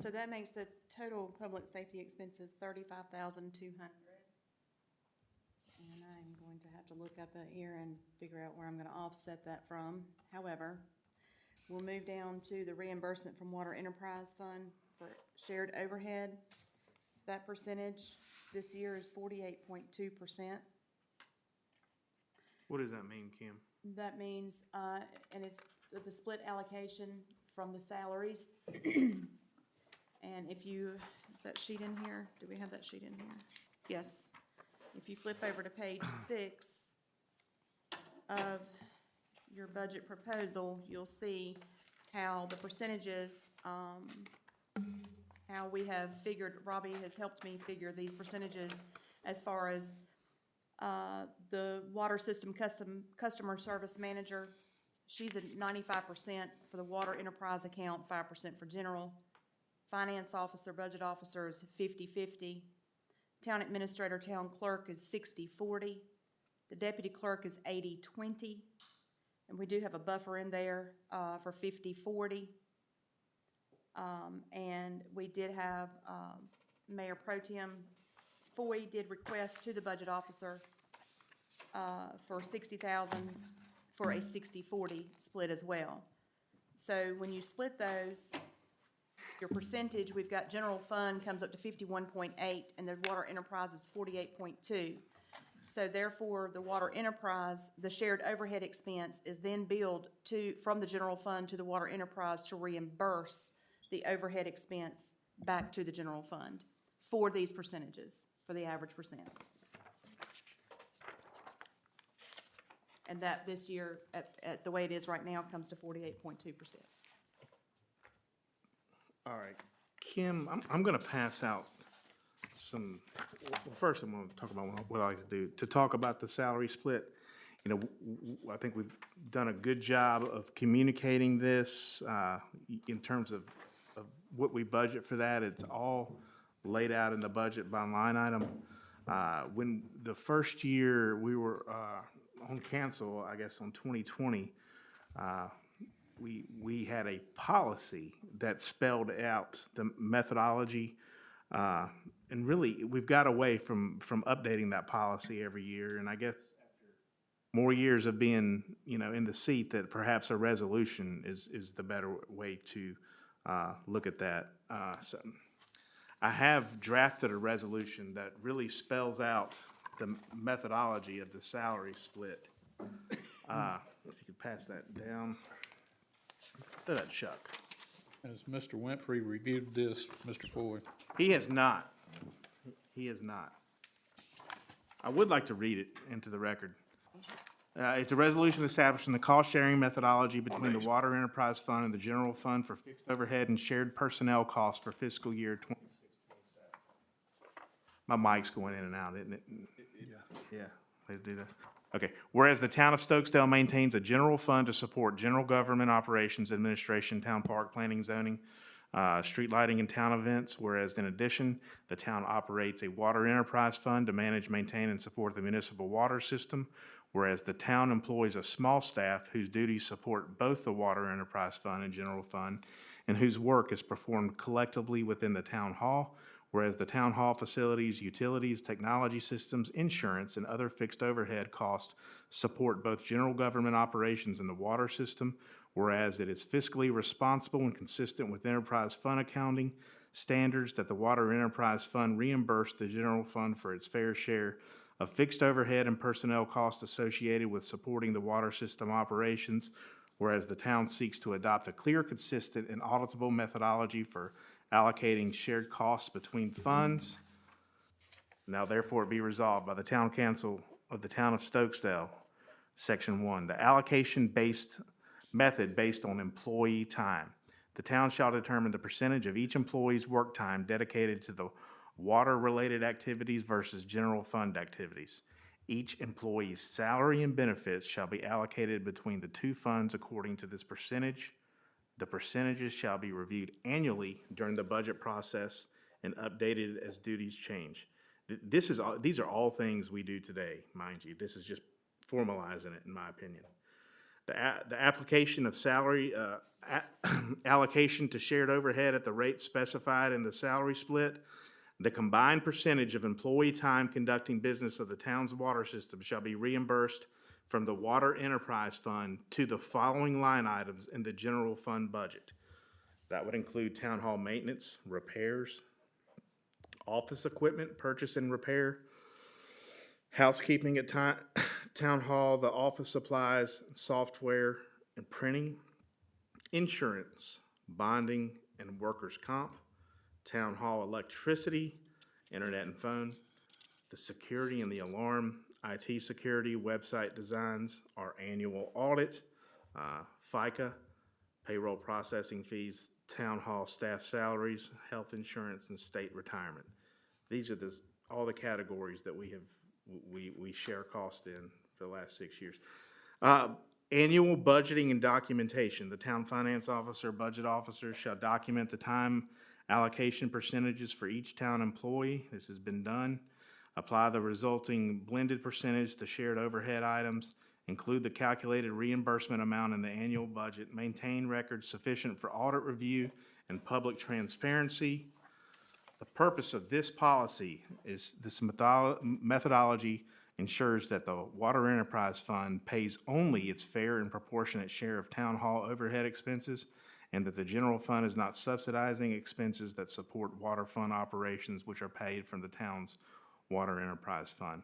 So that makes the total public safety expenses $35,200. And I'm going to have to look up here and figure out where I'm gonna offset that from. However, we'll move down to the reimbursement from Water Enterprise Fund for shared overhead. That percentage this year is 48.2%. What does that mean, Kim? That means, and it's the split allocation from the salaries. And if you, is that sheet in here? Do we have that sheet in here? Yes. If you flip over to page 6 of your budget proposal, you'll see how the percentages, how we have figured, Robbie has helped me figure these percentages as far as the water system customer service manager. She's at 95% for the water enterprise account, 5% for general. Finance officer, budget officer is 50-50. Town administrator, town clerk is 60-40. The deputy clerk is 80-20. And we do have a buffer in there for 50-40. And we did have Mayor Pro Tem Foy did request to the budget officer for $60,000 for a 60-40 split as well. So when you split those, your percentage, we've got general fund comes up to 51.8, and the water enterprise is 48.2. So therefore, the water enterprise, the shared overhead expense is then billed from the general fund to the water enterprise to reimburse the overhead expense back to the general fund for these percentages, for the average percent. And that this year, at the way it is right now, comes to 48.2%. All right, Kim, I'm gonna pass out some, well, first I'm gonna talk about what I like to do, to talk about the salary split. You know, I think we've done a good job of communicating this, in terms of what we budget for that. It's all laid out in the budget by line item. When the first year we were, on council, I guess on 2020, we had a policy that spelled out the methodology, and really, we've got away from updating that policy every year, and I guess more years of being, you know, in the seat, that perhaps a resolution is the better way to look at that. So I have drafted a resolution that really spells out the methodology of the salary split. If you could pass that down. Throw that, Chuck. Has Mr. Winfrey reviewed this, Mr. Foy? He has not. He has not. I would like to read it into the record. It's a resolution establishing the cost-sharing methodology between the Water Enterprise Fund and the General Fund for fixed overhead and shared personnel costs for fiscal year 26-27. My mic's going in and out, isn't it? Yeah, please do this. Okay, whereas the town of Stokesdale maintains a general fund to support general government operations, administration, town park, planning, zoning, street lighting, and town events, whereas in addition, the town operates a water enterprise fund to manage, maintain, and support the municipal water system, whereas the town employs a small staff whose duties support both the water enterprise fund and general fund, and whose work is performed collectively within the town hall, whereas the town hall facilities, utilities, technology systems, insurance, and other fixed overhead costs support both general government operations and the water system, whereas it is fiscally responsible and consistent with enterprise fund accounting standards that the water enterprise fund reimburse the general fund for its fair share of fixed overhead and personnel costs associated with supporting the water system operations, whereas the town seeks to adopt a clear, consistent, and auditable methodology for allocating shared costs between funds. Now therefore be resolved by the Town Council of the Town of Stokesdale, Section 1, the allocation-based method based on employee time. The town shall determine the percentage of each employee's work time dedicated to the water-related activities versus general fund activities. Each employee's salary and benefits shall be allocated between the two funds according to this percentage. The percentages shall be reviewed annually during the budget process and updated as duties change. These are all things we do today, mind you. This is just formalizing it, in my opinion. The application of salary allocation to shared overhead at the rate specified in the salary split. The combined percentage of employee time conducting business of the town's water system shall be reimbursed from the Water Enterprise Fund to the following line items in the general fund budget. That would include town hall maintenance, repairs, office equipment, purchase and repair, housekeeping at town hall, the office supplies, software, and printing, insurance, bonding, and workers' comp, town hall electricity, internet and phone, the security and the alarm, IT security, website designs, our annual audit, FICA, payroll processing fees, town hall staff salaries, health insurance, and state retirement. These are all the categories that we share cost in for the last 6 years. Annual budgeting and documentation. The town finance officer, budget officer shall document the time allocation percentages for each town employee. This has been done. Apply the resulting blended percentage to shared overhead items. Include the calculated reimbursement amount in the annual budget. Maintain records sufficient for audit review and public transparency. The purpose of this policy is this methodology ensures that the Water Enterprise Fund pays only its fair and proportionate share of town hall overhead expenses and that the general fund is not subsidizing expenses that support water fund operations which are paid from the town's water enterprise fund.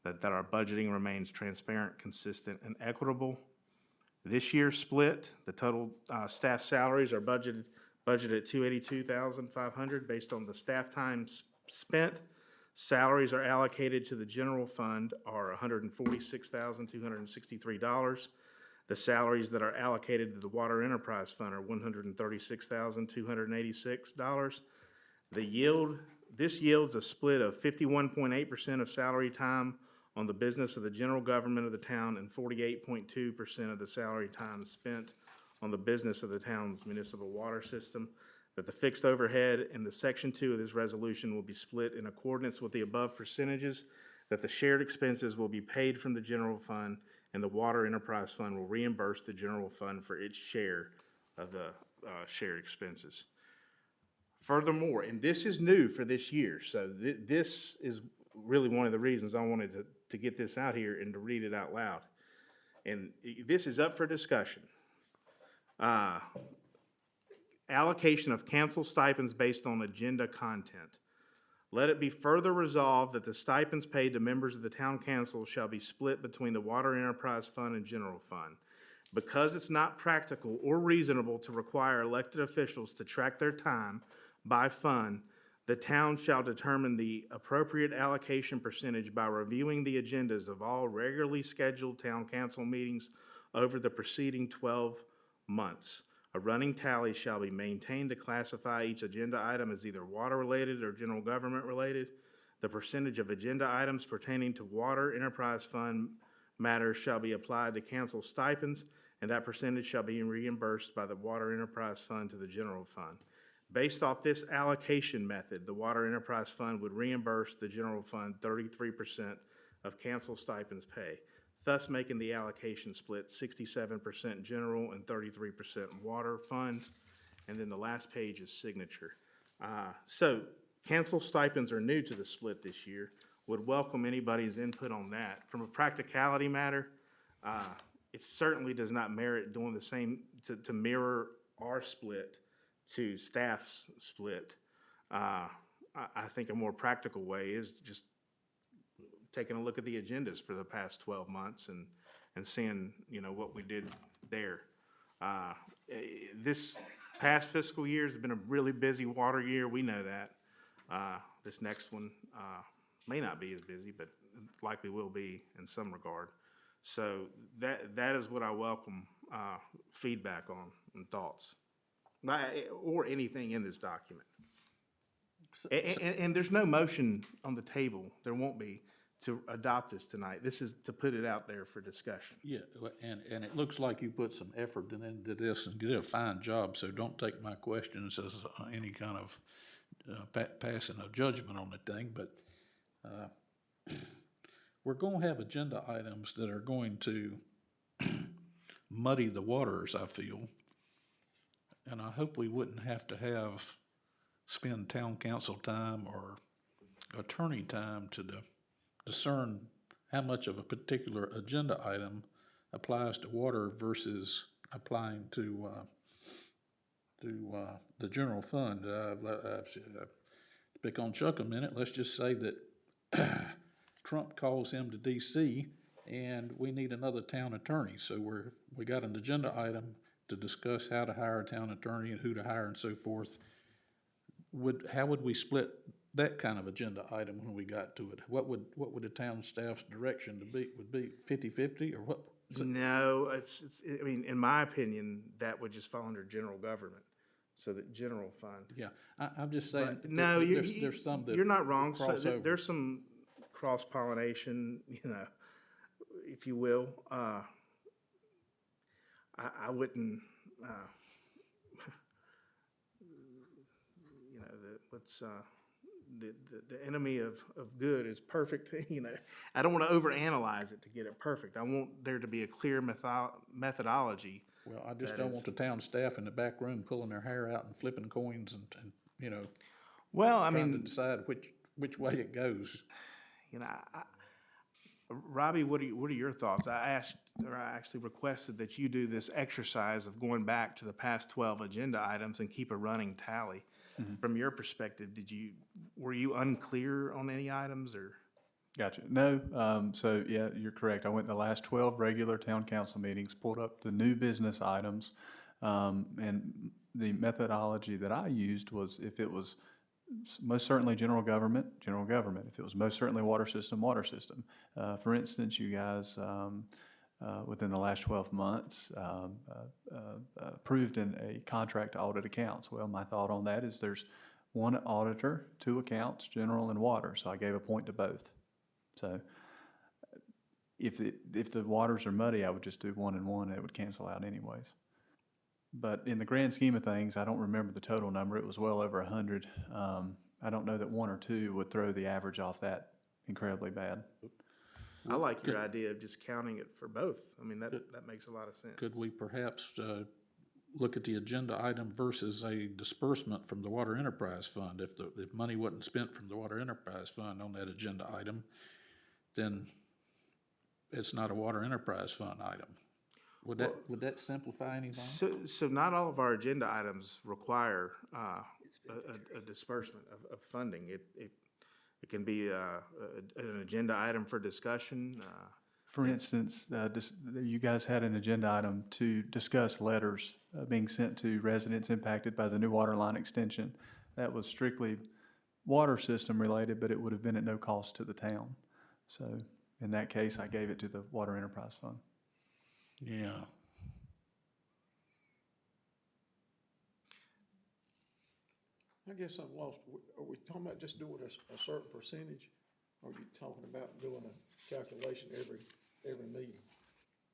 That our budgeting remains transparent, consistent, and equitable. This year's split, the total staff salaries are budgeted at $282,500 based on the staff time spent. Salaries are allocated to the general fund are $146,263. The salaries that are allocated to the water enterprise fund are $136,286. This yields a split of 51.8% of salary time on the business of the general government of the town and 48.2% of the salary time spent on the business of the town's municipal water system. That the fixed overhead in the section 2 of this resolution will be split in accordance with the above percentages, that the shared expenses will be paid from the general fund, and the water enterprise fund will reimburse the general fund for its share of the shared expenses. Furthermore, and this is new for this year, so this is really one of the reasons I wanted to get this out here and to read it out loud. And this is up for discussion. Allocation of council stipends based on agenda content. Let it be further resolved that the stipends paid to members of the town council shall be split between the water enterprise fund and general fund. Because it's not practical or reasonable to require elected officials to track their time by fund, the town shall determine the appropriate allocation percentage by reviewing the agendas of all regularly scheduled town council meetings over the preceding 12 months. A running tally shall be maintained to classify each agenda item as either water-related or general government-related. The percentage of agenda items pertaining to water enterprise fund matters shall be applied to council stipends, and that percentage shall be reimbursed by the water enterprise fund to the general fund. Based off this allocation method, the water enterprise fund would reimburse the general fund 33% of council stipends pay, thus making the allocation split 67% general and 33% water funds. And then the last page is signature. So council stipends are new to the split this year. Would welcome anybody's input on that. From a practicality matter, it certainly does not merit doing the same, to mirror our split to staff's split. I think a more practical way is just taking a look at the agendas for the past 12 months and seeing, what we did there. This past fiscal year has been a really busy water year. We know that. This next one may not be as busy, but likely will be in some regard. So that is what I welcome feedback on and thoughts, or anything in this document. And there's no motion on the table. There won't be to adopt this tonight. This is to put it out there for discussion. Yeah, and it looks like you put some effort into this and did a fine job, so don't take my questions as any kind of passing a judgment on the thing, but we're going to have agenda items that are going to muddy the waters, I feel, and I hope we wouldn't have to spend town council time or attorney time to discern how much of a particular agenda item applies to water versus applying to the general fund. Pick on Chuck a minute. Let's just say that Trump calls him to D.C. and we need another town attorney. So we got an agenda item to discuss how to hire a town attorney and who to hire and so forth. How would we split that kind of agenda item when we got to it? What would the town staff's direction would be 50-50 or what? No, I mean, in my opinion, that would just fall under general government. So the general fund. Yeah, I'm just saying. But no, there's some that you're not wrong. So cross over. there's some cross-pollination, if you will. I wouldn't, the enemy of good is perfect. I don't want to overanalyze it to get it perfect. I want there to be a clear methodology. Well, I just don't want the town staff in the back room pulling their hair out and flipping coins and Well, I trying to mean, decide which way it goes. Robbie, what are your thoughts? I actually requested that you do this exercise of going back to the past 12 agenda items and keep a running tally. From your perspective, were you unclear on any items, or? Gotcha. No, so yeah, you're correct. I went the last 12 regular town council meetings, pulled up the new business items, and the methodology that I used was if it was most certainly general government. If it was most certainly water system. For instance, you guys, within the last 12 months, approved in a contract to audit accounts. Well, my thought on that is there's one auditor, two accounts, general and water, so I gave a point to both. So if the waters are muddy, I would just do 1 and 1, and it would cancel out anyways. But in the grand scheme of things, I don't remember the total number. It was well over 100. I don't know that 1 or 2 would throw the average off that incredibly bad. I like your idea of just counting it for both. I mean, that makes a lot of sense. Could we perhaps look at the agenda item versus a disbursement from the Water Enterprise Fund? If money wasn't spent from the Water Enterprise Fund on that agenda item, then it's not a Water Enterprise Fund item. Would that simplify anything? So not all of our agenda items require a disbursement of funding. It can be an agenda item for discussion. For instance, you guys had an agenda item to discuss letters being sent to residents impacted by the new water line extension. That was strictly water system related, but it would have been at no cost to the town. So in that case, I gave it to the Water Enterprise Fund. Yeah. I guess I'm lost. Are we talking about just doing a certain percentage? Or are you talking about doing a calculation every meeting?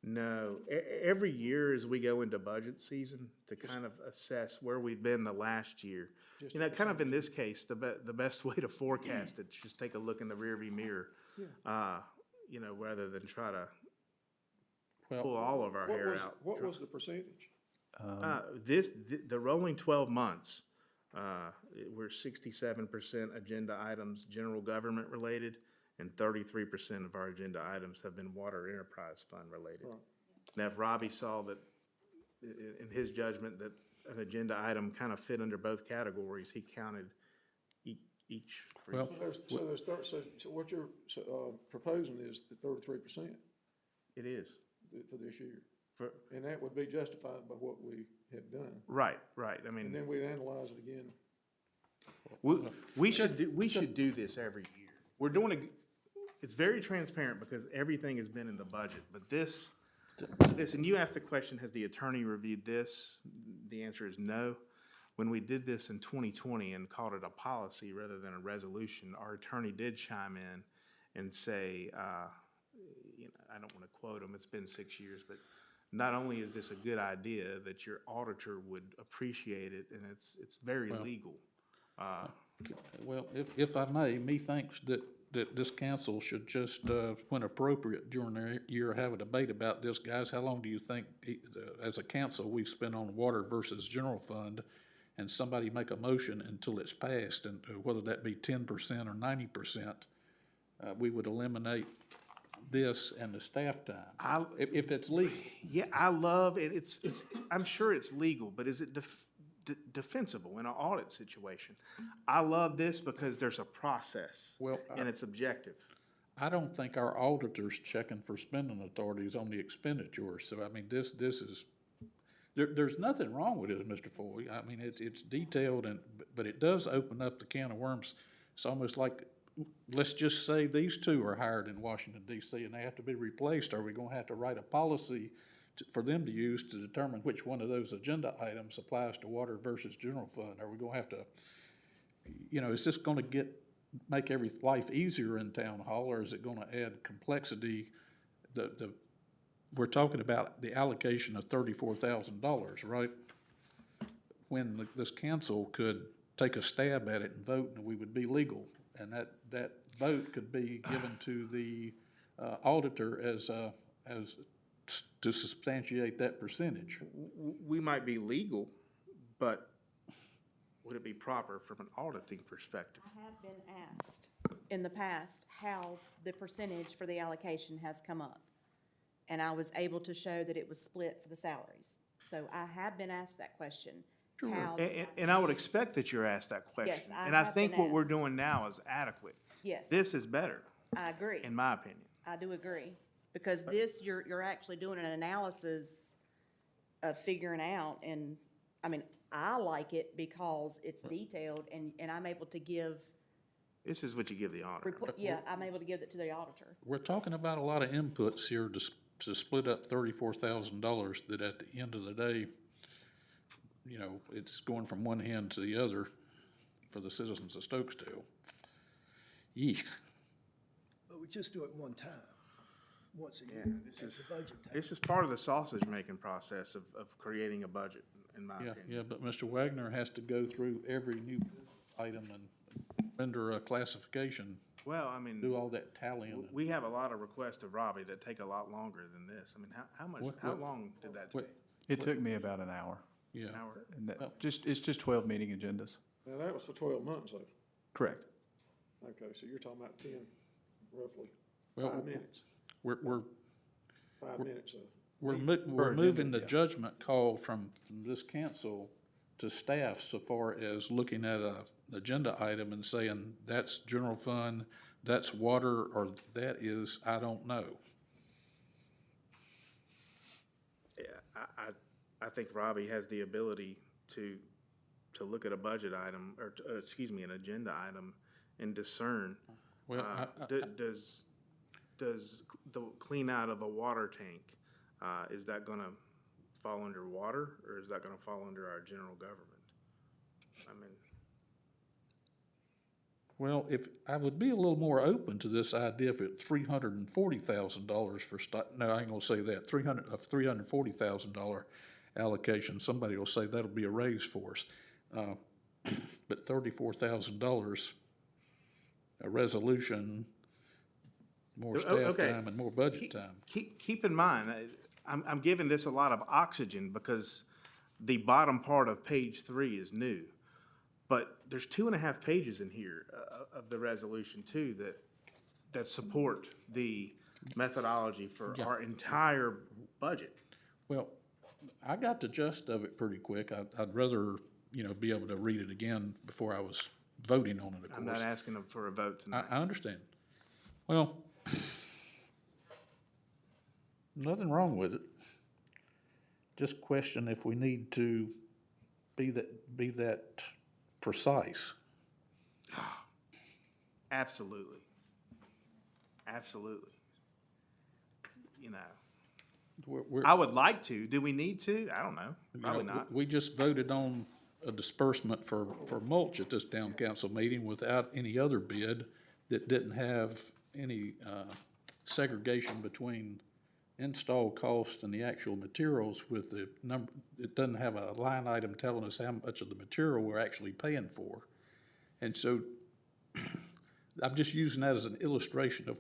No, every year as we go into budget season to kind of assess where we've been the last year. Just You know, kind of in this case, the best way to forecast it, just take a look in the rearview mirror. You know, rather than try to pull all of our hair out. What was the percentage? The rolling 12 months, we're 67% agenda items, general government related, and 33% of our agenda items have been Water Enterprise Fund related. Right. Now, if Robbie saw that, in his judgment, that an agenda item kind of fit under both categories, he counted each. For Well, So what you're proposing is the 33% it is. for this year. And that would be justified by what we have done. Right. I And mean, then we'd analyze it again. we should do this every year. We're doing it's very transparent because everything has been in the budget, but this, and you asked the question, has the attorney reviewed this? The answer is no. When we did this in 2020 and called it a policy rather than a resolution, our attorney did chime in and say, you know, I don't want to quote him, it's been 6 years, but not only is this a good idea, that your auditor would appreciate it, and it's very legal. Well, if I may, methinks that this council should just, when appropriate during the year, have a debate about this. Guys, how long do you think, as a council, we've spent on water versus general fund? And somebody make a motion until it's passed, and whether that be 10% or 90%, we would eliminate this and the staff time, if it's legal. Yeah, I love it. It's I'm sure it's legal, but is it defensible in an audit situation? I love this because there's a process. Well, and it's objective. I don't think our auditor's checking for spending authorities on the expenditures. So, I mean, this is, there's nothing wrong with it, Mr. Foy. I mean, it's detailed, but it does open up the can of worms. It's almost like, let's just say these two are hired in Washington, D.C., and they have to be replaced. Are we gonna have to write a policy for them to use to determine which one of those agenda items applies to water versus general fund? Are we gonna have to, you know, is this gonna make every life easier in town hall, or is it gonna add complexity? We're talking about the allocation of $34,000, right? When this council could take a stab at it and vote, and we would be legal, and that vote could be given to the auditor as to substantiate that percentage. We might be legal, but would it be proper from an auditing perspective? I have been asked. in the past how the percentage for the allocation has come up. And I was able to show that it was split for the salaries. So I have been asked that question. How- And I would expect that you're asked that question. Yes, I And I have think been what we're asked. doing now is adequate. Yes, This is better, I agree. in my opinion. I do agree. Because this, you're actually doing an analysis of figuring out, and, I mean, I like it because it's detailed and I'm able to give, This is what you give the auditor. I'm able to give it to the auditor. We're talking about a lot of inputs here to split up $34,000 that at the end of the day, you know, it's going from one hand to the other for the citizens of Stokesdale. Yeek. But we just do it one time, once a year, this at is- the budget time. This is part of the sausage-making process of creating a budget, in my Yeah, opinion. yeah, but Mr. Wagner has to go through every new item and render a classification, Well, I mean, do all that tallying. we have a lot of requests of Robbie that take a lot longer than this. I mean, how long did that take? What, It took me about an hour. yeah, An hour? And Well- that, it's just 12 meeting agendas. Now, that was for 12 months, though. Correct. Okay, so you're talking about 10, roughly, well, 5 minutes, we're 5 minutes of. We're agenda, moving the yeah. judgment call from this council to staff so far as looking at a agenda item and saying, that's general fund, that's water, or that is, I don't know. Yeah, I think Robbie has the ability to look at a budget item, or, excuse me, an agenda item and discern. Well, Does the clean out of a water tank, is that gonna fall under water, or is that gonna fall under our general government? I mean, Well, if, I would be a little more open to this idea if it's $340,000 for no, I ain't gonna say that, $340,000 allocation, somebody will say that'll be a raise for us. But $34,000, a resolution, more staff okay. time and more budget time. keep in mind, I'm giving this a lot of oxygen because the bottom part of page 3 is new. But there's 2.5 pages in here of the resolution too that support the methodology for Yeah. our entire budget. Well, I got the gist of it pretty quick. I'd rather, you know, be able to read it again before I was voting on it, of I'm not course. asking them for a vote I tonight. understand. Well, nothing wrong with it. Just question if we need to be that precise. Absolutely. Absolutely. You know, We're- I would like to. Do we need to? I don't know. you Probably know, not. We just voted on a disbursement for mulch at this town council meeting without any other bid that didn't have any segregation between install cost and the actual materials with the number. It doesn't have a line item telling us how much of the material we're actually paying for. And so I'm just using that as an illustration of,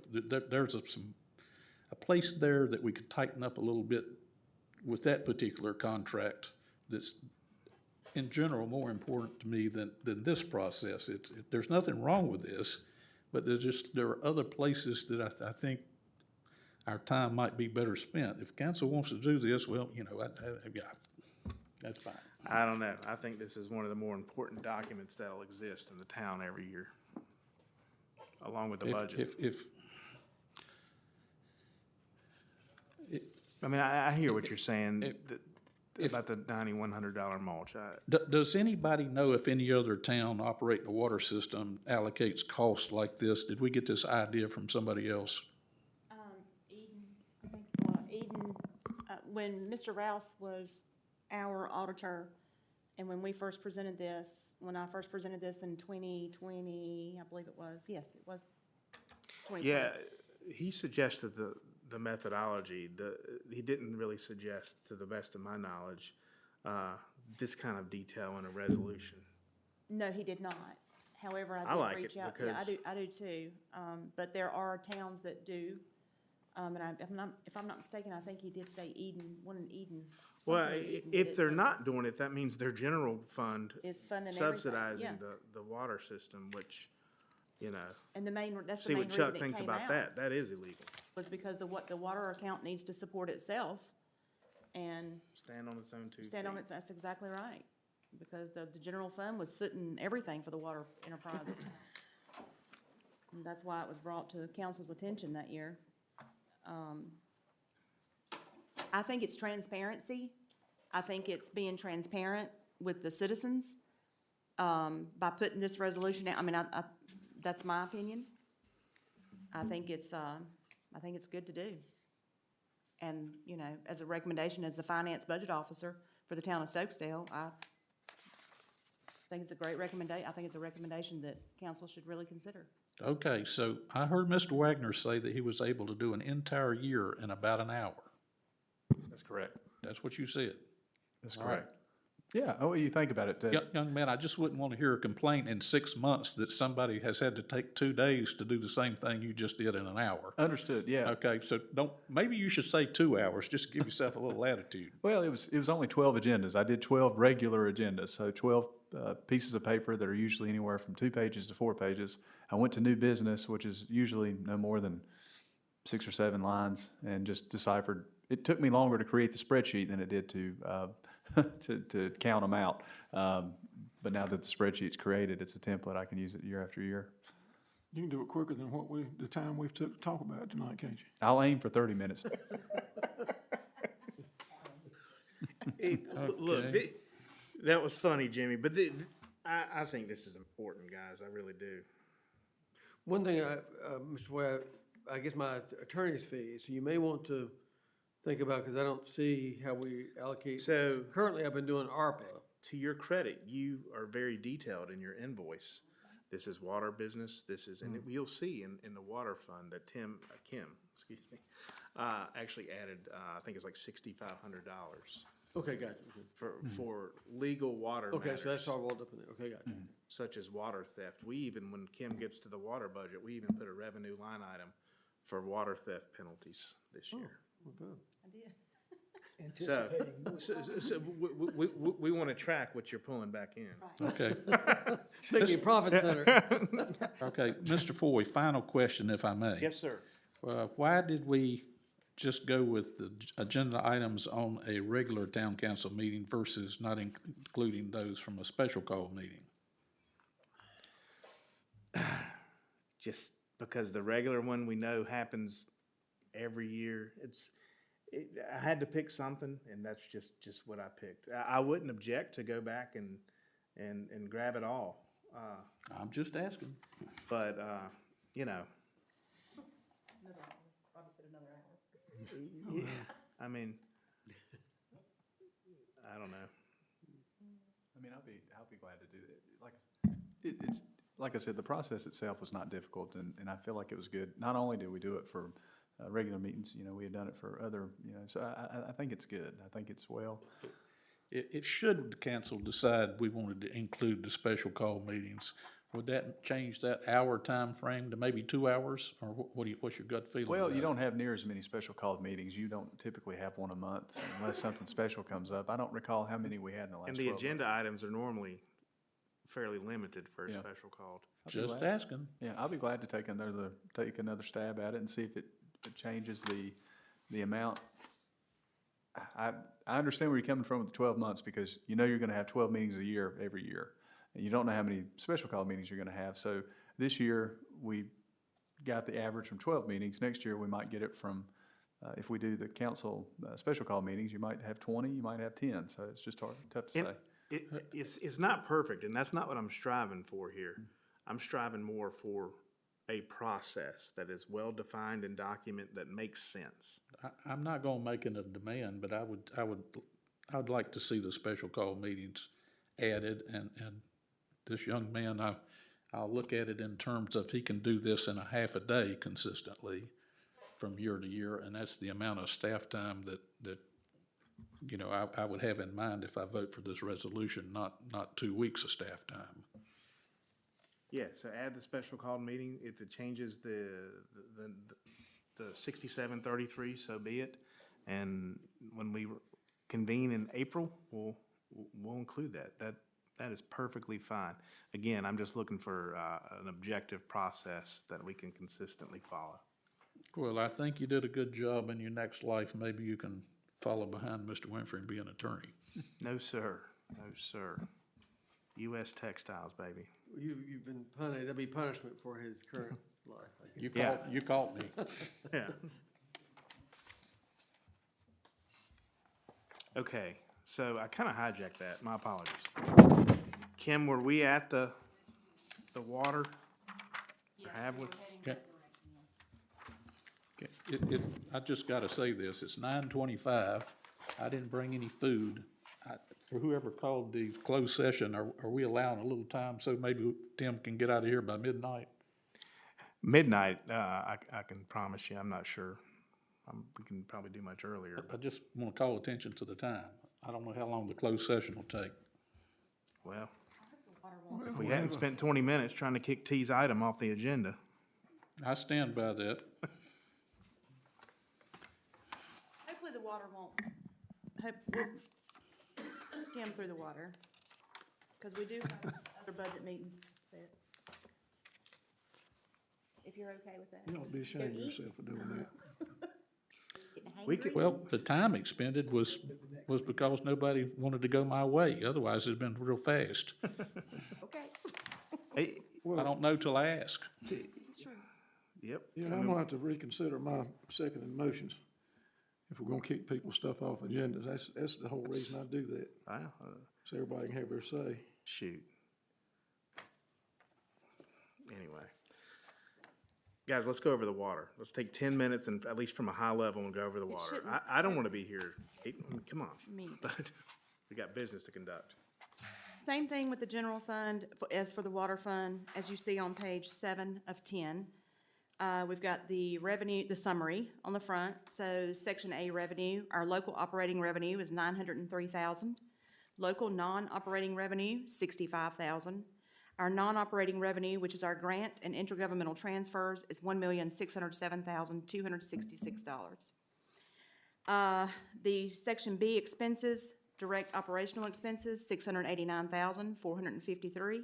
there's a place there that we could tighten up a little bit with that particular contract that's in general more important to me than this process. There's nothing wrong with this, but there are other places that I think our time might be better spent. If council wants to do this, well, you know, yeah, that's fine. I don't know. I think this is one of the more important documents that'll exist in the town every year, along with the budget. I mean, I hear what you're saying about the $9,100 mulch. Does anybody know if any other town operating a water system allocates costs like this? Did we get this idea from somebody else? Eden, I think, Eden, when Mr. Rouse was our auditor, and when I first presented this in 2020, I believe it was, yes, it was 2020. Yeah, he suggested the methodology. He didn't really suggest, to the best of my knowledge, this kind of detail in a resolution. No, he did not. However, I I like did it reach out. Yeah, because- I do too. But there are towns that do. And if I'm not mistaken, I think he did say Eden, one in Eden. Well, something in Eden if did they're it. not doing it, that means their general fund Is funding everything, subsidizing yeah. the water system, which you know, And the main, that's the see main what reason Chuck it thinks came about out, that. That is illegal. was because the water account needs to support itself and Stand on its own 2 feet. stand on its, that's exactly right. Because the general fund was footing everything for the water enterprise. And that's why it was brought to council's attention that year. I think it's transparency. I think it's being transparent with the citizens, by putting this resolution out. I mean, that's my opinion. I think it's good to do. And, you know, as a recommendation, as the finance budget officer for the town of Stokesdale, I think it's a great recommendation. I think it's a recommendation that council should really consider. Okay, so I heard Mr. Wagner say that he was able to do an entire year in about an hour. That's correct. That's what you said. That's All right. correct. Yeah, oh, you think about it, Young man, I just wouldn't want to hear a complaint in 6 months that somebody has had to take 2 days to do the same thing you just did in an hour. understood, yeah. Okay, so maybe you should say 2 hours, just to give yourself a little latitude. Well, it was only 12 agendas. I did 12 regular agendas, so 12 pieces of paper that are usually anywhere from 2 pages to 4 pages. I went to new business, which is usually no more than 6 or 7 lines, and just deciphered. It took me longer to create the spreadsheet than it did to to count them out. But now that the spreadsheet's created, it's a template. I can use it year after year. You can do it quicker than the time we've took to talk about it tonight, can't you? I'll aim for 30 minutes. Look, that was funny, Jimmy, but I think this is important, guys. I really do. One thing, Mr. Foy, I guess my attorney's fees, you may want to think about, because I don't see how we allocate. So- Currently, I've been doing ARPA. To your credit, you are very detailed in your invoice. This is water business, this is, and you'll see in the water fund that Kim, excuse me, actually added, I think it's like $6,500 Okay, gotcha. for legal water Okay, matters, so that's all rolled up in there. Okay, gotcha. such as water theft. We even, when Kim gets to the water budget, we even put a revenue line item for water theft penalties this year. Well, good. I did. So we want to track what you're pulling back in. Okay, Making a profit center. okay, Mr. Foy, final question, if I may. Yes, sir. Why did we just go with the agenda items on a regular town council meeting versus not including those from a special call meeting? Just because the regular one we know happens every year, I had to pick something, and that's just what I picked. I wouldn't object to go back and grab it all, I'm just asking. but you know, Probably said another hour. yeah, I mean, I don't know. I mean, I'll be glad to do that. It's like I said, the process itself was not difficult, and I feel like it was good. Not only did we do it for regular meetings, we had done it for other, so I think it's good. I think it's well. It should the council decide we wanted to include the special call meetings, would that change that hour time frame to maybe 2 hours? Or what's your gut feeling? Well, you about don't have near as many special called meetings. You don't typically have one a month unless something special comes up. I don't recall how many we had in the last And 12 the months. agenda items are normally fairly limited for a Yeah. special call. I'll be Just glad. asking. Yeah, I'll be glad to take another stab at it and see if it changes the amount. I understand where you're coming from with the 12 months, because you're gonna have 12 meetings a year, every year. And you don't know how many special call meetings you're gonna have. So this year, we got the average from 12 meetings. Next year, we might get it from, if we do the council special call meetings, you might have 20, you might have 10. So it's just tough to say. It's not perfect, and that's not what I'm striving for here. I'm striving more for a process that is well-defined and document that makes sense. I'm not gonna make it a demand, but I would like to see the special call meetings added, and this young man, I'll look at it in terms of he can do this in a half a day consistently from year to year, and that's the amount of staff time that I would have in mind if I vote for this resolution, not 2 weeks of staff time. Yeah, so add the special called meeting. If it changes the 6733, so be it. And when we convene in April, we'll include that. That is perfectly fine. Again, I'm just looking for an objective process that we can consistently follow. Well, I think you did a good job. In your next life, maybe you can follow behind Mr. Winfrey and be an attorney. No, sir. No, sir. U.S. Textiles, baby. You've been punished, that'll be punishment for his current life, I guess. Yeah. You caught me. Yeah. Okay, so I kind of hijacked that. My apologies. Kim, were we at the water? Or have we? Okay. Okay. I just gotta say this, it's 9:25. I didn't bring any food. For whoever called the closed session, are we allowing a little time so maybe Tim can get out of here by midnight? Midnight, I can promise you, I'm not sure. We can probably do much earlier. I just wanna call attention to the time. I don't know how long the closed session will take. Well, if we hadn't spent 20 minutes trying to kick T's item off the agenda. I stand by that. Hopefully the water won't, we'll skim through the water, because we do have other budget meetings set. If you're okay with that. You ought to be ashamed of yourself for doing that. Getting hangry? Well, the time expended was because nobody wanted to go my way. Otherwise, it'd been real fast. Okay, Hey, I don't know till I ask. this is true. yep. Yeah, I'm gonna have to reconsider my second and motions. If we're gonna kick people's stuff off agendas, that's the whole reason I do that, Wow, so everybody can have their say. shoot. Anyway. Guys, let's go over the water. Let's take 10 minutes and at least from a high level and go over the water. shouldn't- I don't want to be here. Come on. Me. But we got business to conduct. Same thing with the general fund as for the water fund, as you see on page 7 of 10. We've got the revenue, the summary on the front. So section A revenue, our local operating revenue is $903,000. Local non-operating revenue, $65,000. Our non-operating revenue, which is our grant and intergovernmental transfers, is $1,607,266. The section B expenses, direct operational expenses, $689,453.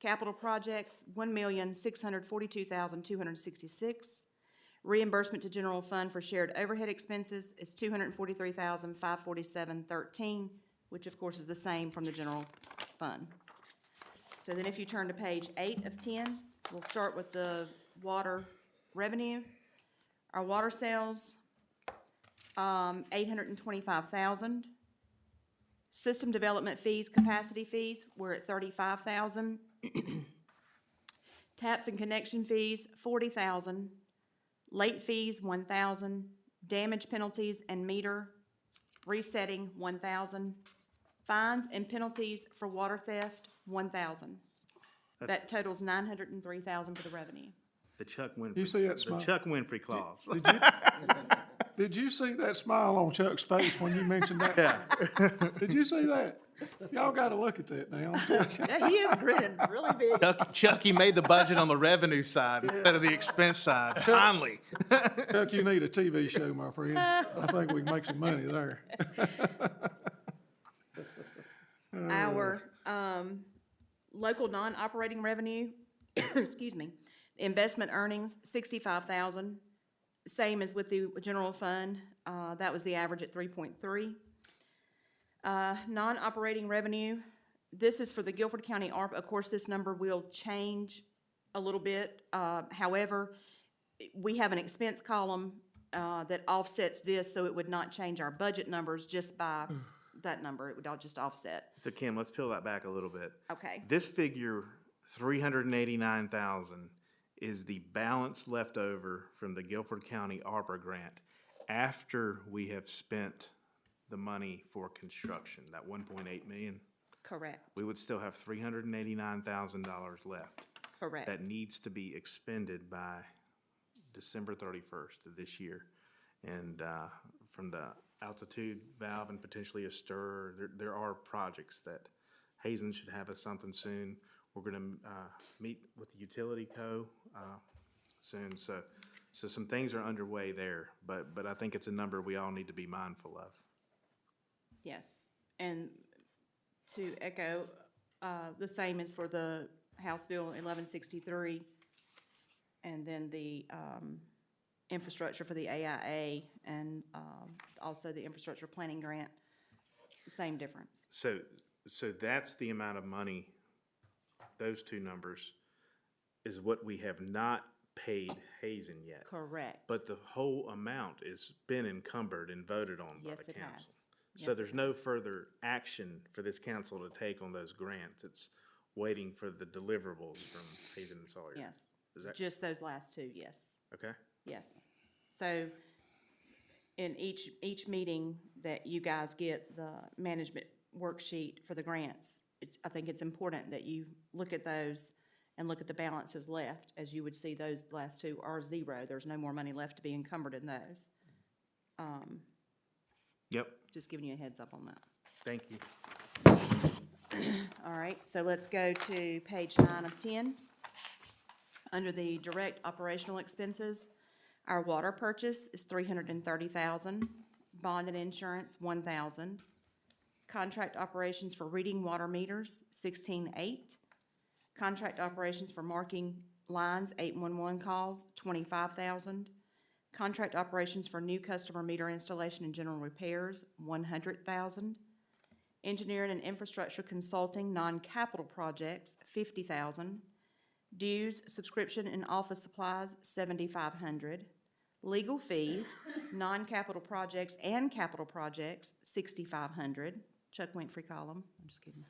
Capital projects, $1,642,266. Reimbursement to general fund for shared overhead expenses is $243,547.13, which of course is the same from the general fund. So then if you turn to page 8 of 10, we'll start with the water revenue. Our water sales, $825,000. System development fees, capacity fees, we're at $35,000. Taps and connection fees, $40,000. Late fees, $1,000. Damage penalties and meter resetting, $1,000. Fines and penalties for water theft, $1,000. That totals $903,000 for the revenue. The Chuck Winfrey. You see that The smile? Chuck Winfrey clause. Did you see that smile on Chuck's face when you mentioned that? Yeah. Did you see that? Y'all gotta look at that now. Yeah, he is grinning really big. Chucky made the budget on the revenue side instead of the expense side. Finally. Chuck, you need a TV show, my friend. I think we can make some money there. Our local non-operating revenue, excuse me, investment earnings, $65,000. Same as with the general fund, that was the average at 3.3. Non-operating revenue, this is for the Guilford County ARP. Of course, this number will change a little bit. However, we have an expense column that offsets this, so it would not change our budget numbers just by that number. It would all just offset. So Kim, let's peel that back a little bit. Okay. This figure, 389,000, is the balance left over from the Guilford County ARPA grant after we have spent the money for construction, that 1.8 million. Correct. We would still have $389,000 left. Correct. That needs to be expended by December 31st of this year. And from the altitude valve and potentially a stir, there are projects that Hazen should have us something soon. We're gonna meet with the utility co soon, so some things are underway there, but I think it's a number we all need to be mindful of. Yes, and to echo the same as for the House Bill 1163, and then the infrastructure for the AIA, and also the infrastructure planning grant, same difference. So that's the amount of money, those two numbers, is what we have not paid Hazen yet. Correct. But the whole amount has been encumbered and voted on by Yes, the it council. has. So Yes, there's no further action for this council to take on those grants. It's waiting for the deliverables from Hazen and Sawyer. Yes. Is that Just those last two, yes. okay? Yes. So in each meeting that you guys get the management worksheet for the grants, I think it's important that you look at those and look at the balances left, as you would see those last two are zero. There's no more money left to be encumbered in those. Yep, Just giving you a heads up on that. thank you. All right, so let's go to page 9 of 10. Under the direct operational expenses, our water purchase is $330,000, bond and insurance, $1,000. Contract operations for reading water meters, $16,800. Contract operations for marking lines, 811 calls, $25,000. Contract operations for new customer meter installation and general repairs, $100,000. Engineering and infrastructure consulting, non-capital projects, $50,000. Dues, subscription, and office supplies, $7,500. Legal fees, non-capital projects and capital projects, $6,500. Chuck Winfrey column, I'm just kidding.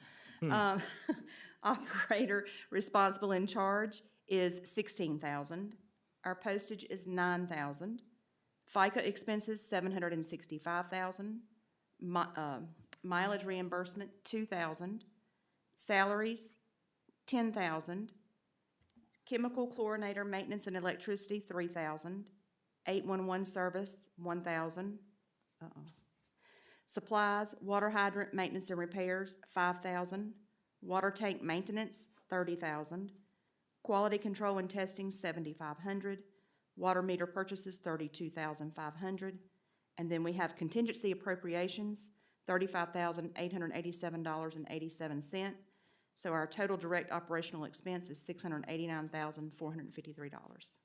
Operator responsible in charge is $16,000. Our postage is $9,000. FICA expenses, $765,000. Mileage reimbursement, $2,000. Salaries, $10,000. Chemical chlorinator maintenance and electricity, $3,000. 811 service, $1,000. Supplies, water hydrant maintenance and repairs, $5,000. Water tank maintenance, $30,000. Quality control and testing, $7,500. Water meter purchases, $32,500. And then we have contingency appropriations, $35,887.87. So our total direct operational expense is $689,453.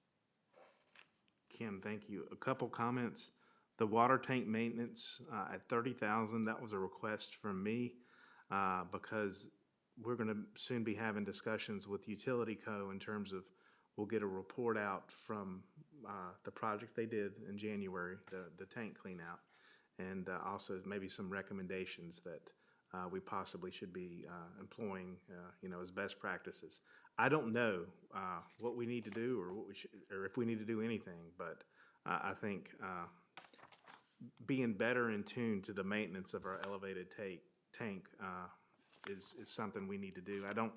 Kim, thank you. A couple comments. The water tank maintenance at $30,000, that was a request from me because we're going to soon be having discussions with Utility Co. in terms of, we'll get a report out from the project they did in January, the tank clean out, and also maybe some recommendations that we possibly should be employing, as best practices. I don't know what we need to do or what we should, or if we need to do anything, but I think being better in tune to the maintenance of our elevated tank is something we need to do. I don't,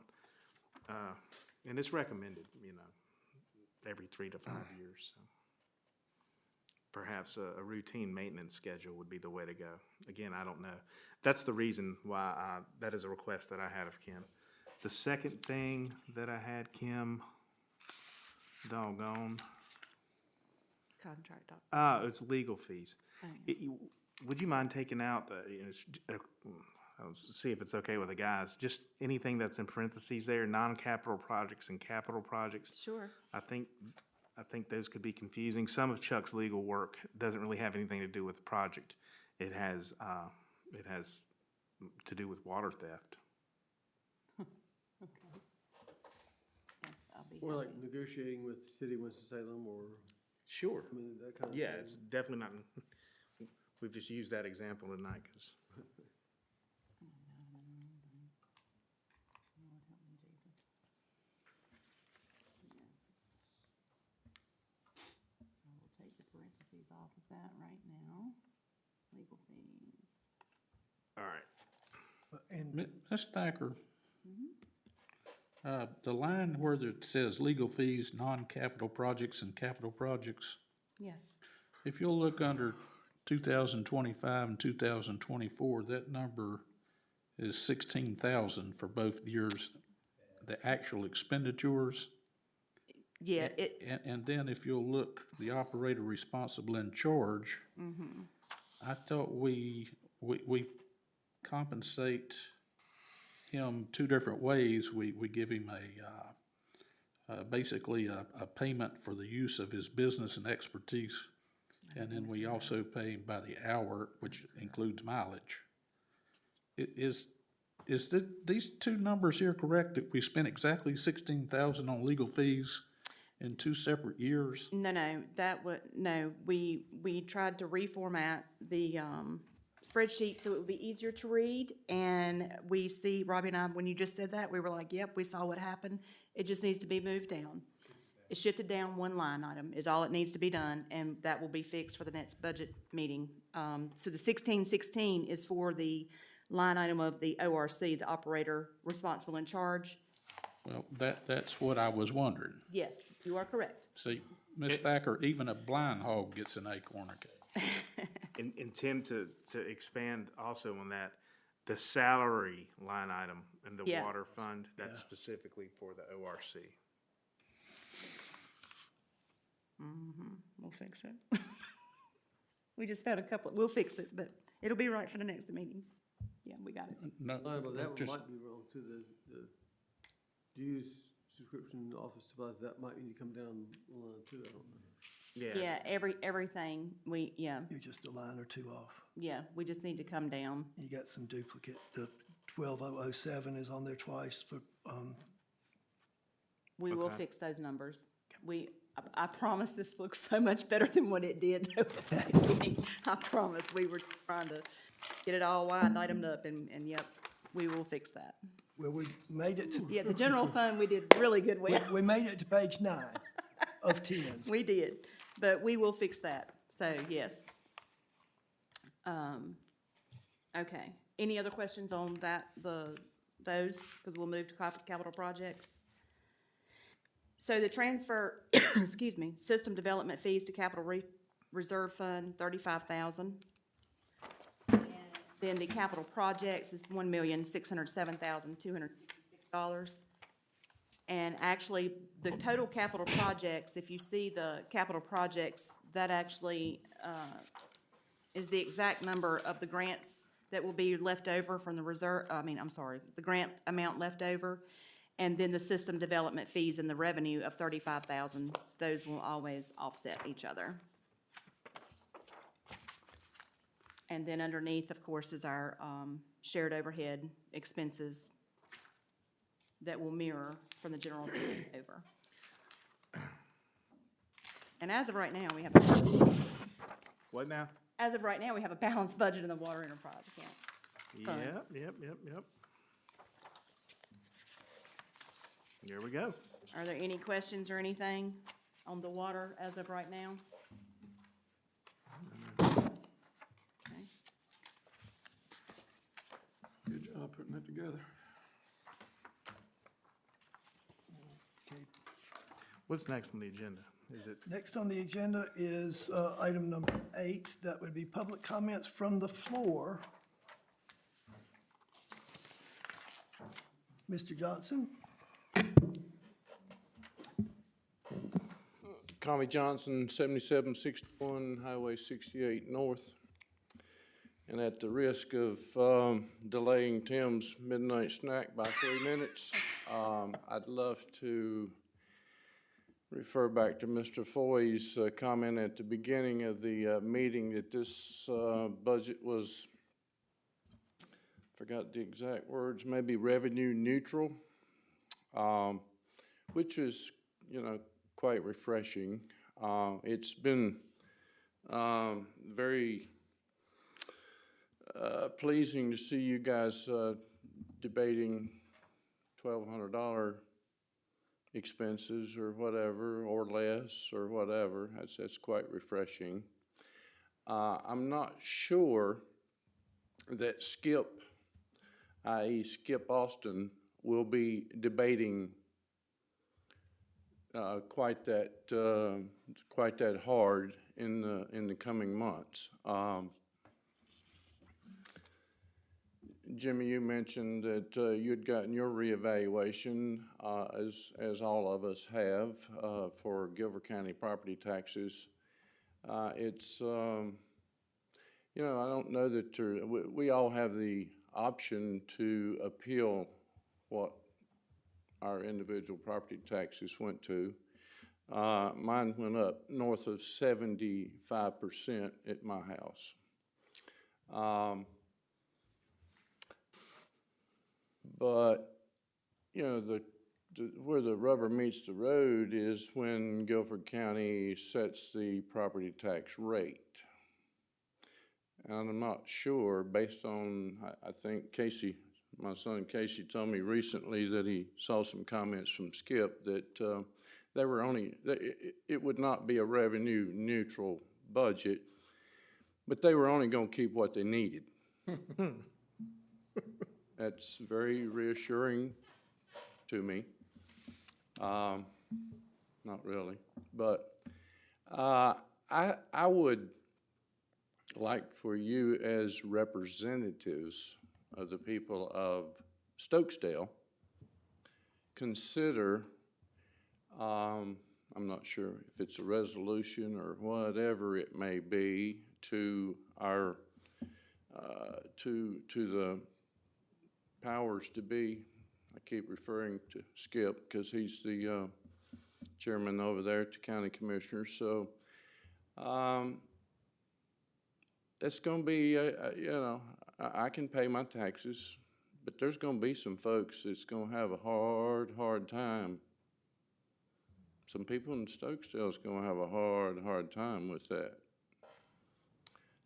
and it's recommended, every 3 to 5 years. So perhaps a routine maintenance schedule would be the way to go. Again, I don't know. That's the reason why that is a request that I had of Kim. The second thing that I had, Kim, doggone, Contract. it's legal fees. Would you mind taking out, I'll see if it's okay with the guys, just anything that's in parentheses there, non-capital projects and capital projects? Sure. I think those could be confusing. Some of Chuck's legal work doesn't really have anything to do with the project. It has to do with water theft. Okay. Yes, I'll be Or like happy. negotiating with City of Winston-Salem or, Sure. I mean, that kind of thing. Yeah, it's definitely not, we've just used that example tonight because I will take the parentheses off of that right now. Legal fees. all right. And Ms. Thacker, the line where it says legal fees, non-capital projects and capital projects, Yes. if you'll look under 2025 and 2024, that number is 16,000 for both years, the actual expenditures. Yeah, And then if you'll look, the operator responsible in charge, I thought we compensate him two different ways. We give him basically a payment for the use of his business and expertise. And then we also pay him by the hour, which includes mileage. Is these two numbers here correct, that we spent exactly 16,000 on legal fees in two separate years? No, we tried to reformat the, spreadsheet so it would be easier to read. And we see, Robbie and I, when you just said that, we were like, yep, we saw what happened. It just needs to be moved down. It shifted down one line item is all it needs to be done, and that will be fixed for the next budget meeting. So the 1616 is for the line item of the ORC, the operator responsible in charge. Well, that's what I was wondering. Yes, you are correct. See, Ms. Thacker, even a blind hog gets an acorn. And Tim, to expand also on that, the salary line item in the Yeah. water fund, that's specifically for the ORC. We'll fix it. We just found we'll fix it, but it'll be right for the next meeting. Yeah, we got it. No, But that one just, might be wrong too, the dues, subscription, office supplies, that might need to come down a line too, I don't know. Yeah, everything, You're just a line or two off. we just need to come down. You got some duplicate, the 12007 is on there twice for, We will Okay. fix those numbers. I promise this looks so much better than what it did though at the beginning. I promise, we were trying to get it all line itemed up and yep, we will fix that. well, we made it to, Yeah, the general fund, we did really good with. we made it to page 9 of 10. We did, but we will fix that, so yes. Okay, any other questions on those? Because we'll move to capital projects. So the transfer, excuse me, system development fees to capital reserve fund, 35,000. Then the capital projects is $1,607,266. And actually, the total capital projects, if you see the capital projects, that actually is the exact number of the grants that will be left over from the the grant amount left over. And then the system development fees and the revenue of 35,000, those will always offset each other. And then underneath, of course, is our shared overhead expenses that will mirror from the general fund over. And as of right now, we have, What now? as of right now, we have a balanced budget in the water enterprise account. Fine. Yep. There we go. Are there any questions or anything on the water as of right now? Okay. Good job putting that together. What's next on the agenda? Is it, Next on the agenda is item number 8. That would be public comments from the floor. Mr. Johnson? Connie Johnson, 7761 Highway 68 North. And at the risk of delaying Tim's midnight snack by 3 minutes, I'd love to refer back to Mr. Foy's comment at the beginning of the meeting that this budget was, forgot the exact words, maybe revenue neutral, which is, quite refreshing. It's been very pleasing to see you guys debating $1,200 expenses or whatever, or less, or whatever. That's quite refreshing. I'm not sure that Skip, i.e. Skip Austin, will be debating quite that hard in the coming months. Jimmy, you mentioned that you'd gotten your reevaluation, as all of us have, for Gilbert County property taxes. It's I don't know that we all have the option to appeal what our individual property taxes went to. Mine went up north of 75% at my house. But, you know, where the rubber meets the road is when Guilford County sets the property tax rate. And I'm not sure, based on, I think Casey, my son Casey told me recently that he saw some comments from Skip that they were only, it would not be a revenue neutral budget, but they were only gonna keep what they needed. That's very reassuring to me. Not really, but I would like for you as representatives of the people of Stokesdale, consider, I'm not sure if it's a resolution or whatever it may be, to our, to the powers to be. I keep referring to Skip because he's the chairman over there at the county commissioners. So it's going to be, you know, I can pay my taxes, but there's going to be some folks that's going to have a hard time. Some people in Stokesdale is going to have a hard time with that.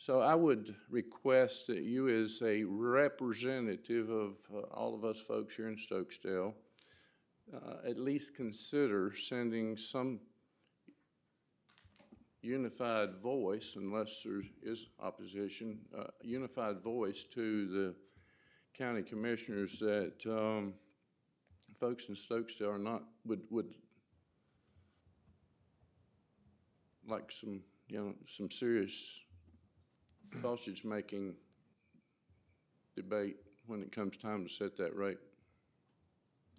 So I would request that you, as a representative of all of us folks here in Stokesdale, at least consider sending some unified voice, unless there is opposition, unified voice to the county commissioners that folks in Stokesdale are not, would like some, you know, some serious sausage-making debate when it comes time to set that rate.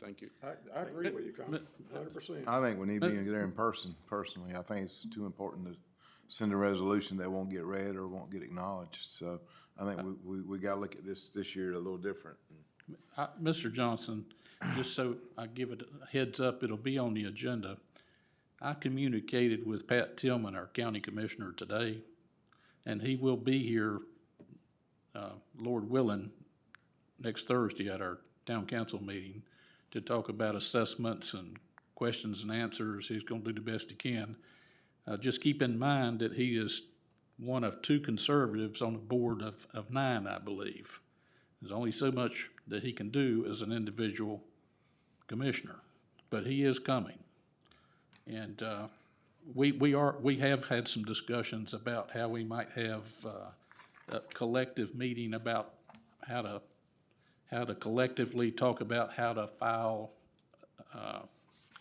Thank you. I agree with you, Connie, 100%. I think we need to be there in person, personally. I think it's too important to send a resolution that won't get read or won't get acknowledged. So I think we got to look at this year a little different. Mr. Johnson, just so I give it a heads up, it'll be on the agenda. I communicated with Pat Tillman, our county commissioner, today, and he will be here, Lord willing, next Thursday at our town council meeting to talk about assessments and questions and answers. He's going to do the best he can. Just keep in mind that he is one of two conservatives on a board of 9, I believe. There's only so much that he can do as an individual commissioner, but he is coming. And we have had some discussions about how we might have a collective meeting about how to collectively talk about how to file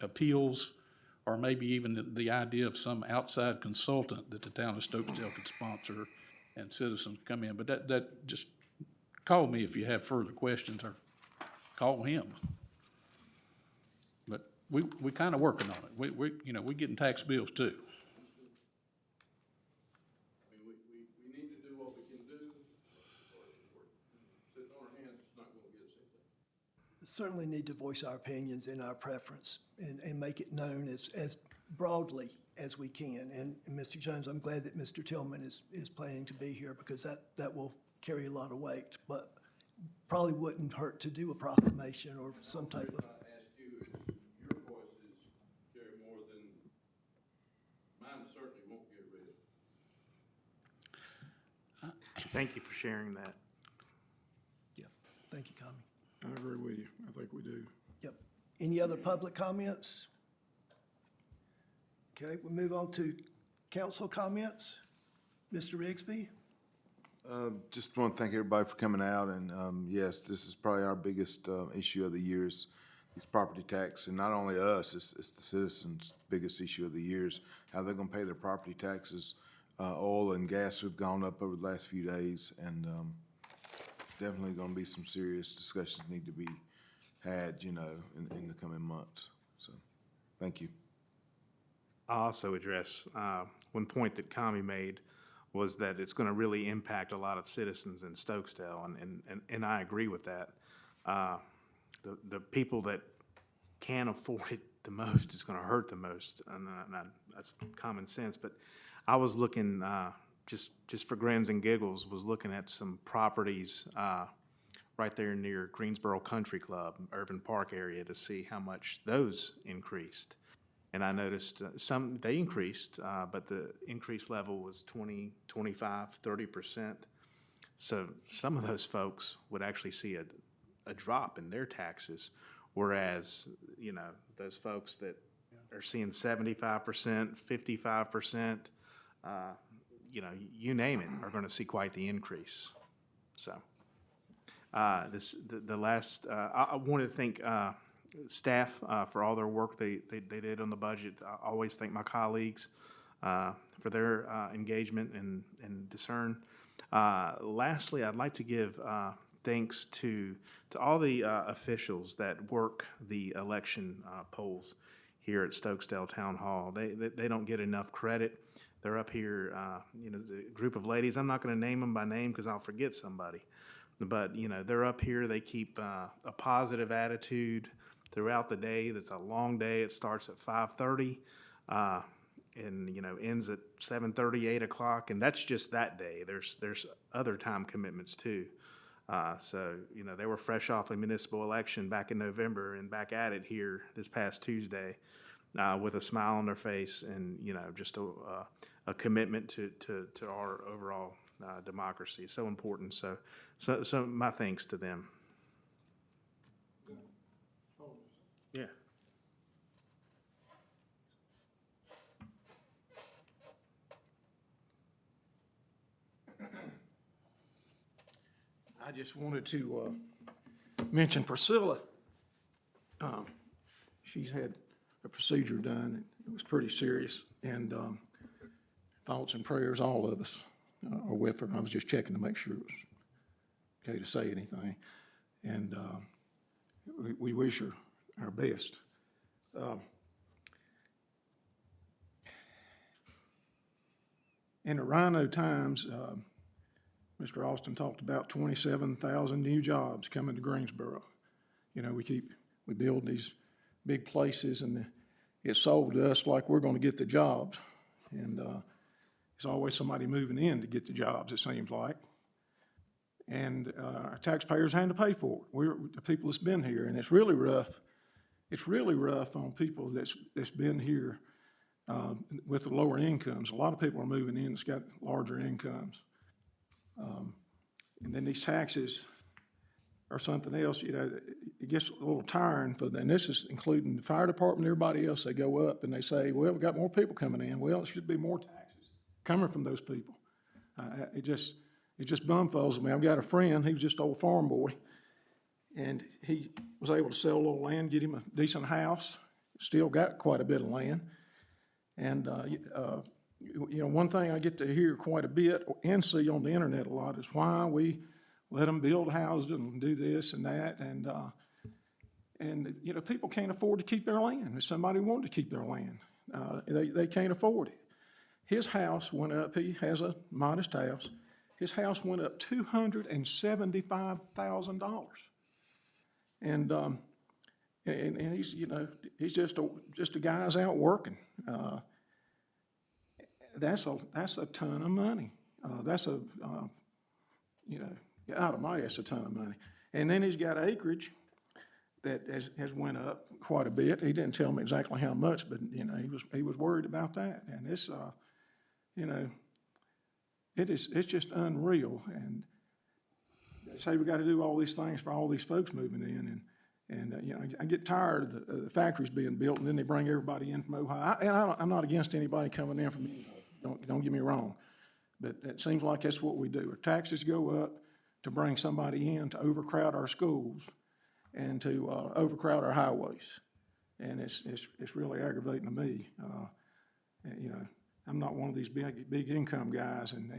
appeals, or maybe even the idea of some outside consultant that the town of Stokesdale could sponsor and citizens come in. But that just call me if you have further questions, or call him. But we kind of working on it. We getting tax bills too. We need to do what we can do. Sitting on our hands is not going to get us anything. Certainly need to voice our opinions and our preference and make it known as broadly as we can. And Mr. Jones, I'm glad that Mr. Tillman is planning to be here, because that will carry a lot of weight. But probably wouldn't hurt to do a proclamation or some type of. I ask you if your voices carry more than mine, certainly won't get read. Thank you for sharing that. Yeah, thank you, Connie. I agree with you. I think we do. Yep. Any other public comments? Okay, we'll move on to council comments. Mr. Rigsby? Just want to thank everybody for coming out, and yes, this is probably our biggest issue of the year is these property tax, and not only us, it's the citizens' biggest issue of the year is how they're going to pay their property taxes. Oil and gas have gone up over the last few days, and definitely going to be some serious discussions need to be had, in the coming months. So, thank you. I'll also address one point that Kami made was that it's going to really impact a lot of citizens in Stokesdale, and I agree with that. the people that can't afford it the most is gonna hurt the most, and that's common sense, but I was looking, just for grins and giggles, was looking at some properties, right there near Greensboro Country Club, Irvin Park area, to see how much those increased. And I noticed they increased, but the increase level was 20, 25, 30%. So some of those folks would actually see a drop in their taxes, whereas, those folks that are seeing 75%, 55%, you name it, are gonna see quite the increase. So, I want to thank, staff, for all their work they did on the budget. I always thank my colleagues, for their, engagement and discern. Lastly, I'd like to give, thanks to all the, officials that work the election, polls here at Stokesdale Town Hall. They don't get enough credit. They're up here, a group of ladies. I'm not going to name them by name because I'll forget somebody. But, they're up here. They keep a positive attitude throughout the day. That's a long day. It starts at 5:30 and, ends at 7:30, 8 o'clock. And that's just that day. There's other time commitments too. So, they were fresh off a municipal election back in November and back at it here this past Tuesday with a smile on their face and, just a commitment to our overall democracy. So important. So my thanks to them. Yeah. I just wanted to mention Priscilla. She's had a procedure done. It was pretty serious, and thoughts and prayers, all of us are with her. I was just checking to make sure it was okay to say anything, and we wish her our best. In the Rhino Times, Mr. Austin talked about 27,000 new jobs coming to Greensboro. We build these big places, and it's sold to us like we're going to get the jobs, and there's always somebody moving in to get the jobs, it seems like. And our taxpayers having to pay for it. We're the people that's been here, and it's really rough. It's really rough on people that's been here with the lower incomes. A lot of people are moving in that's got larger incomes. And then these taxes are something else, it gets a little tiring for them. And this is including the fire department and everybody else. They go up and they say, well, we've got more people coming in. Well, it should be more taxes coming from those people. It just bumfuzzles me. I've got a friend, he was just an old farm boy, and he was able to sell a little land, get him a decent house, still got quite a bit of land. And, one thing I get to hear quite a bit and see on the internet a lot is why we let them build houses and do this and that. And people can't afford to keep their land. If somebody wanted to keep their land, they can't afford it. His house went up, he has a modest house. His house went up $275,000. And he's, he's just a guy's out working. That's a ton of money. That's a that's a ton of money. And then he's got acreage that has went up quite a bit. He didn't tell me exactly how much, but he was worried about that. And it's it's just unreal. And they say we got to do all these things for all these folks moving in, and I get tired of the factories being built, and then they bring everybody in from Ohio. I'm not against anybody coming in from Ohio. Don't get me wrong, but it seems like that's what we do. Our taxes go up to bring somebody in to overcrowd our schools and to overcrowd our highways, and it's really aggravating to me. I'm not one of these big income guys, and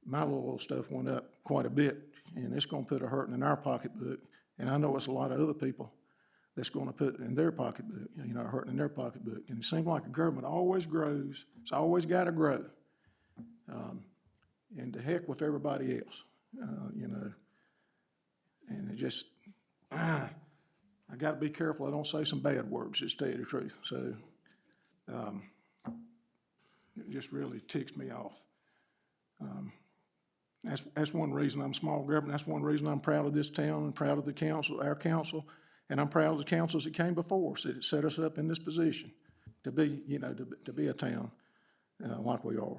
my little stuff went up quite a bit, and it's going to put a hurting in our pocketbook. And I know it's a lot of other people that's going to put in their pocketbook, hurting in their pocketbook. And it seems like the government always grows. It's always got to grow. And to heck with everybody else, And it just, I gotta be careful I don't say some bad words, just to tell you the truth, so, it just really ticks me off. That's one reason I'm small government, that's one reason I'm proud of this town and proud of the council, our council, and I'm proud of the councils that came before us, that set us up in this position to be, to be a town, like we are.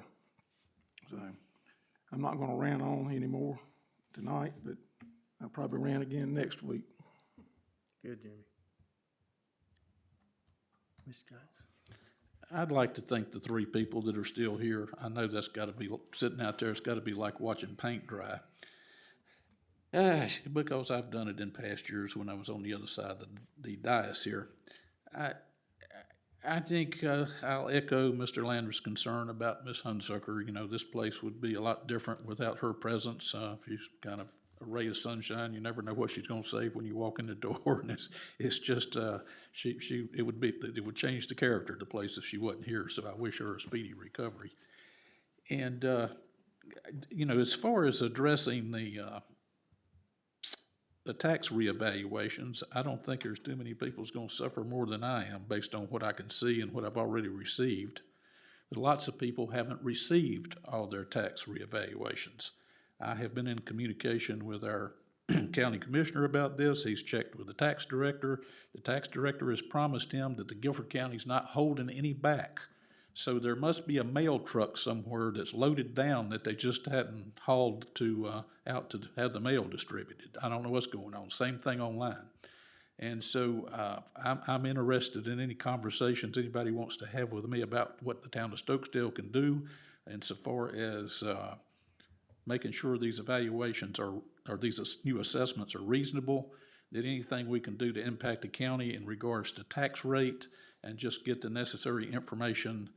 So, I'm not gonna rant on anymore tonight, but I'll probably rant again next week. Good, Jimmy. Mr. Jones? I'd like to thank the three people that are still here. I know that's gotta be, sitting out there, it's gotta be like watching paint dry. Because I've done it in past years when I was on the other side of the dais here. I think I'll echo Mr. Landry's concern about Ms. Hunsucker. You know, this place would be a lot different without her presence. She's kind of a ray of sunshine. You never know what she's gonna say when you walk in the door, and it's just, it would change the character of the place if she wasn't here, so I wish her a speedy recovery. And, you know, as far as addressing the tax reevaluations, I don't think there's too many people that's gonna suffer more than I am based on what I can see and what I've already received. Lots of people haven't received all their tax reevaluations. I have been in communication with our county commissioner about this. He's checked with the tax director. The tax director has promised him that the Guilford County's not holding any back. So there must be a mail truck somewhere that's loaded down that they just hadn't hauled out to have the mail distributed. I don't know what's going on. Same thing online. And so I'm interested in any conversations anybody wants to have with me about what the town of Stokesdale can do insofar as making sure these evaluations or these new assessments are reasonable, that anything we can do to impact the county in regards to tax rate and just get the necessary information.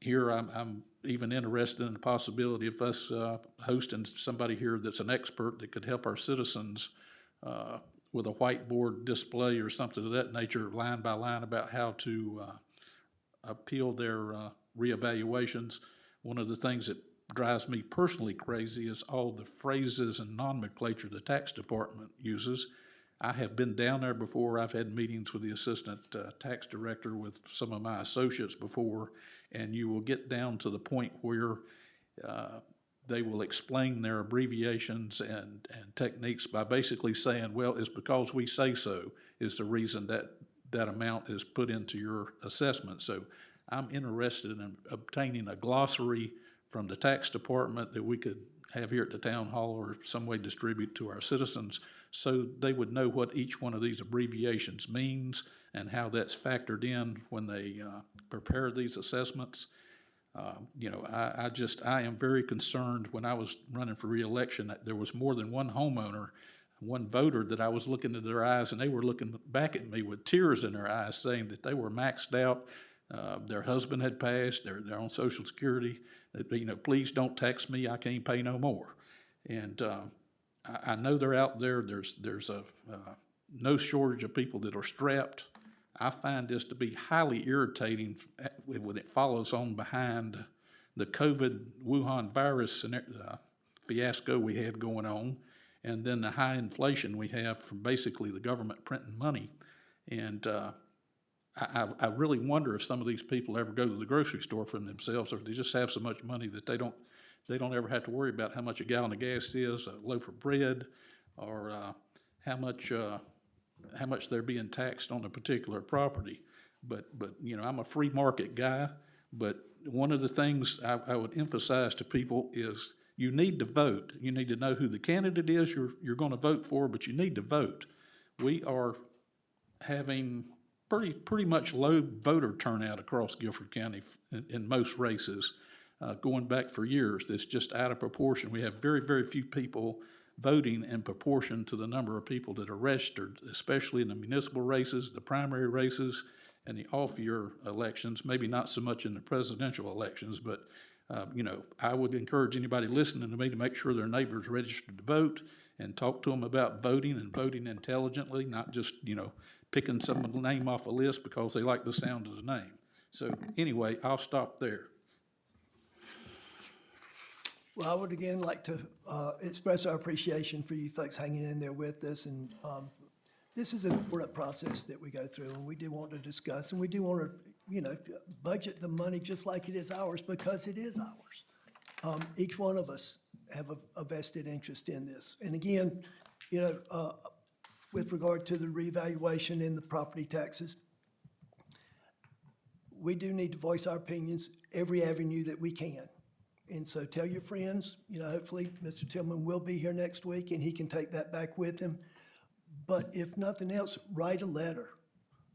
Here, I'm even interested in the possibility of us hosting somebody here that's an expert that could help our citizens with a whiteboard display or something of that nature, line by line, about how to appeal their reevaluations. One of the things that drives me personally crazy is all the phrases and nomenclature the tax department uses. I have been down there before. I've had meetings with the assistant tax director with some of my associates before, and you will get down to the point where they will explain their abbreviations and techniques by basically saying, well, it's because we say so is the reason that amount is put into your assessment. So I'm interested in obtaining a glossary from the tax department that we could have here at the town hall or some way distribute to our citizens so they would know what each one of these abbreviations means and how that's factored in when they prepare these assessments. You know, I am very concerned. When I was running for reelection, that there was more than one homeowner, one voter that I was looking into their eyes and they were looking back at me with tears in their eyes saying that they were maxed out. Their husband had passed, they're on Social Security, that, you know, please don't tax me, I can't pay no more. And I know they're out there, there's no shortage of people that are strapped. I find this to be highly irritating when it follows on behind the COVID Wuhan virus fiasco we had going on, and then the high inflation we have from basically the government printing money. And I really wonder if some of these people ever go to the grocery store for themselves, or if they just have so much money that they don't ever have to worry about how much a gallon of gas is, a loaf of bread, or how much they're being taxed on a particular property. But you know, I'm a free market guy, but one of the things I would emphasize to people is you need to vote. You need to know who the candidate is you're going to vote for, but you need to vote. We are having pretty much low voter turnout across Guilford County in most races, going back for years. It's just out of proportion. We have very, very few people voting in proportion to the number of people that are registered, especially in the municipal races, the primary races, and the off-year elections, maybe not so much in the presidential elections, but you know, I would encourage anybody listening to me to make sure their neighbor's registered to vote and talk to them about voting and voting intelligently, not just, you know, picking someone's name off a list because they like the sound of the name. So anyway, I'll stop there. Well, I would again like to express our appreciation for you folks hanging in there with us. And this is an important process that we go through, and we do want to discuss, and we do want to, budget the money just like it is ours, because it is ours. Each one of us have a vested interest in this. And again, with regard to the revaluation in the property taxes, we do need to voice our opinions every avenue that we can. And so tell your friends, hopefully Mr. Tillman will be here next week and he can take that back with him. But if nothing else, write a letter,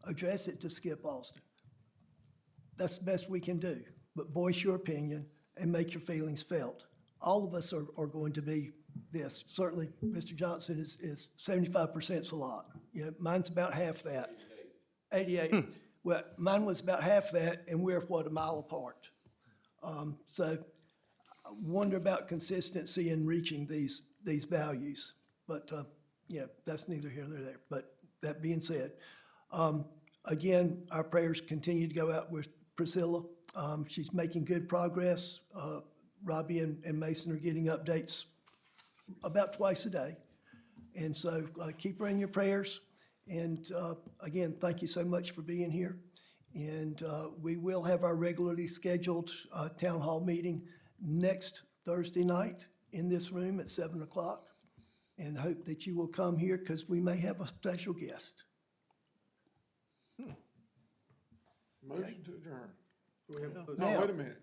address it to Skip Austin. That's the best we can do, but voice your opinion and make your feelings felt. All of us are going to be this. Certainly, Mr. Johnson is 75%'s a lot. Mine's about half that. 88. Well, mine was about half that, and we're, a mile apart. So I wonder about consistency in reaching these values. But, that's neither here nor there. But that being said, again, our prayers continue to go out with Priscilla. She's making good progress. Robbie and Mason are getting updates about twice a day. And so keep her in your prayers. And again, thank you so much for being here. And we will have our regularly scheduled town hall meeting next Thursday night in this room at 7 o'clock. And hope that you will come here because we may have a special guest. Motion to adjourn. Now- No, wait a minute.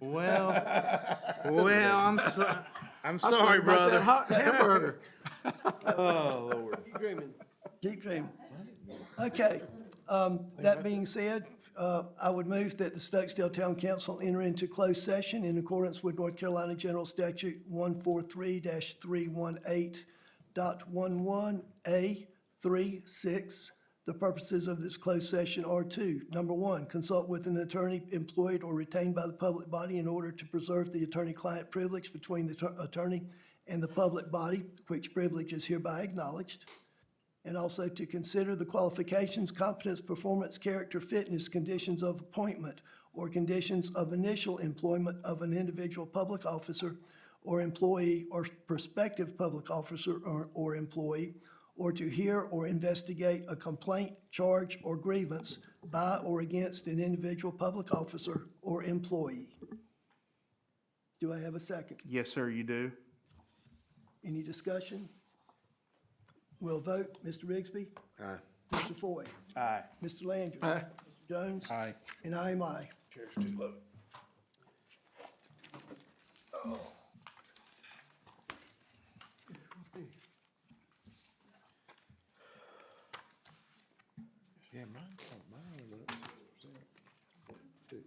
I'm sorry, brother. Hot hamburger. Oh, Lord. Keep dreaming. Keep dreaming. Okay, that being said, I would move that the Stokesdale Town Council enter into closed session in accordance with North Carolina General Statute 143-318.11A36. The purposes of this closed session are two. Number one, consult with an attorney employed or retained by the public body in order to preserve the attorney-client privilege between the attorney and the public body, which privilege is hereby acknowledged. And also to consider the qualifications, competence, performance, character, fitness, conditions of appointment, or conditions of initial employment of an individual public officer or employee or prospective public officer or employee, or to hear or investigate a complaint, charge, or grievance by or against an individual public officer or employee. Do I have a second? Yes, sir, you do. Any discussion? We'll vote. Mr. Rigsby? Aye. Mr. Foy? Aye. Mr. Landry? Aye. Mr. Jones? Aye. And I am aye. Chair's too low. Yeah, mine went up 6%. 6.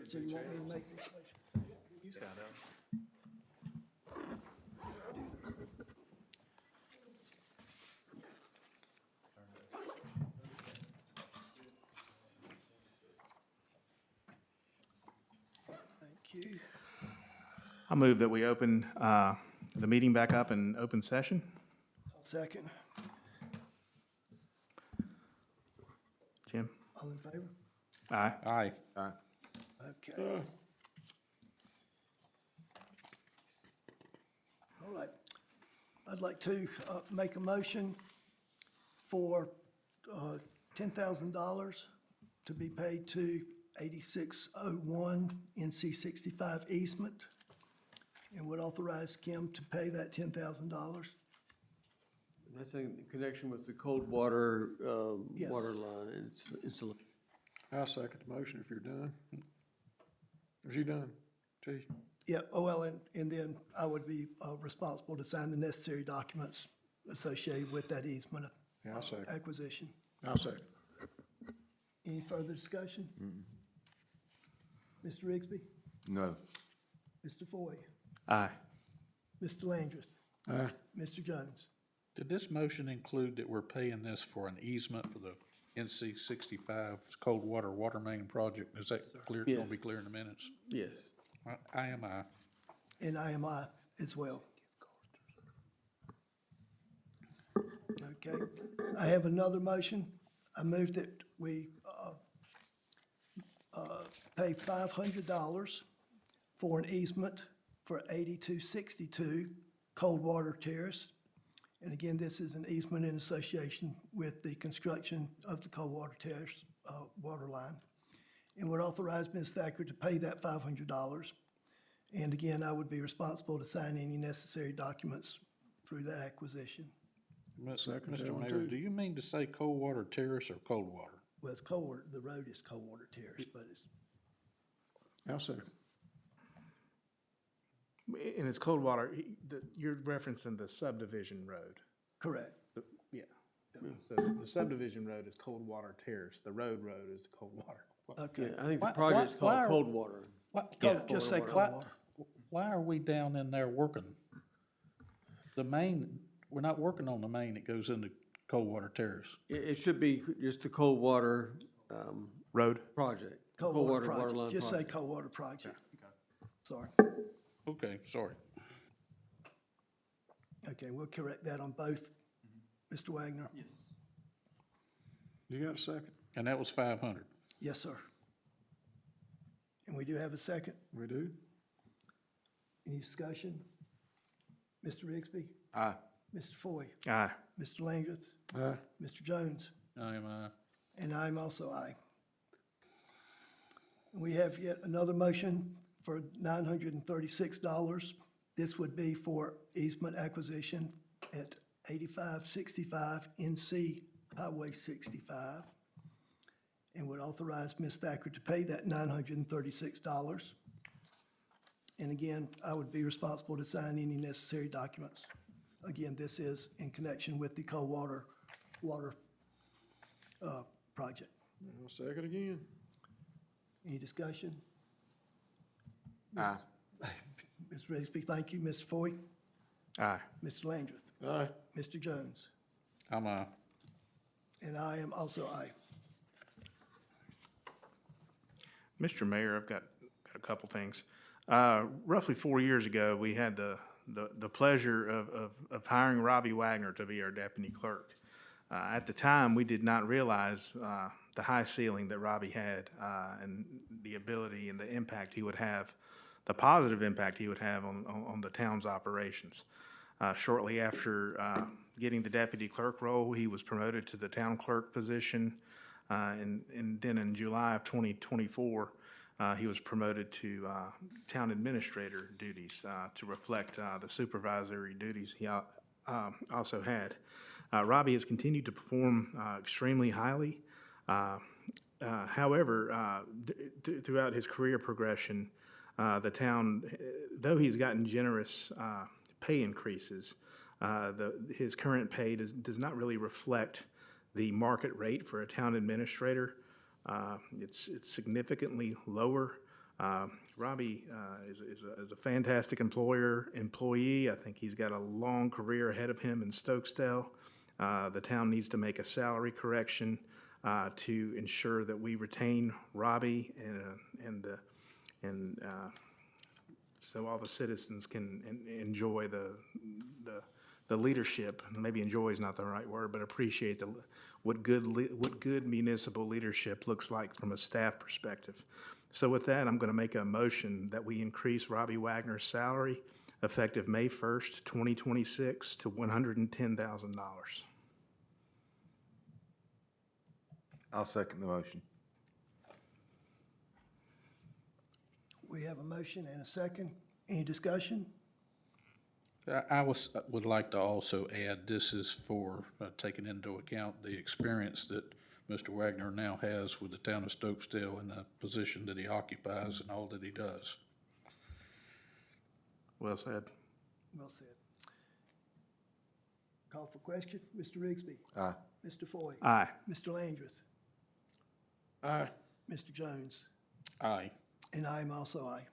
So you want me to make this motion? Thank you. I move that we open the meeting back up in open session. I'll second. Jim? All in favor? Aye. Aye. Okay. All right. I'd like to make a motion for $10,000 to be paid to 8601 NC 65 easement, and would authorize Kim to pay that $10,000. That's in connection with the cold water, Yes. water line. It's a I'll second the motion if you're done. Was you done, Chief? Yeah, oh, well, and then I would be responsible to sign the necessary documents associated with that easement Yeah, I'll second. acquisition. I'll second. Any further discussion? Mr. Rigsby? No. Mr. Foy? Aye. Mr. Landrith? Aye. Mr. Jones? Did this motion include that we're paying this for an easement for the NC 65 cold water main project? Is that clear, gonna Yes. be clear in the minutes? yes. I am aye. And I am I as well. Okay, I have another motion. I move that we pay $500 for an easement for 8262 Coldwater Terrace. And again, this is an easement in association with the construction of the Coldwater Terrace water line. And would authorize Ms. Thacker to pay that $500. And again, I would be responsible to sign any necessary documents through that acquisition. Second that Mr. one, Mayor, too. do you mean to say Coldwater Terrace or Coldwater? Well, it's Coldwater, the road is Coldwater Terrace, but it's, I'll second. And it's Coldwater, you're referencing the subdivision road. correct. Yeah. So the subdivision road is Coldwater Terrace, the road is Coldwater. Okay. Yeah, I think the Why- project's why called are- cold water. Just say Why- Coldwater. Why are we down in there working? The main, we're not working on the main that goes into Coldwater Terrace. It should be just the cold water, Road? project. Coldwater water project, line just say project. Coldwater project. Sorry. Okay, sorry. Okay, we'll correct that on both. Mr. Wagner? Yes. You got a second? And that was 500. Yes, sir. And we do have a second. We do? Any discussion? Mr. Rigsby? Aye. Mr. Foy? Aye. Mr. Landrith? Aye. Mr. Jones? I am aye. And I'm also aye. We have yet another motion for $936. This would be for easement acquisition at 8565 NC Highway 65, and would authorize Ms. Thacker to pay that $936. And again, I would be responsible to sign any necessary documents. Again, this is in connection with the Coldwater water project. I'll second again. Any discussion? Aye. Mr. Rigsby, thank you. Mr. Foy? Aye. Mr. Landrith? Aye. Mr. Jones? I'm aye. And I am also aye. Mr. Mayor, I've got a couple things. Roughly 4 years ago, we had the pleasure of hiring Robbie Wagner to be our deputy clerk. At the time, we did not realize the high ceiling that Robbie had and the ability and the impact he would have, the positive impact he would have on the town's operations. Shortly after getting the deputy clerk role, he was promoted to the town clerk position. And then in July of 2024, he was promoted to town administrator duties to reflect the supervisory duties he also had. Robbie has continued to perform extremely highly. However, throughout his career progression, the town, though he's gotten generous pay increases, his current pay does not really reflect the market rate for a town administrator. It's significantly lower Robbie is a fantastic employee. I think he's got a long career ahead of him in Stokesdale. The town needs to make a salary correction to ensure that we retain Robbie and so all the citizens can enjoy the leadership. Maybe enjoy is not the right word, but appreciate what good municipal leadership looks like from a staff perspective. So with that, I'm going to make a motion that we increase Robbie Wagner's salary effective May 1st, 2026 to $110,000. I'll second the motion. We have a motion and a second. Any discussion? I would like to also add, this is for taking into account the experience that Mr. Wagner now has with the town of Stokesdale and the position that he occupies and all that he does. Well said. Well said. Call for question. Mr. Rigsby. Aye. Mr. Foy. Aye. Mr. Landrith. Aye. Mr. Jones. Aye. And I am also aye.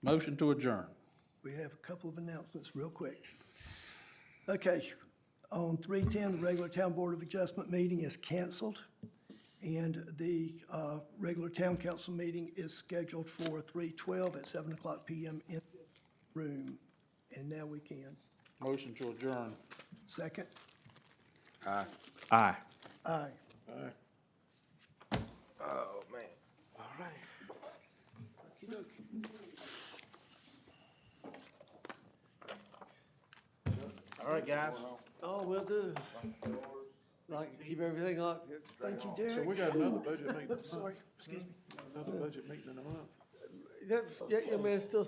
Motion to adjourn. We have a couple of announcements real quick. Okay, on 3/10, the regular Town Board of Adjustment meeting is canceled, and the regular Town Council meeting is scheduled for 3/12 at 7 o'clock p.m. in this room. And now we can. Motion to adjourn. Second? Aye. Aye. Aye. Aye. Oh, man. All right. Okey-dokey. All right, guys. Oh, will do. Like, keep everything up. Thank you, So Derek. we got another budget meeting, Oops, sorry, excuse me. another budget meeting in a month. That's, yeah, man, still